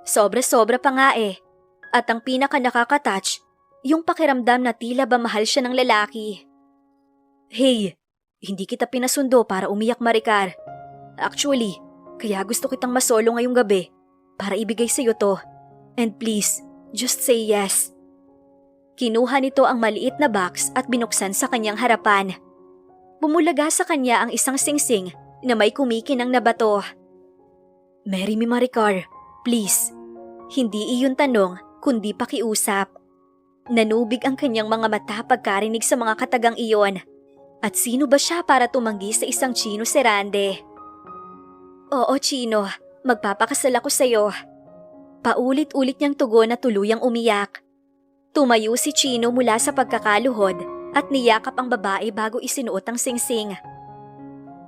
Sobra-sobra pa nga eh. At ang pinaka nakaka-touch, yung pakiramdam na tila ba mahal siya ng lalaki. Hey, hindi kita pinasundo para umiyak, Maricar. Actually, kaya gusto kitang masolo ngayong gabi para ibigay sa'yo to. And please, just say yes. Kinuha nito ang maliit na box at binuksan sa kanyang harapan. Bumulaga sa kanya ang isang singsing na may kumikinang na bato. Marry me, Maricar, please. Hindi iyon tanong, kundi pakiusap. Nanubig ang kanyang mga mata pagkarinig sa mga katagang iyon. At sino ba siya para tumanggi sa isang Chino Serande? Oo, Chino, magpapakasal ako sa'yo. Paulit-ulit niyang tugon na tuluyang umiyak. Tumayo si Chino mula sa pagkakaluhod at niyakap ang babae bago isinuot ang singsing.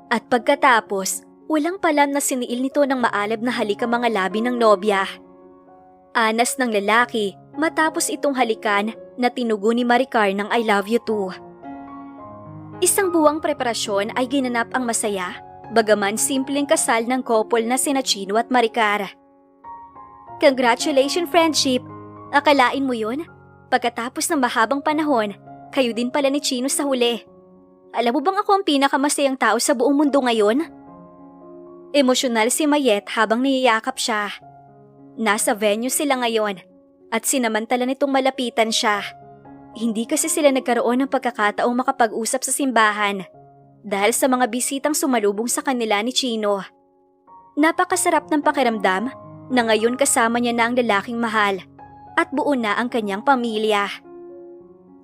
At pagkatapos, walang palam na siniil nito ng maalab na halik ang mga labi ng nobya. Anas ng lalaki matapos itong halikan na tinugo ni Maricar ng I love you too. Isang buwang preparasyon ay ginanap ang masaya, bagaman simpleng kasal ng couple na sina Chino at Maricar. Congratulations, friendship! Akalain mo yun? Pagkatapos ng mahabang panahon, kayo din pala ni Chino sa huli. Alam mo bang ako ang pinakamasayang tao sa buong mundo ngayon? Emosyonal si Mayet habang niyayakap siya. Nasa venue sila ngayon at sinamantala nitong malapitan siya. Hindi kasi sila nagkaroon ng pagkakataong makapag-usap sa simbahan dahil sa mga bisitang sumalubong sa kanila ni Chino. Napakasarap ng pakiramdam na ngayon kasama niya na ang lalaking mahal at buo na ang kanyang pamilya.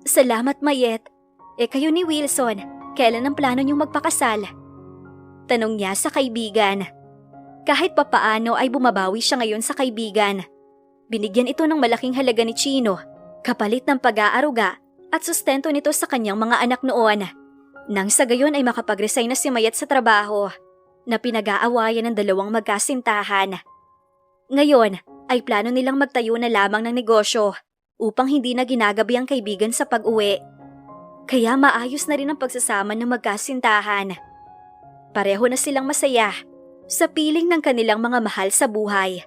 Salamat, Mayet. Kayo ni Wilson, kailan ang plano niyong magpakasal? Tanong niya sa kaibigan. Kahit papaano ay bumabawi siya ngayon sa kaibigan. Binigyan ito ng malaking halaga ni Chino, kapalit ng pag-aaruga at sustento nito sa kanyang mga anak noon. Nang sa gayon ay makapag-resign na si Mayet sa trabaho na pinag-aawayan ng dalawang magkasintahan. Ngayon ay plano nilang magtayo na lamang ng negosyo upang hindi na ginagabi ang kaibigan sa pag-uwi. Kaya maayos na rin ang pagsasama ng magkasintahan. Pareho na silang masaya sa piling ng kanilang mga mahal sa buhay.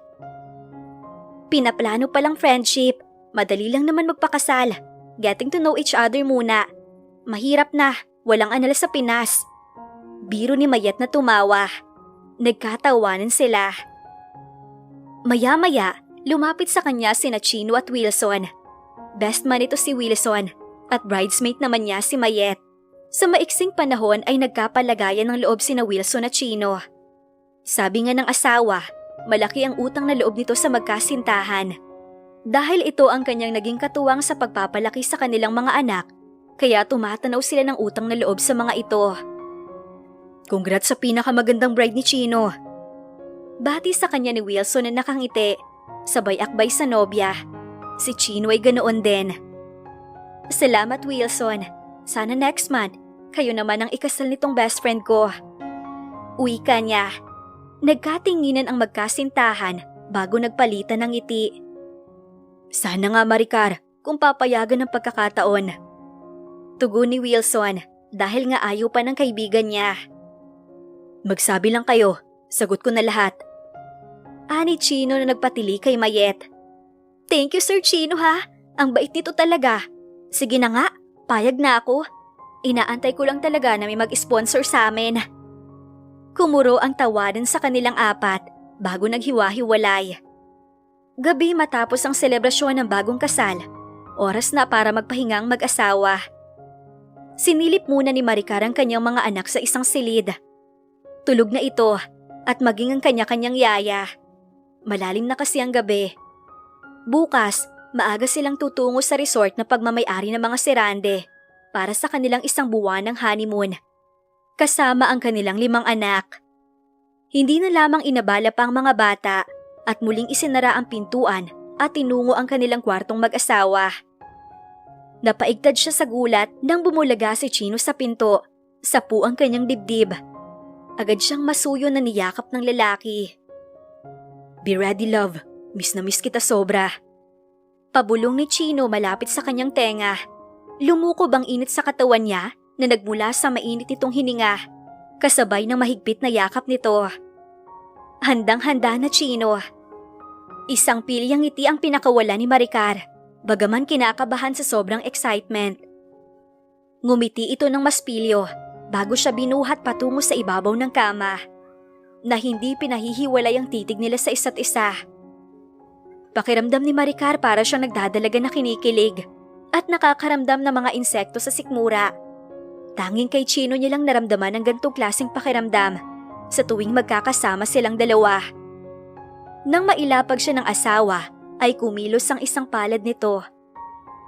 Pinaplano palang friendship, madali lang naman magpakasal. Getting to know each other muna. Mahirap na, walang anal sa Pinas. Biro ni Mayet na tumawa. Nagkatawanan sila. Maya-maya, lumapit sa kanya sina Chino at Wilson. Best man ito si Wilson at bridesmaid naman niya si Mayet. Sa maiksing panahon ay nagkapalagayan ng loob sina Wilson at Chino. Sabi nga ng asawa, malaki ang utang na loob nito sa magkasintahan. Dahil ito ang kanyang naging katuwang sa pagpapalaki sa kanilang mga anak, kaya tumatanaw sila ng utang na loob sa mga ito. Congrats sa pinakamagandang bride ni Chino. Bati sa kanya ni Wilson na nakangiti, sabay akbay sa nobya. Si Chino ay ganoon din. Salamat, Wilson. Sana next month, kayo naman ang ikasal nitong best friend ko. Uwi ka niya. Nagkatinginan ang magkasintahan bago nagpalitan ng ngiti. Sana nga, Maricar, kung papayagan ng pagkakataon. Tugon ni Wilson dahil nga ayaw pa ng kaibigan niya. Magsabi lang kayo, sagot ko na lahat. Ani Chino na nagpatili kay Mayet. Thank you, Sir Chino ha. Ang bait nito talaga. Sige na nga, payag na ako. Inaantay ko lang talaga na may mag-sponsor sa amin. Kumuro ang tawanan sa kanilang apat bago naghiwa-hiwalay. Gabi matapos ang selebrasyon ng bagong kasal, oras na para magpahingang mag-asawa. Sinilip muna ni Maricar ang kanyang mga anak sa isang silid. Tulog na ito at maging ang kanya-kanyang yaya. Malalim na kasi ang gabi. Bukas, maaga silang tutungo sa resort na pagmamayari ng mga Serande para sa kanilang isang buwan ng honeymoon. Kasama ang kanilang 5 anak. Hindi na lamang inabala pa ang mga bata at muling isinara ang pintuan at tinungo ang kanilang kwartong mag-asawa. Napaigtad siya sa gulat nang bumulaga si Chino sa pinto, sapu ang kanyang dibdib. Agad siyang masuyo na niyakap ng lalaki. "Be ready, love. Miss na miss kita sobra." Pabulong ni Chino malapit sa kanyang tenga. Lumukob ang init sa katawan niya na nagmula sa mainit nitong hininga, kasabay ng mahigpit na yakap nito. Handang-handa na, Chino. Isang pilyang ngiti ang pinakawala ni Maricar, bagaman kinakabahan sa sobrang excitement. Ngumiti ito ng maspilyo bago siya binuhat patungo sa ibabaw ng kama, na hindi pinahihiwalay ang titig nila sa isa't isa. Pakiramdam ni Maricar para siyang nagdadalaga na kinikilig at nakakaramdam ng mga insekto sa sikmura. Tanging kay Chino niya lang naramdaman ang ganitong klaseng pakiramdam sa tuwing magkakasama silang dalawa. Nang mailapag siya ng asawa, ay kumilos ang isang palad nito.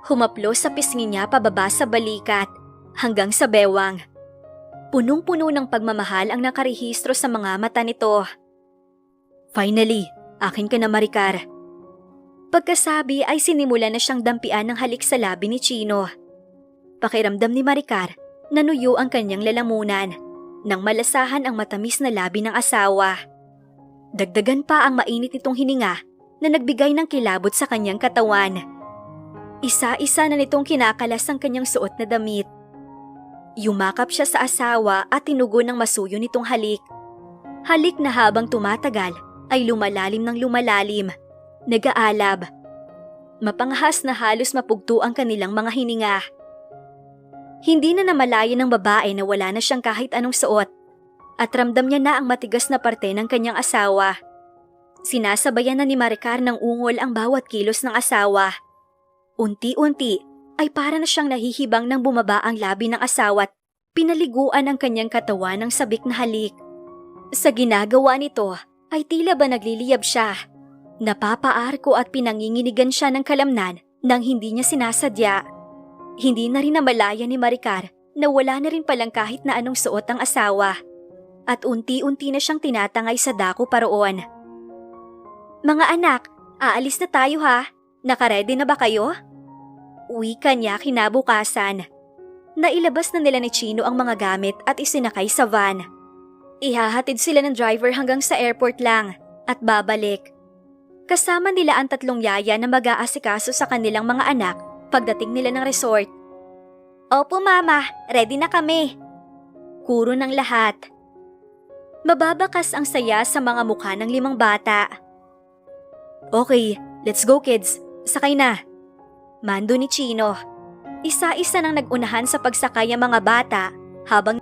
Humaplos sa pisngi niya pababa sa balikat hanggang sa bewang. Punong-puno ng pagmamahal ang nakarehistro sa mga mata nito. "Finally, akin ka na, Maricar." Pagkasabi ay sinimula na siyang dampian ng halik sa labi ni Chino. Pakiramdam ni Maricar, nanuyo ang kanyang lalamunan nang malasahan ang matamis na labi ng asawa. Dagdagan pa ang mainit nitong hininga na nagbigay ng kilabot sa kanyang katawan. Isa-isa na nitong kinakalas ang kanyang suot na damit. Yumakap siya sa asawa at tinugon ng masuyo nitong halik. Halik na habang tumatagal ay lumalalim ng lumalalim, nag-aalab. Mapanghas na halos mapugto ang kanilang mga hininga. Hindi na namalayan ng babae na wala na siyang kahit anong suot at ramdam niya na ang matigas na parte ng kanyang asawa. Sinasabayan na ni Maricar ng ungol ang bawat kilos ng asawa. Unti-unti ay para na siyang nahihibang nang bumaba ang labi ng asawa at pinaliguan ang kanyang katawan ng sabik na halik. Sa ginagawa nito ay tila ba nagliliyab siya. Napapaarko at pinanginginigan siya ng kalamnan nang hindi niya sinasadya. Hindi na rin namalaya ni Maricar na wala na rin palang kahit na anong suot ang asawa. At unti-unti na siyang tinatangay sa dako paroon. "Mga anak, aalis na tayo ha? Nakaredy na ba kayo?" Wika niya kinabukasan. Nailabas na nila ni Chino ang mga gamit at isinakay sa van. Ihahatid sila ng driver hanggang sa airport lang at babalik. Kasama nila ang 3 yaya na mag-aasikaso sa kanilang mga anak pagdating nila ng resort. "Opo mama, ready na kami." Kuro ng lahat. Mababakas ang saya sa mga mukha ng 5 bata. "Okay, let's go kids. Sakay na." Mando ni Chino. Isa-isa nang nag-unahan sa pagsakay ang mga bata habang